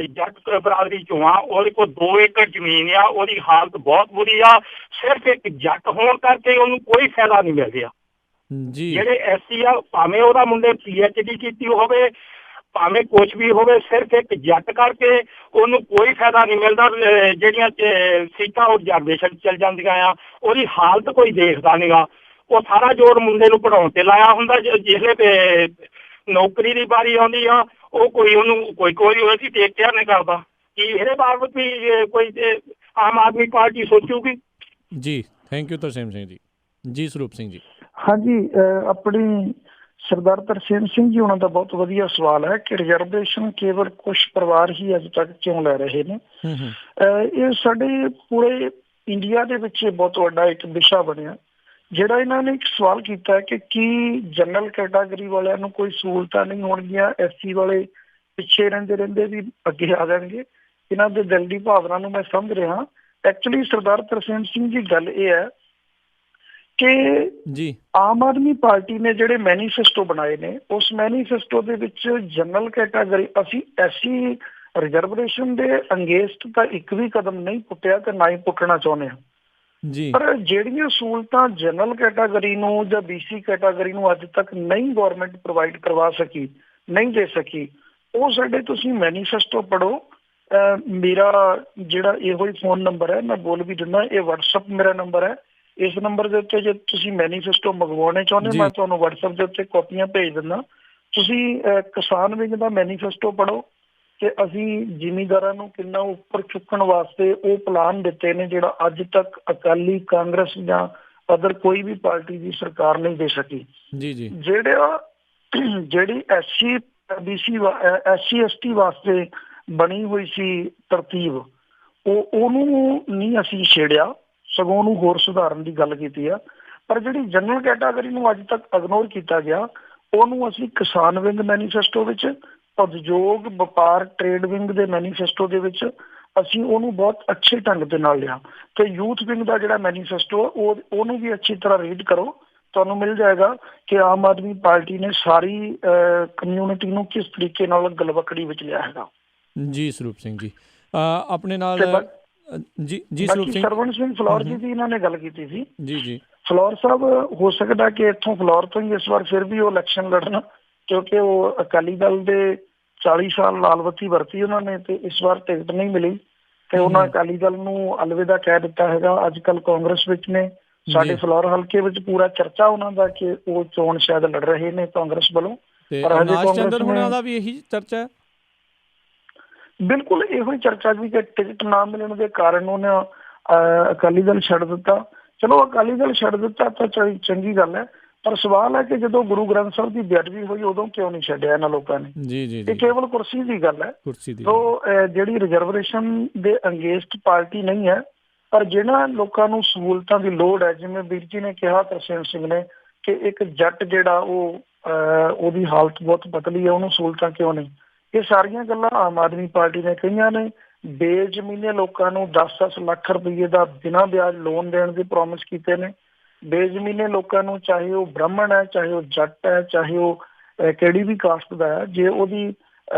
Speaker 10: ਜੱਟ ਬਰਾਦਰੀ ਚੋਂ ਆ, ਉਹਦੇ ਕੋਲ 2 ਏਕੜ ਜ਼ਮੀਨ ਆ, ਉਹਦੀ ਹਾਲਤ ਬਹੁਤ ਬੁਰੀ ਆ। ਸਿਰਫ ਇੱਕ ਜੱਟ ਹੋਣ ਕਰਕੇ ਉਹਨੂੰ ਕੋਈ ਫਾਇਦਾ ਨਹੀਂ ਮਿਲ ਰਿਹਾ ਜੀ। ਜਿਹੜੇ SC ਆ, ਭਾਵੇਂ ਉਹਦਾ ਮੁੰਡੇ PhD ਕੀਤੀ ਹੋਵੇ, ਭਾਵੇਂ ਕੁਛ ਵੀ ਹੋਵੇ, ਸਿਰਫ ਇੱਕ ਜੱਟ ਕਰਕੇ ਉਹਨੂੰ ਕੋਈ ਫਾਇਦਾ ਨਹੀਂ ਮਿਲਦਾ। ਜਿਹੜੀਆਂ ਸੀਟਾਂ ਉਹ ਰਿਜ਼ਰਵੇਸ਼ਨ ਚੱਲ ਜਾਂਦੀਆਂ ਆ, ਉਹਦੀ ਹਾਲਤ ਕੋਈ ਦੇਖਦਾ ਨੀਗਾ। ਉਹ ਸਾਰਾ ਜ਼ੋਰ ਮੁੰਡੇ ਨੂੰ ਪੜ੍ਹਾਉਣ ਤੇ ਲਾਇਆ ਹੁੰਦਾ। ਜਿਸਲੇ ਨੌਕਰੀ ਦੀ ਵਾਰੀ ਆਉਂਦੀ ਆ, ਉਹ ਉਹਨੂੰ ਕੋਈ ਉਹਦੀ ਦੇਖਿਆ ਨਹੀਂ ਕਰਦਾ। ਕਿ ਇਹਦੇ ਬਾਬਤ ਵੀ ਕੋਈ ਆਮ ਆਦਮੀ ਪਾਰਟੀ ਸੋਚੂਗੀ?
Speaker 1: ਜੀ ਥੈਂਕ ਯੂ ਤਰਸੇਮ ਸਿੰਘ ਜੀ। ਜੀ ਸਰੂਪ ਸਿੰਘ ਜੀ।
Speaker 2: ਹਾਂਜੀ, ਆਪਣੀ ਸਰਦਾਰ ਤਰਸੇਮ ਸਿੰਘ ਜੀ ਉਹਨਾਂ ਦਾ ਬਹੁਤ ਵਧੀਆ ਸਵਾਲ ਹੈ ਕਿ ਰਿਜ਼ਰਵੇਸ਼ਨ ਕੇਵਲ ਕੁਝ ਪਰਿਵਾਰ ਹੀ ਅੱਜ ਤੱਕ ਕਿਉਂ ਲੈ ਰਹੇ ਨੇ। ਇਹ ਸਾਡੇ ਪੂਰੇ ਇੰਡੀਆ ਦੇ ਵਿੱਚ ਬਹੁਤ ਵੱਡਾ ਇੱਕ ਵਿਸ਼ਾ ਬਣਿਆ, ਜਿਹੜਾ ਇਹਨਾਂ ਨੇ ਇੱਕ ਸਵਾਲ ਕੀਤਾ ਕਿ ਕੀ ਜਨਰਲ ਕੈਟਾਗਰੀ ਵਾਲਿਆਂ ਨੂੰ ਕੋਈ ਸਹੂਲਤਾਂ ਨਹੀਂ ਹੋਣਗੀਆਂ, SC ਵਾਲੇ ਪਿੱਛੇ ਰਹਿੰਦੇ ਵੀ ਅੱਗੇ ਆ ਜਾਣਗੇ। ਇਹਨਾਂ ਦੇ ਦਿਲ ਦੀ ਭਾਵਨਾ ਨੂੰ ਮੈਂ ਸਮਝ ਰਿਹਾ। ਐਕਚੁਅਲੀ ਸਰਦਾਰ ਤਰਸੇਮ ਸਿੰਘ ਜੀ, ਗੱਲ ਇਹ ਹੈ ਕਿ ਆਮ ਆਦਮੀ ਪਾਰਟੀ ਨੇ ਜਿਹੜੇ ਮੈਨੀਫੈਸਟੋ ਬਣਾਏ ਨੇ, ਉਸ ਮੈਨੀਫੈਸਟੋ ਦੇ ਵਿੱਚ ਜਨਰਲ ਕੈਟਾਗਰੀ, ਅਸੀਂ SC ਰਿਜ਼ਰਵੇਸ਼ਨ ਦੇ ਅੰਗੇਂਸਟ ਤਾਂ ਇੱਕ ਵੀ ਕਦਮ ਨਹੀਂ ਪੁੱਟਿਆ ਤੇ ਨਾ ਹੀ ਪੁੱਟਣਾ ਚਾਹੁੰਦੇ ਹਾਂ। ਪਰ ਜਿਹੜੀਆਂ ਸਹੂਲਤਾਂ ਜਨਰਲ ਕੈਟਾਗਰੀ ਨੂੰ ਜਾਂ BC ਕੈਟਾਗਰੀ ਨੂੰ ਅੱਜ ਤੱਕ ਨਹੀਂ ਗੌਰਮੈਂਟ ਪ੍ਰੋਵਾਈਡ ਕਰਵਾ ਸਕੀ, ਨਹੀਂ ਦੇ ਸਕੀ, ਉਹ ਸਾਡੇ ਤੁਸੀਂ ਮੈਨੀਫੈਸਟੋ ਪੜ੍ਹੋ। ਮੇਰਾ ਜਿਹੜਾ ਇਹੋ ਹੀ ਫੋਨ ਨੰਬਰ ਹੈ, ਮੈਂ ਬੋਲ ਵੀ ਦਿੰਦਾ, ਇਹ WhatsApp ਮੇਰਾ ਨੰਬਰ ਹੈ। ਇਸ ਨੰਬਰ ਦੇ ਉੱਤੇ ਜੇ ਤੁਸੀਂ ਮੈਨੀਫੈਸਟੋ ਮੰਗਵਾਉਣੇ ਚਾਹੁੰਦੇ, ਮੈਂ ਤੁਹਾਨੂੰ WhatsApp ਦੇ ਉੱਤੇ ਕਾਪੀਆਂ ਭੇਜ ਦਿੰਦਾ। ਤੁਸੀਂ ਕਿਸਾਨ ਵਿੰਗ ਦਾ ਮੈਨੀਫੈਸਟੋ ਪੜ੍ਹੋ ਕਿ ਅਸੀਂ ਜ਼ਿਮੀਂਦਾਰਾਂ ਨੂੰ ਕਿੰਨਾ ਉੱਪਰ ਚੁੱਕਣ ਵਾਸਤੇ ਉਹ ਪਲਾਨ ਦਿੱਤੇ ਨੇ, ਜਿਹੜਾ ਅੱਜ ਤੱਕ ਅਕਾਲੀ, ਕਾਂਗਰਸ ਜਾਂ ਅਦਰ ਕੋਈ ਵੀ ਪਾਰਟੀ ਦੀ ਸਰਕਾਰ ਨਹੀਂ ਦੇ ਸਕੀ। ਜਿਹੜੀ SC BC SC ST ਵਾਸਤੇ ਬਣੀ ਹੋਈ ਸੀ ਤਰਤੀਬ, ਉਹਨੂੰ ਨਹੀਂ ਅਸੀਂ ਛੇੜਿਆ, ਸਗੋਂ ਉਹਨੂੰ ਹੋਰ ਸੁਧਾਰਨ ਦੀ ਗੱਲ ਕੀਤੀ ਆ। ਪਰ ਜਿਹੜੀ ਜਨਰਲ ਕੈਟਾਗਰੀ ਨੂੰ ਅੱਜ ਤੱਕ ਇਗਨੋਰ ਕੀਤਾ ਗਿਆ, ਉਹਨੂੰ ਅਸੀਂ ਕਿਸਾਨ ਵਿੰਗ ਮੈਨੀਫੈਸਟੋ ਵਿੱਚ, ਉਦਯੋਗ ਵਪਾਰ ਟ੍ਰੇਡ ਵਿੰਗ ਦੇ ਮੈਨੀਫੈਸਟੋ ਦੇ ਵਿੱਚ ਅਸੀਂ ਉਹਨੂੰ ਬਹੁਤ ਅੱਛੇ ਢੰਗ ਦੇ ਨਾਲ ਲਿਆ। ਤੇ ਯੂਥ ਵਿੰਗ ਦਾ ਜਿਹੜਾ ਮੈਨੀਫੈਸਟੋ ਉਹਨੂੰ ਵੀ ਅੱਛੀ ਤਰ੍ਹਾਂ ਰੀਡ ਕਰੋ, ਤੁਹਾਨੂੰ ਮਿਲ ਜਾਏਗਾ ਕਿ ਆਮ ਆਦਮੀ ਪਾਰਟੀ ਨੇ ਸਾਰੀ ਕਮਿਊਨਿਟੀ ਨੂੰ ਕਿਸ ਤਰੀਕੇ ਨਾਲ ਗਲਵਕੜੀ ਵਿੱਚ ਲਿਆ ਹੈਗਾ।
Speaker 1: ਜੀ ਸਰੂਪ ਸਿੰਘ ਜੀ, ਆਪਣੇ ਨਾਲ ਜੀ ਸਰੂਪ ਸਿੰਘ,
Speaker 2: ਸਰਵਣ ਸਿੰਘ ਫਲੋਰ ਜੀ ਦੀ ਇਹਨਾਂ ਨੇ ਗੱਲ ਕੀਤੀ ਸੀ।
Speaker 1: ਜੀ
Speaker 2: ਫਲੋਰ ਸਾਹਿਬ, ਹੋ ਸਕਦਾ ਕਿ ਇੱਥੋਂ ਫਲੋਰ ਤੋਂ ਹੀ ਇਸ ਵਾਰ ਫਿਰ ਵੀ ਉਹ ਇਲੈਕਸ਼ਨ ਲੜਨ, ਕਿਉਂਕਿ ਉਹ ਅਕਾਲੀ ਦਲ ਦੇ 40 ਸਾਲ ਲਾਲ ਬੱਤੀ ਵਰਤੀ ਉਹਨਾਂ ਨੇ ਤੇ ਇਸ ਵਾਰ ਟਿਕਟ ਨਹੀਂ ਮਿਲੀ ਤੇ ਉਹਨਾਂ ਅਕਾਲੀ ਦਲ ਨੂੰ ਅਲਵਿਦਾ ਕਹਿ ਦਿੱਤਾ ਹੈਗਾ। ਅੱਜ ਕੱਲ੍ਹ ਕਾਂਗਰਸ ਵਿੱਚ ਨੇ। ਸਾਡੇ ਫਲੋਰ ਹਲਕੇ ਵਿੱਚ ਪੂਰਾ ਚਰਚਾ ਉਹਨਾਂ ਦਾ ਕਿ ਉਹ ਚੋਣ ਸ਼ਾਇਦ ਲੜ ਰਹੇ ਨੇ ਕਾਂਗਰਸ ਵੱਲੋਂ।
Speaker 1: ਪਰ ਅਵਨਾਸ਼ ਚੰਦਰ ਹੋਣਾ ਦਾ ਵੀ ਇਹੀ ਚਰਚਾ ਹੈ।
Speaker 2: ਬਿਲਕੁਲ ਇਹੋ ਹੀ ਚਰਚਾ ਵੀ ਕਿ ਟਿਕਟ ਨਾ ਮਿਲਣ ਦੇ ਕਾਰਨ ਉਹਨੇ ਅਕਾਲੀ ਦਲ ਛੱਡ ਦਿੱਤਾ। ਚਲੋ ਅਕਾਲੀ ਦਲ ਛੱਡ ਦਿੱਤਾ ਤਾਂ ਚੰਗੀ ਗੱਲ ਹੈ, ਪਰ ਸਵਾਲ ਹੈ ਕਿ ਜਦੋਂ ਗੁਰੂ ਗ੍ਰੰਥ ਸਾਹਿਬ ਦੀ ਬੇਅਦਬੀ ਹੋਈ ਉਦੋਂ ਕਿਉਂ ਨਹੀਂ ਛੱਡਿਆ ਇਹਨਾਂ ਲੋਕਾਂ ਨੇ। ਇਹ ਕੇਵਲ ਕੁਰਸੀ ਦੀ ਗੱਲ ਹੈ। ਜਿਹੜੀ ਰਿਜ਼ਰਵੇਸ਼ਨ ਦੇ ਅੰਗੇਂਸਟ ਪਾਰਟੀ ਨਹੀਂ ਹੈ, ਪਰ ਜਿਹਨਾਂ ਲੋਕਾਂ ਨੂੰ ਸਹੂਲਤਾਂ ਦੀ ਲੋੜ ਹੈ, ਜਿਵੇਂ ਵੀਰ ਜੀ ਨੇ ਕਿਹਾ ਤਰਸੇਮ ਸਿੰਘ ਨੇ ਕਿ ਇੱਕ ਜੱਟ ਜਿਹੜਾ ਉਹਦੀ ਹਾਲਤ ਬਹੁਤ ਪਤਲੀ ਹੈ, ਉਹਨੂੰ ਸਹੂਲਤਾਂ ਕਿਉਂ ਨਹੀਂ। ਇਹ ਸਾਰੀਆਂ ਗੱਲਾਂ ਆਮ ਆਦਮੀ ਪਾਰਟੀ ਨੇ ਕਹੀਆਂ ਨੇ। ਬੇਜ਼ਮੀਨੇ ਲੋਕਾਂ ਨੂੰ 10-10 ਲੱਖ ਰੁਪਏ ਦਾ ਬਿਨਾਂ ਵਿਆਜ ਲੋਨ ਦੇਣ ਦੀ ਪ੍ਰੋਮਿਸ ਕੀਤੇ ਨੇ। ਬੇਜ਼ਮੀਨੇ ਲੋਕਾਂ ਨੂੰ, ਚਾਹੇ ਉਹ ਬ੍ਰਾਹਮਣ ਹੈ, ਚਾਹੇ ਉਹ ਜੱਟ ਹੈ, ਚਾਹੇ ਉਹ ਕਿਹੜੀ ਵੀ ਕਾਸਟ ਦਾ ਹੈ, ਜੇ ਉਹਦੀ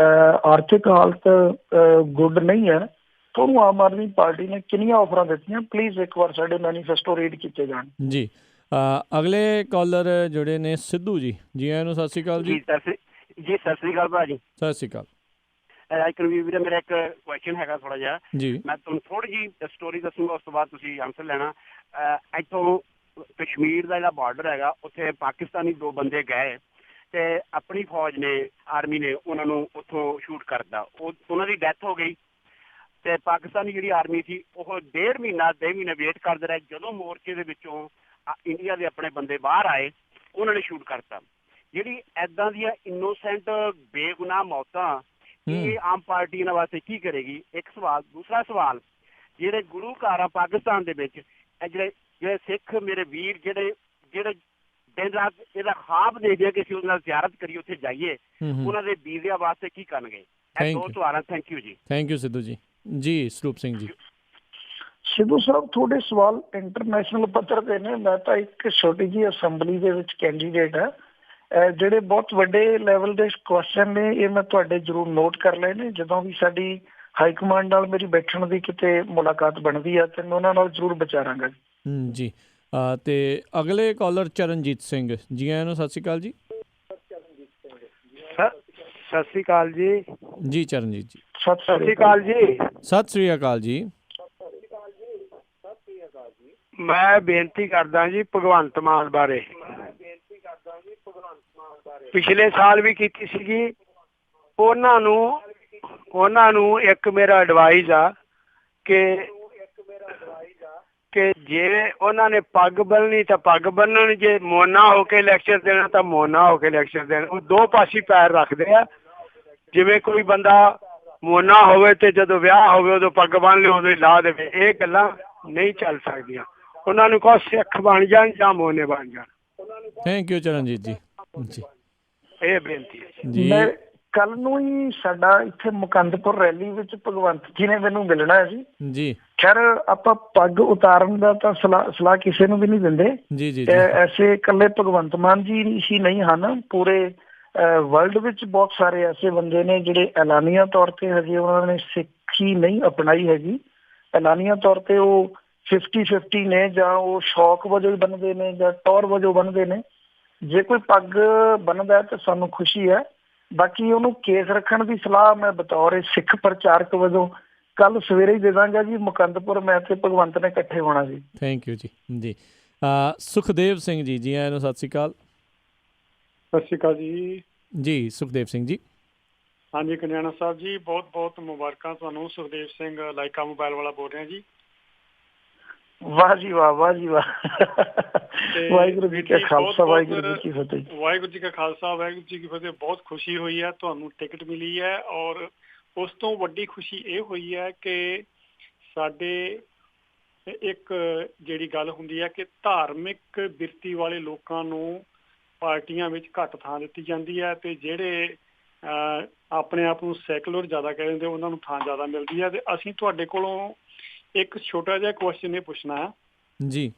Speaker 2: ਆਰਥਿਕ ਹਾਲਤ ਗੁੱਡ ਨਹੀਂ ਹੈ ਤਾਂ ਉਹਨੂੰ ਆਮ ਆਦਮੀ ਪਾਰਟੀ ਨੇ ਕਿੰਨੀਆਂ ਆਫਰਾਂ ਦਿੱਤੀਆਂ। ਪਲੀਜ਼ ਇੱਕ ਵਾਰ ਸਾਡੇ ਮੈਨੀਫੈਸਟੋ ਰੀਡ ਕੀਤੇ ਜਾਣ।
Speaker 1: ਜੀ ਅਗਲੇ ਕਾਲਰ ਜਿਹੜੇ ਨੇ ਸਿੱਧੂ ਜੀ, ਜੀ ਆਇਆਂ ਨੂੰ, ਸਤਿ ਸ਼੍ਰੀ ਅਕਾਲ ਜੀ।
Speaker 8: ਜੀ ਸਤਿ ਸ੍ਰੀ ਅਕਾਲ ਭਾਜੀ।
Speaker 1: ਸਤਿ ਸ਼੍ਰੀ ਅਕਾਲ।
Speaker 8: ਵੀਰੇ ਮੇਰਾ ਇੱਕ ਕੁਐਸਚਨ ਹੈਗਾ ਥੋੜਾ ਜਿਹਾ, ਮੈਂ ਤੁਹਾਨੂੰ ਥੋੜੀ ਜਿਹੀ ਸਟੋਰੀ ਦੱਸੂਗਾ, ਉਸ ਤੋਂ ਬਾਅਦ ਤੁਸੀਂ ਆਨਸਰ ਲੈਣਾ। ਇੱਥੋਂ ਕਸ਼ਮੀਰ ਦਾ ਜਿਹੜਾ ਬਾਰਡਰ ਹੈਗਾ, ਉੱਥੇ ਪਾਕਿਸਤਾਨੀ 2 ਬੰਦੇ ਗਏ ਤੇ ਆਪਣੀ ਫੌਜ ਨੇ, ਆਰਮੀ ਨੇ ਉਹਨਾਂ ਨੂੰ ਉੱਥੋਂ ਸ਼ੂਟ ਕਰਤਾ। ਉਹਨਾਂ ਦੀ ਡੈਥ ਹੋ ਗਈ ਤੇ ਪਾਕਿਸਤਾਨੀ ਜਿਹੜੀ ਆਰਮੀ ਸੀ ਉਹ 2 ਮਹੀਨੇ ਵੇਟ ਕਰਦੇ ਰਹੇ। ਜਦੋਂ ਮੋਰਚੇ ਦੇ ਵਿੱਚੋਂ ਇੰਡੀਆ ਦੇ ਆਪਣੇ ਬੰਦੇ ਬਾਹਰ ਆਏ, ਉਹਨਾਂ ਨੇ ਸ਼ੂਟ ਕਰਤਾ। ਜਿਹੜੀ ਏਦਾਂ ਦੀਆਂ ਇਨੋਸੈਂਟ ਬੇਗੁਨਾਹ ਮੌਤਾਂ, ਇਹ ਆਮ ਪਾਰਟੀ ਇਹਨਾਂ ਵਾਸਤੇ ਕੀ ਕਰੇਗੀ? ਇੱਕ ਸਵਾਲ। ਦੂਸਰਾ ਸਵਾਲ, ਜਿਹੜੇ ਗੁਰੂ ਘਰ ਆ ਪਾਕਿਸਤਾਨ ਦੇ ਵਿੱਚ, ਜਿਹੜੇ ਸਿੱਖ ਮੇਰੇ ਵੀਰ ਜਿਹੜੇ ਦਿਨ ਰਾਤ ਇਹਦਾ ਖਾਬ ਦੇਖਦੇ ਆ ਕਿ ਅਸੀਂ ਉਹਦੇ ਨਾਲ ਜ਼ਿਆਰਤ ਕਰੀਏ, ਉੱਥੇ ਜਾਈਏ, ਉਹਨਾਂ ਦੇ ਵੀਜ਼ਿਆਂ ਵਾਸਤੇ ਕੀ ਕਰਨਗੇ? ਇਹ 2 ਸਵਾਲ। ਥੈਂਕ ਯੂ ਜੀ।
Speaker 1: Thank you Sidhu ji. ਜੀ ਸਰੂਪ ਸਿੰਘ ਜੀ।
Speaker 2: ਸਿੱਧੂ ਸਾਹਿਬ, ਤੁਹਾਡੇ ਸਵਾਲ ਇੰਟਰਨੈਸ਼ਨਲ ਪੱਧਰ ਤੇ ਨੇ। ਮੈਂ ਤਾਂ ਇੱਕ ਛੋਟੀ ਜਿਹੀ ਅਸੈਂਬਲੀ ਦੇ ਵਿੱਚ ਕੈਂਡੀਡੇਟ ਹੈ। ਜਿਹੜੇ ਬਹੁਤ ਵੱਡੇ ਲੈਵਲ ਦੇ ਕੁਐਸਚਨ ਨੇ ਇਹ ਮੈਂ ਤੁਹਾਡੇ ਜ਼ਰੂਰ ਨੋਟ ਕਰ ਲਏ ਨੇ। ਜਦੋਂ ਵੀ ਸਾਡੀ ਹਾਈ ਕਮਾਂਡ ਨਾਲ ਮੇਰੀ ਬੈਠਣ ਦੀ ਕਿਤੇ ਮੁਲਾਕਾਤ ਬਣਦੀ ਆ ਤੇ ਮੈਂ ਉਹਨਾਂ ਨਾਲ ਜ਼ਰੂਰ ਵਿਚਾਰਾਂਗਾ
Speaker 1: ਜੀ। ਤੇ ਅਗਲੇ ਕਾਲਰ ਚਰਨਜੀਤ ਸਿੰਘ ਜੀ, ਆਇਆਂ ਨੂੰ ਸਤਿ ਸ਼੍ਰੀ ਅਕਾਲ ਜੀ।
Speaker 11: ਸਤਿ ਸ਼੍ਰੀ ਅਕਾਲ ਜੀ।
Speaker 1: ਜੀ ਚਰਨਜੀਤ ਜੀ
Speaker 2: ਸਤਿ
Speaker 11: ਸ਼੍ਰੀ ਅਕਾਲ ਜੀ।
Speaker 1: ਸਤਿ ਸ਼੍ਰੀ ਅਕਾਲ ਜੀ।
Speaker 11: ਮੈਂ ਬੇਨਤੀ ਕਰਦਾ ਜੀ ਭਗਵੰਤ ਮਾਨ ਬਾਰੇ। ਪਿਛਲੇ ਸਾਲ ਵੀ ਕੀਤੀ ਸੀਗੀ। ਉਹਨਾਂ ਨੂੰ ਇੱਕ ਮੇਰਾ ਐਡਵਾਈਸ ਆ ਕਿ ਜੇ ਉਹਨਾਂ ਨੇ ਪੱਗ ਬੰਨ੍ਹਣੀ ਤਾਂ ਪੱਗ ਬੰਨ੍ਹਣ, ਜੇ ਮੋਨਾ ਹੋ ਕੇ ਲੈਕਚਰ ਦੇਣਾ ਤਾਂ ਮੋਨਾ ਹੋ ਕੇ ਲੈਕਚਰ ਦੇਣ। ਉਹ ਦੋ ਪਾਸੀ ਪੈਰ ਰੱਖਦੇ ਆ। ਜਿਵੇਂ ਕੋਈ ਬੰਦਾ ਮੋਨਾ ਹੋਵੇ ਤੇ ਜਦੋਂ ਵਿਆਹ ਹੋਵੇ ਉਦੋਂ ਪੱਗ ਬੰਨ੍ਹ ਲਿਓ, ਉਦੋਂ ਹੀ ਲਾ ਦੇਵੇ। ਇਹ ਗੱਲਾਂ ਨਹੀਂ ਚੱਲ ਸਕਦੀਆਂ। ਉਹਨਾਂ ਨੂੰ ਕਹੋ ਸਿੱਖ ਬਣ ਜਾਣ ਜਾਂ ਮੋਨੇ ਬਣ ਜਾਣ।
Speaker 1: ਥੈਂਕ ਯੂ ਚਰਨਜੀਤ ਜੀ। ਜੀ
Speaker 11: ਇਹ ਬੇਨਤੀ ਹੈ
Speaker 1: ਜੀ।
Speaker 2: ਕੱਲ ਨੂੰ ਹੀ ਸਾਡਾ ਇੱਥੇ ਮੁਕੰਦਪੁਰ ਰੈਲੀ ਵਿੱਚ ਭਗਵੰਤ ਜੀ ਨੇ ਮੈਨੂੰ ਮਿਲਣਾ ਹੈ ਜੀ।
Speaker 1: ਜੀ
Speaker 2: ਖੈਰ ਆਪਾਂ ਪੱਗ ਉਤਾਰਨ ਦਾ ਤਾਂ ਸਲਾਹ ਕਿਸੇ ਨੂੰ ਵੀ ਨਹੀਂ ਦਿੰਦੇ
Speaker 1: ਜੀ ਜੀ।
Speaker 2: ਐਸੇ ਇਕੱਲੇ ਭਗਵੰਤ ਮਾਨ ਜੀ ਹੀ ਨਹੀਂ ਹਨ, ਪੂਰੇ ਵਰਲਡ ਵਿੱਚ ਬਹੁਤ ਸਾਰੇ ਐਸੇ ਬੰਦੇ ਨੇ ਜਿਹੜੇ ਐਲਾਨੀਆ ਤੌਰ ਤੇ ਹਜੇ ਉਹਨਾਂ ਨੇ ਸਿੱਖੀ ਨਹੀਂ ਅਪਣਾਈ ਹੈਗੀ। ਐਲਾਨੀਆ ਤੌਰ ਤੇ ਉਹ 50-50 ਨੇ, ਜਾਂ ਉਹ ਸ਼ੌਕ ਵਜੋਂ ਬੰਨਦੇ ਨੇ ਜਾਂ ਟੌਰ ਵਜੋਂ ਬੰਨਦੇ ਨੇ। ਜੇ ਕੋਈ ਪੱਗ ਬੰਨਦਾ ਤਾਂ ਸਾਨੂੰ ਖੁਸ਼ੀ ਹੈ। ਬਾਕੀ ਉਹਨੂੰ ਕੇਸ ਰੱਖਣ ਦੀ ਸਲਾਹ ਮੈਂ ਬਤੌਰ ਸਿੱਖ ਪ੍ਰਚਾਰਕ ਵਜੋਂ ਕੱਲ ਸਵੇਰੇ ਹੀ ਦੇ ਦਾਂਗਾ ਜੀ। ਮੁਕੰਦਪੁਰ ਮੈਂ ਤੇ ਭਗਵੰਤ ਨੇ ਇਕੱਠੇ ਹੋਣਾ ਜੀ।
Speaker 1: ਥੈਂਕ ਯੂ ਜੀ। ਜੀ ਸੁਖਦੇਵ ਸਿੰਘ ਜੀ, ਜੀ ਆਇਆਂ ਨੂੰ ਸਤਿ ਸ਼੍ਰੀ ਅਕਾਲ।
Speaker 12: ਸਤਿ ਸ਼੍ਰੀ ਅਕਾਲ ਜੀ।
Speaker 1: ਜੀ ਸੁਖਦੇਵ ਸਿੰਘ ਜੀ।
Speaker 12: ਹਾਂਜੀ ਕਨਿਆਣਾ ਸਾਹਿਬ ਜੀ, ਬਹੁਤ ਬਹੁਤ ਮੁਬਾਰਕਾਂ ਤੁਹਾਨੂੰ। ਸੁਖਦੇਵ ਸਿੰਘ ਲਾਇਕਾ ਮੋਬਾਈਲ ਵਾਲਾ ਬੋਲ ਰਿਹਾ ਜੀ।
Speaker 2: ਵਾਹ ਜੀ ਵਾਹ, ਵਾਹ ਜੀ ਵਾਹ। ਵਾਹਿਗੁਰੂ ਜੀ ਕਾ ਖਾਲਸਾ, ਵਾਹਿਗੁਰੂ ਜੀ ਕੀ ਫਤਿਹ।
Speaker 12: ਵਾਹਿਗੁਰੂ ਜੀ ਕਾ ਖਾਲਸਾ, ਵਾਹਿਗੁਰੂ ਜੀ ਕੀ ਫਤਿਹ। ਬਹੁਤ ਖੁਸ਼ੀ ਹੋਈ ਹੈ ਤੁਹਾਨੂੰ ਟਿਕਟ ਮਿਲੀ ਹੈ, ਔਰ ਉਸ ਤੋਂ ਵੱਡੀ ਖੁਸ਼ੀ ਇਹ ਹੋਈ ਹੈ ਕਿ ਸਾਡੇ ਇੱਕ ਜਿਹੜੀ ਗੱਲ ਹੁੰਦੀ ਹੈ ਕਿ ਧਾਰਮਿਕ ਬਿਰਤੀ ਵਾਲੇ ਲੋਕਾਂ ਨੂੰ ਪਾਰਟੀਆਂ ਵਿੱਚ ਘੱਟ ਥਾਂ ਦਿੱਤੀ ਜਾਂਦੀ ਹੈ, ਤੇ ਜਿਹੜੇ ਆਪਣੇ ਆਪ ਨੂੰ ਸੈਕੂਲਰ ਜ਼ਿਆਦਾ ਕਹਿ ਦਿੰਦੇ ਉਹਨਾਂ ਨੂੰ ਥਾਂ ਜ਼ਿਆਦਾ ਮਿਲਦੀ ਹੈ। ਤੇ ਅਸੀਂ ਤੁਹਾਡੇ ਕੋਲੋਂ ਇੱਕ ਛੋਟਾ ਜਿਹਾ ਕੁਐਸਚਨ ਇਹ ਪੁੱਛਣਾ ਹੈ ਜੀ।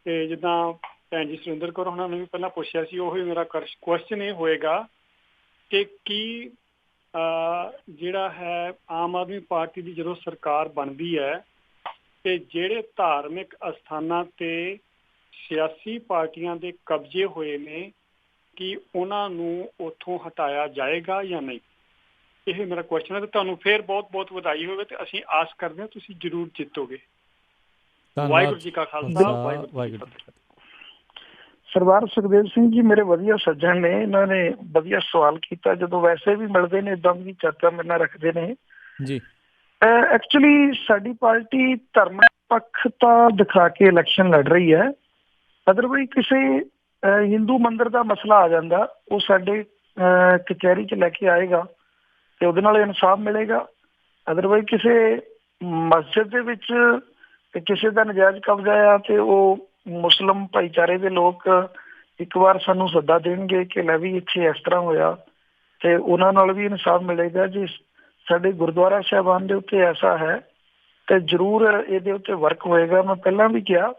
Speaker 12: ਤੇ ਜਿੱਦਾਂ ਭੈਣ ਜੀ ਸੁਰਿੰਦਰ ਕੌਰ ਉਹਨਾਂ ਨੇ ਵੀ ਪਹਿਲਾਂ ਪੁੱਛਿਆ ਸੀ, ਉਹੀ ਮੇਰਾ ਕੁਐਸਚਨ ਇਹ ਹੋਏਗਾ ਕਿ ਕੀ ਜਿਹੜਾ ਹੈ ਆਮ ਆਦਮੀ ਪਾਰਟੀ ਦੀ ਜਦੋਂ ਸਰਕਾਰ ਬਣਦੀ ਹੈ ਤੇ ਜਿਹੜੇ ਧਾਰਮਿਕ ਅਸਥਾਨਾਂ ਤੇ ਸਿਆਸੀ ਪਾਰਟੀਆਂ ਦੇ ਕਬਜ਼ੇ ਹੋਏ ਨੇ, ਕੀ ਉਹਨਾਂ ਨੂੰ ਉੱਥੋਂ ਹਟਾਇਆ ਜਾਏਗਾ ਜਾਂ ਨਹੀਂ? ਇਹ ਮੇਰਾ ਕੁਐਸਚਨ ਹੈ। ਤੇ ਤੁਹਾਨੂੰ ਫਿਰ ਬਹੁਤ ਬਹੁਤ ਵਧਾਈ ਹੋਵੇ ਤੇ ਅਸੀਂ ਆਸ ਕਰਦੇ ਹਾਂ ਤੁਸੀਂ ਜ਼ਰੂਰ ਜਿੱਤੋਗੇ। ਵਾਹਿਗੁਰੂ ਜੀ ਕਾ ਖਾਲਸਾ, ਵਾਹਿਗੁਰੂ ਜੀ ਕੀ ਫਤਿਹ।
Speaker 2: ਸਰਦਾਰ ਸੁਖਦੇਵ ਸਿੰਘ ਜੀ ਮੇਰੇ ਵਧੀਆ ਸੱਜਣ ਨੇ, ਇਹਨਾਂ ਨੇ ਵਧੀਆ ਸਵਾਲ ਕੀਤਾ। ਜਦੋਂ ਵੈਸੇ ਵੀ ਮਿਲਦੇ ਨੇ ਏਦਾਂ ਦੀ ਚਰਚਾ ਮੇਰੇ ਨਾਲ ਰੱਖਦੇ ਨੇ ਜੀ। ਐਕਚੁਅਲੀ ਸਾਡੀ ਪਾਰਟੀ ਧਰਮ ਪੱਖਤਾ ਦਿਖਾ ਕੇ ਇਲੈਕਸ਼ਨ ਲੜ ਰਹੀ ਹੈ। ਅਦਰਵਾਈਜ਼ ਕਿਸੇ ਹਿੰਦੂ ਮੰਦਿਰ ਦਾ ਮਸਲਾ ਆ ਜਾਂਦਾ, ਉਹ ਸਾਡੇ ਕਚਹਿਰੀ 'ਚ ਲੈ ਕੇ ਆਏਗਾ ਤੇ ਉਹਦੇ ਨਾਲ ਇਨਸਾਫ ਮਿਲੇਗਾ। ਅਦਰਵਾਈਜ਼ ਕਿਸੇ ਮਸਜਿਦ ਦੇ ਵਿੱਚ ਕਿਸੇ ਦਾ ਨਜਾਇਜ਼ ਕਬਜ਼ਾ ਆ ਤੇ ਉਹ ਮੁਸਲਿਮ ਭਾਈਚਾਰੇ ਦੇ ਲੋਕ ਇੱਕ ਵਾਰ ਸਾਨੂੰ ਸੱਦਾ ਦੇਣਗੇ ਕਿ ਲੈ ਵੀ ਇੱਥੇ ਇਸ ਤਰ੍ਹਾਂ ਹੋਇਆ, ਤੇ ਉਹਨਾਂ ਨਾਲ ਵੀ ਇਨਸਾਫ ਮਿਲੇਗਾ। ਜੇ ਸਾਡੇ ਗੁਰਦੁਆਰਾ ਸਾਹਿਬਾਨ ਦੇ ਉੱਤੇ ਐਸਾ ਹੈ ਤੇ ਜ਼ਰੂਰ ਇਹਦੇ ਉੱਤੇ ਵਰਕ ਹੋਏਗਾ। ਮੈਂ ਪਹਿਲਾਂ ਵੀ ਕਿਹਾ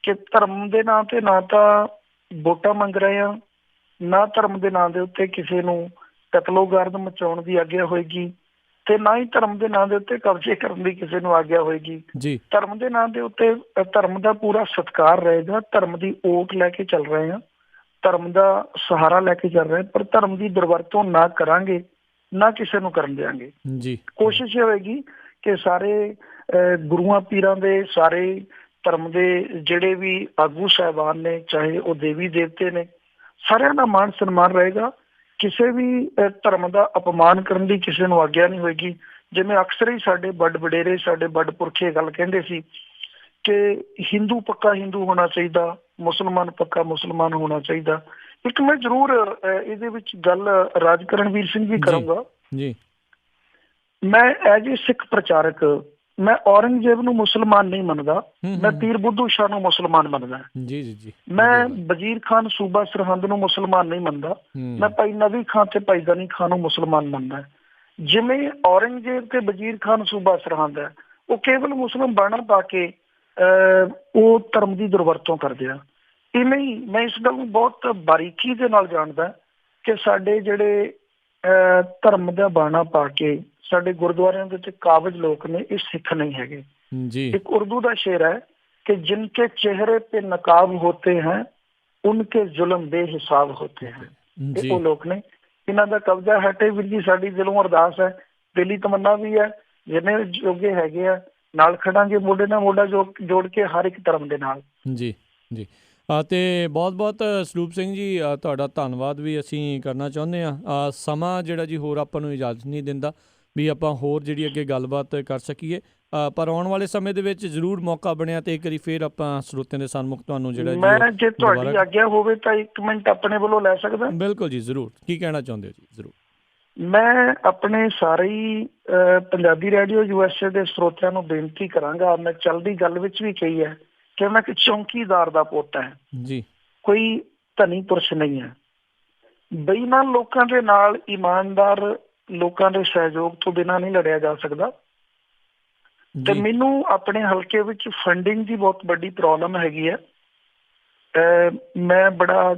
Speaker 2: ਕਿ ਧਰਮ ਦੇ ਨਾਂ ਤੇ ਨਾ ਤਾਂ ਵੋਟਾਂ ਮੰਗ ਰਹੇ ਆ, ਨਾ ਧਰਮ ਦੇ ਨਾਂ ਦੇ ਉੱਤੇ ਕਿਸੇ ਨੂੰ ਕਤਲੋਗਾਰਦ ਮਚਾਉਣ ਦੀ ਆਗਿਆ ਹੋਏਗੀ, ਤੇ ਨਾ ਹੀ ਧਰਮ ਦੇ ਨਾਂ ਦੇ ਉੱਤੇ ਕਬਜ਼ੇ ਕਰਨ ਦੀ ਕਿਸੇ ਨੂੰ ਆਗਿਆ ਹੋਏਗੀ। ਧਰਮ ਦੇ ਨਾਂ ਦੇ ਉੱਤੇ ਧਰਮ ਦਾ ਪੂਰਾ ਸਤਿਕਾਰ ਰਹੇਗਾ। ਧਰਮ ਦੀ ਓਟ ਲੈ ਕੇ ਚੱਲ ਰਹੇ ਹਾਂ, ਧਰਮ ਦਾ ਸਹਾਰਾ ਲੈ ਕੇ ਚੱਲ ਰਹੇ, ਪਰ ਧਰਮ ਦੀ ਦੁਰਵਰਤੋਂ ਨਾ ਕਰਾਂਗੇ, ਨਾ ਕਿਸੇ ਨੂੰ ਕਰਨ ਦਿਆਂਗੇ ਜੀ। ਕੋਸ਼ਿਸ਼ ਹੋਏਗੀ ਕਿ ਸਾਰੇ ਗੁਰੂਆਂ ਪੀਰਾਂ ਦੇ, ਸਾਰੇ ਧਰਮ ਦੇ ਜਿਹੜੇ ਵੀ ਆਗੂ ਸਾਹਿਬਾਨ ਨੇ, ਚਾਹੇ ਉਹ ਦੇਵੀ ਦੇਵਤੇ ਨੇ, ਸਾਰਿਆਂ ਦਾ ਮਾਣ ਸਨਮਾਨ ਰਹੇਗਾ। ਕਿਸੇ ਵੀ ਧਰਮ ਦਾ ਅਪਮਾਨ ਕਰਨ ਦੀ ਕਿਸੇ ਨੂੰ ਆਗਿਆ ਨਹੀਂ ਹੋਏਗੀ। ਜਿਵੇਂ ਅਕਸਰ ਹੀ ਸਾਡੇ ਵੱਡ ਵਡੇਰੇ, ਸਾਡੇ ਵੱਡ ਪੁਰਖੇ ਗੱਲ ਕਹਿੰਦੇ ਸੀ ਕਿ ਹਿੰਦੂ ਪੱਕਾ ਹਿੰਦੂ ਹੋਣਾ ਚਾਹੀਦਾ, ਮੁਸਲਮਾਨ ਪੱਕਾ ਮੁਸਲਮਾਨ ਹੋਣਾ ਚਾਹੀਦਾ। ਇੱਕ ਮੈਂ ਜ਼ਰੂਰ ਇਹਦੇ ਵਿੱਚ ਗੱਲ ਰਾਜ ਕਰਨਵੀਰ ਸਿੰਘ ਵੀ ਕਰੂੰਗਾ ਜੀ। ਮੈਂ ਐਜ ਏ ਸਿੱਖ ਪ੍ਰਚਾਰਕ, ਮੈਂ ਔਰੰਗਜ਼ੇਬ ਨੂੰ ਮੁਸਲਮਾਨ ਨਹੀਂ ਮੰਨਦਾ, ਮੈਂ ਪੀਰ ਬੁੱਧੂ ਸ਼ਾਹ ਨੂੰ ਮੁਸਲਮਾਨ ਮੰਨਦਾ ਜੀ ਜੀ ਜੀ। ਮੈਂ ਵਜ਼ੀਰ ਖਾਨ ਸੂਬਾ ਸਰਹੰਦ ਨੂੰ ਮੁਸਲਮਾਨ ਨਹੀਂ ਮੰਨਦਾ, ਮੈਂ ਭਾਈ ਨਵੀ ਖਾਨ ਤੇ ਭਾਈ ਗਨੀ ਖਾਨ ਨੂੰ ਮੁਸਲਮਾਨ ਮੰਨਦਾ। ਜਿਵੇਂ ਔਰੰਗਜ਼ੇਬ ਤੇ ਵਜ਼ੀਰ ਖਾਨ ਸੂਬਾ ਸਰਹੰਦ ਹੈ, ਉਹ ਕੇਵਲ ਮੁਸਲਿਮ ਬਾਣਾ ਪਾ ਕੇ ਉਹ ਧਰਮ ਦੀ ਦੁਰਵਰਤੋਂ ਕਰਦੇ ਆ। ਇਹ ਨਹੀਂ, ਮੈਂ ਇਸ ਗੱਲ ਨੂੰ ਬਹੁਤ ਬਾਰੀਕੀ ਦੇ ਨਾਲ ਜਾਣਦਾ ਕਿ ਸਾਡੇ ਜਿਹੜੇ ਧਰਮ ਦਾ ਬਾਣਾ ਪਾ ਕੇ ਸਾਡੇ ਗੁਰਦੁਆਰਿਆਂ ਦੇ ਵਿੱਚ ਕਾਬਜ ਲੋਕ ਨੇ, ਇਹ ਸਿੱਖ ਨਹੀਂ ਹੈਗੇ
Speaker 1: ਜੀ।
Speaker 2: ਇੱਕ ਉਰਦੂ ਦਾ ਸ਼ੇਰ ਹੈ ਕਿ ਜਿਨਕੇ ਚਿਹਰੇ पे नकाब होते हैं उनके जुल्म बेहिसाब होते हैं। ਇਹ ਉਹ ਲੋਕ ਨੇ, ਇਹਨਾਂ ਦਾ ਕਬਜ਼ਾ ਹਟੇ ਵੀਰ ਜੀ। ਸਾਡੀ ਦਿਲੋਂ ਅਰਦਾਸ ਹੈ, ਦਿਲੀ ਤਮੰਨਾ ਵੀ ਹੈ, ਜਿੰਨੇ ਜੋਗੇ ਹੈਗੇ ਆ ਨਾਲ ਖੜਾਂਗੇ ਮੋਢੇ ਨਾਲ ਮੋਢਾ ਜੋੜ ਕੇ ਹਰ ਇੱਕ ਧਰਮ ਦੇ ਨਾਲ।
Speaker 1: ਜੀ ਜੀ। ਅਤੇ ਬਹੁਤ ਬਹੁਤ ਸਰੂਪ ਸਿੰਘ ਜੀ ਤੁਹਾਡਾ ਧੰਨਵਾਦ ਵੀ ਅਸੀਂ ਕਰਨਾ ਚਾਹੁੰਦੇ ਹਾਂ। ਸਮਾਂ ਜਿਹੜਾ ਜੀ ਹੋਰ ਆਪਾਂ ਨੂੰ ਇਜਾਜ਼ਤ ਨਹੀਂ ਦਿੰਦਾ ਵੀ ਆਪਾਂ ਹੋਰ ਜਿਹੜੀ ਅੱਗੇ ਗੱਲਬਾਤ ਕਰ ਸਕੀਏ, ਪਰ ਆਉਣ ਵਾਲੇ ਸਮੇਂ ਦੇ ਵਿੱਚ ਜ਼ਰੂਰ ਮੌਕਾ ਬਣਿਆ ਤੇ ਇੱਕ ਵਾਰੀ ਫਿਰ ਆਪਾਂ ਸਰੋਤਿਆਂ ਦੇ ਸਨਮੁਖ ਤੁਹਾਨੂੰ ਜਿਹੜਾ
Speaker 2: ਮੈਂ ਜੇ ਤੁਹਾਡੀ ਆਗਿਆ ਹੋਵੇ ਤਾਂ 1 ਮਿੰਟ ਆਪਣੇ ਵੱਲੋਂ ਲੈ ਸਕਦਾ?
Speaker 1: ਬਿਲਕੁਲ ਜੀ, ਜ਼ਰੂਰ। ਕੀ ਕਹਿਣਾ ਚਾਹੁੰਦੇ ਹੋ ਜੀ? ਜ਼ਰੂਰ।
Speaker 2: ਮੈਂ ਆਪਣੇ ਸਾਰੇ ਹੀ ਪੰਜਾਬੀ ਰੇਡੀਓ USA ਦੇ ਸਰੋਤਿਆਂ ਨੂੰ ਬੇਨਤੀ ਕਰਾਂਗਾ, ਮੈਂ ਚਲਦੀ ਗੱਲ ਵਿੱਚ ਵੀ ਕਹੀ ਹੈ ਕਿ ਮੈਂ ਇੱਕ ਚੌਂਕੀਦਾਰ ਦਾ ਪੁੱਤ ਹੈ
Speaker 1: ਜੀ, ਕੋਈ
Speaker 2: ਧਨੀ ਪੁਰਸ਼ ਨਹੀਂ ਹੈ। ਬੇਈਮਾਨ ਲੋਕਾਂ ਦੇ ਨਾਲ ਇਮਾਨਦਾਰ ਲੋਕਾਂ ਦੇ ਸਹਿਯੋਗ ਤੋਂ ਬਿਨਾਂ ਨਹੀਂ ਲੜਿਆ ਜਾ ਸਕਦਾ। ਤੇ ਮੈਨੂੰ ਆਪਣੇ ਹਲਕੇ ਵਿੱਚ ਫੰਡਿੰਗ ਦੀ ਬਹੁਤ ਵੱਡੀ ਪ੍ਰੋਬਲਮ ਹੈਗੀ ਹੈ। ਮੈਂ ਬੜਾ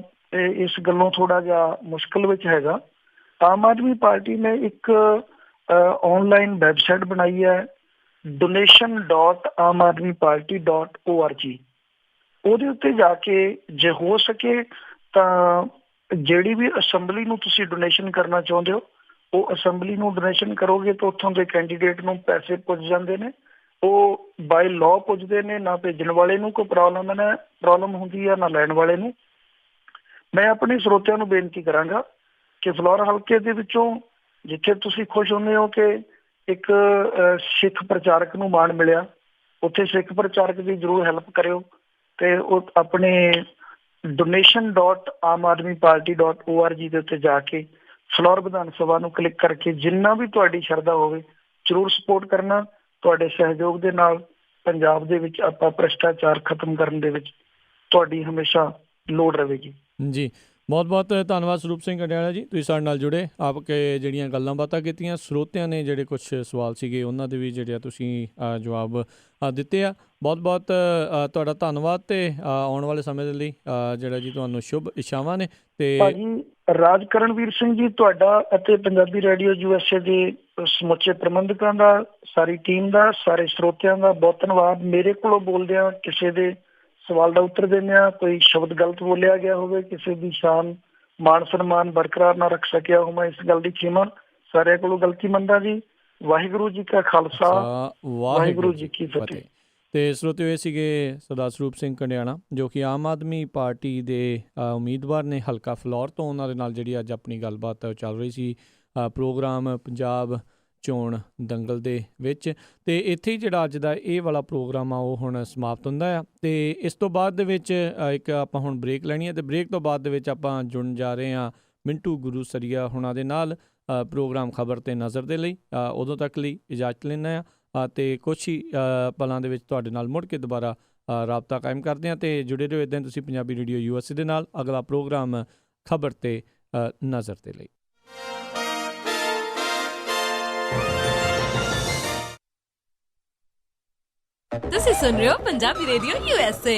Speaker 2: ਇਸ ਗੱਲੋਂ ਥੋੜਾ ਜਿਹਾ ਮੁਸ਼ਕਲ ਵਿੱਚ ਹੈਗਾ। ਆਮ ਆਦਮੀ ਪਾਰਟੀ ਨੇ ਇੱਕ ਆਨਲਾਈਨ ਵੈਬਸਾਈਟ ਬਣਾਈ ਹੈ donation.amadmiparty.org। ਉਹਦੇ ਉੱਤੇ ਜਾ ਕੇ ਜੇ ਹੋ ਸਕੇ ਤਾਂ ਜਿਹੜੀ ਵੀ ਅਸੈਂਬਲੀ ਨੂੰ ਤੁਸੀਂ ਡੋਨੇਸ਼ਨ ਕਰਨਾ ਚਾਹੁੰਦੇ ਹੋ, ਉਹ ਅਸੈਂਬਲੀ ਨੂੰ ਡੋਨੇਸ਼ਨ ਕਰੋਗੇ ਤਾਂ ਉੱਥੋਂ ਦੇ ਕੈਂਡੀਡੇਟ ਨੂੰ ਪੈਸੇ ਪੁੱਜ ਜਾਂਦੇ ਨੇ। ਉਹ ਬਾਈ ਲਾਅ ਪੁੱਜਦੇ ਨੇ, ਨਾ ਭੇਜਣ ਵਾਲੇ ਨੂੰ ਕੋਈ ਪ੍ਰੋਬਲਮ ਹੁੰਦੀ ਹੈ ਨਾ ਲੈਣ ਵਾਲੇ ਨੂੰ। ਮੈਂ ਆਪਣੇ ਸਰੋਤਿਆਂ ਨੂੰ ਬੇਨਤੀ ਕਰਾਂਗਾ ਕਿ ਫਲੋਰ ਹਲਕੇ ਦੇ ਵਿੱਚੋਂ ਜਿੱਥੇ ਤੁਸੀਂ ਖੁਸ਼ ਹੁੰਦੇ ਹੋ ਕਿ ਇੱਕ ਸਿੱਖ ਪ੍ਰਚਾਰਕ ਨੂੰ ਮਾਣ ਮਿਲਿਆ, ਉੱਥੇ ਸਿੱਖ ਪ੍ਰਚਾਰਕ ਦੀ ਜ਼ਰੂਰ ਹੈਲਪ ਕਰਿਓ ਤੇ ਉਹ ਆਪਣੇ donation.amadmiparty.org ਦੇ ਉੱਤੇ ਜਾ ਕੇ ਫਲੋਰ ਵਿਧਾਨ ਸਭਾ ਨੂੰ ਕਲਿੱਕ ਕਰਕੇ ਜਿੰਨਾ ਵੀ ਤੁਹਾਡੀ ਸ਼ਰਧਾ ਹੋਵੇ ਜ਼ਰੂਰ ਸਪੋਰਟ ਕਰਨਾ। ਤੁਹਾਡੇ ਸਹਿਯੋਗ ਦੇ ਨਾਲ ਪੰਜਾਬ ਦੇ ਵਿੱਚ ਆਪਾਂ ਭ੍ਰਿਸ਼ਟਾਚਾਰ ਖਤਮ ਕਰਨ ਦੇ ਵਿੱਚ ਤੁਹਾਡੀ ਹਮੇਸ਼ਾ ਲੋੜ ਰਹੇਗੀ।
Speaker 1: ਜੀ, ਬਹੁਤ ਬਹੁਤ ਧੰਨਵਾਦ ਸਰੂਪ ਸਿੰਘ ਕੰਡਿਆਲਾ ਜੀ, ਤੁਸੀਂ ਸਾਡੇ ਨਾਲ ਜੁੜੇ, ਆਪ ਕੇ ਜਿਹੜੀਆਂ ਗੱਲਾਂ ਬਾਤਾਂ ਕੀਤੀਆਂ। ਸਰੋਤਿਆਂ ਨੇ ਜਿਹੜੇ ਕੁਛ ਸਵਾਲ ਸੀਗੇ ਉਹਨਾਂ ਦੇ ਵੀ ਜਿਹੜੇ ਤੁਸੀਂ ਜਵਾਬ ਦਿੱਤੇ ਆ। ਬਹੁਤ ਬਹੁਤ ਤੁਹਾਡਾ ਧੰਨਵਾਦ ਤੇ ਆਉਣ ਵਾਲੇ ਸਮੇਂ ਦੇ ਲਈ ਜਿਹੜਾ ਜੀ ਤੁਹਾਨੂੰ ਸ਼ੁਭ ਇੱਛਾਵਾਂ ਨੇ। ਤੇ
Speaker 2: ਭਾਜੀ ਰਾਜ ਕਰਨਵੀਰ ਸਿੰਘ ਜੀ, ਤੁਹਾਡਾ ਅਤੇ ਪੰਜਾਬੀ ਰੇਡੀਓ USA ਦੇ ਸਮੁੱਚੇ ਪ੍ਰਬੰਧਕਾਂ ਦਾ, ਸਾਰੀ ਟੀਮ ਦਾ, ਸਾਰੇ ਸਰੋਤਿਆਂ ਦਾ ਬਹੁਤ ਧੰਨਵਾਦ। ਮੇਰੇ ਕੋਲੋਂ ਬੋਲਦਿਆਂ ਕਿਸੇ ਦੇ ਸਵਾਲ ਦਾ ਉੱਤਰ ਦਿੰਦਿਆਂ ਕੋਈ ਸ਼ਬਦ ਗਲਤ ਬੋਲਿਆ ਗਿਆ ਹੋਵੇ, ਕਿਸੇ ਦੀ ਸ਼ਾਨ ਮਾਣ ਸਨਮਾਨ ਬਰਕਰਾਰ ਨਾ ਰੱਖ ਸਕਿਆ ਹੋ, ਮੈਂ ਇਸ ਗੱਲ ਦੀ ਖਿਮਾ ਸਾਰਿਆਂ ਕੋਲੋਂ ਗਲਤੀ ਮੰਨਦਾ ਜੀ। ਵਾਹਿਗੁਰੂ ਜੀ ਕਾ ਖਾਲਸਾ, ਵਾਹਿਗੁਰੂ ਜੀ ਕੀ ਫਤਿਹ।
Speaker 1: ਤੇ ਸਰੋਤਿਓ, ਇਹ ਸੀਗੇ ਸਰਦਾਰ ਸਰੂਪ ਸਿੰਘ ਕੰਡਿਆਲਾ ਜੋ ਕਿ ਆਮ ਆਦਮੀ ਪਾਰਟੀ ਦੇ ਉਮੀਦਵਾਰ ਨੇ ਹਲਕਾ ਫਲੋਰ ਤੋਂ। ਉਹਨਾਂ ਦੇ ਨਾਲ ਜਿਹੜੀ ਅੱਜ ਆਪਣੀ ਗੱਲਬਾਤ ਚੱਲ ਰਹੀ ਸੀ ਪ੍ਰੋਗਰਾਮ ਪੰਜਾਬ ਚੋਣ ਦੰਗਲ ਦੇ ਵਿੱਚ। ਤੇ ਇੱਥੇ ਹੀ ਜਿਹੜਾ ਅੱਜ ਦਾ ਇਹ ਵਾਲਾ ਪ੍ਰੋਗਰਾਮ ਆ ਉਹ ਹੁਣ ਸਮਾਪਤ ਹੁੰਦਾ ਆ। ਤੇ ਇਸ ਤੋਂ ਬਾਅਦ ਦੇ ਵਿੱਚ ਇੱਕ ਆਪਾਂ ਹੁਣ ਬ੍ਰੇਕ ਲੈਣੀ ਹੈ ਤੇ ਬ੍ਰੇਕ ਤੋਂ ਬਾਅਦ ਦੇ ਵਿੱਚ ਆਪਾਂ ਜੁੜਨ ਜਾ ਰਹੇ ਹਾਂ ਮਿੰਟੂ ਗੁਰੂ ਸਰੀਆ ਹੁਣਾਂ ਦੇ ਨਾਲ ਪ੍ਰੋਗਰਾਮ ਖਬਰ ਤੇ ਨਜ਼ਰ ਦੇ ਲਈ। ਉਦੋਂ ਤੱਕ ਲਈ ਇਜਾਜ਼ਤ ਲੈਂਦਾ ਆ ਤੇ ਕੁਛ ਹੀ ਪਲਾਂ ਦੇ ਵਿੱਚ ਤੁਹਾਡੇ ਨਾਲ ਮੁੜ ਕੇ ਦੁਬਾਰਾ ਰਾਬਤਾ ਕਾਇਮ ਕਰਦੇ ਹਾਂ। ਤੇ ਜੁੜੇ ਰਹੋ ਇੱਦਾਂ ਤੁਸੀਂ ਪੰਜਾਬੀ ਰੇਡੀਓ USA ਦੇ ਨਾਲ। ਅਗਲਾ ਪ੍ਰੋਗਰਾਮ ਖਬਰ ਤੇ ਨਜ਼ਰ ਦੇ ਲਈ।
Speaker 13: ਤੁਸੀਂ ਸੁਣ ਰਹੇ ਹੋ ਪੰਜਾਬੀ ਰੇਡੀਓ USA।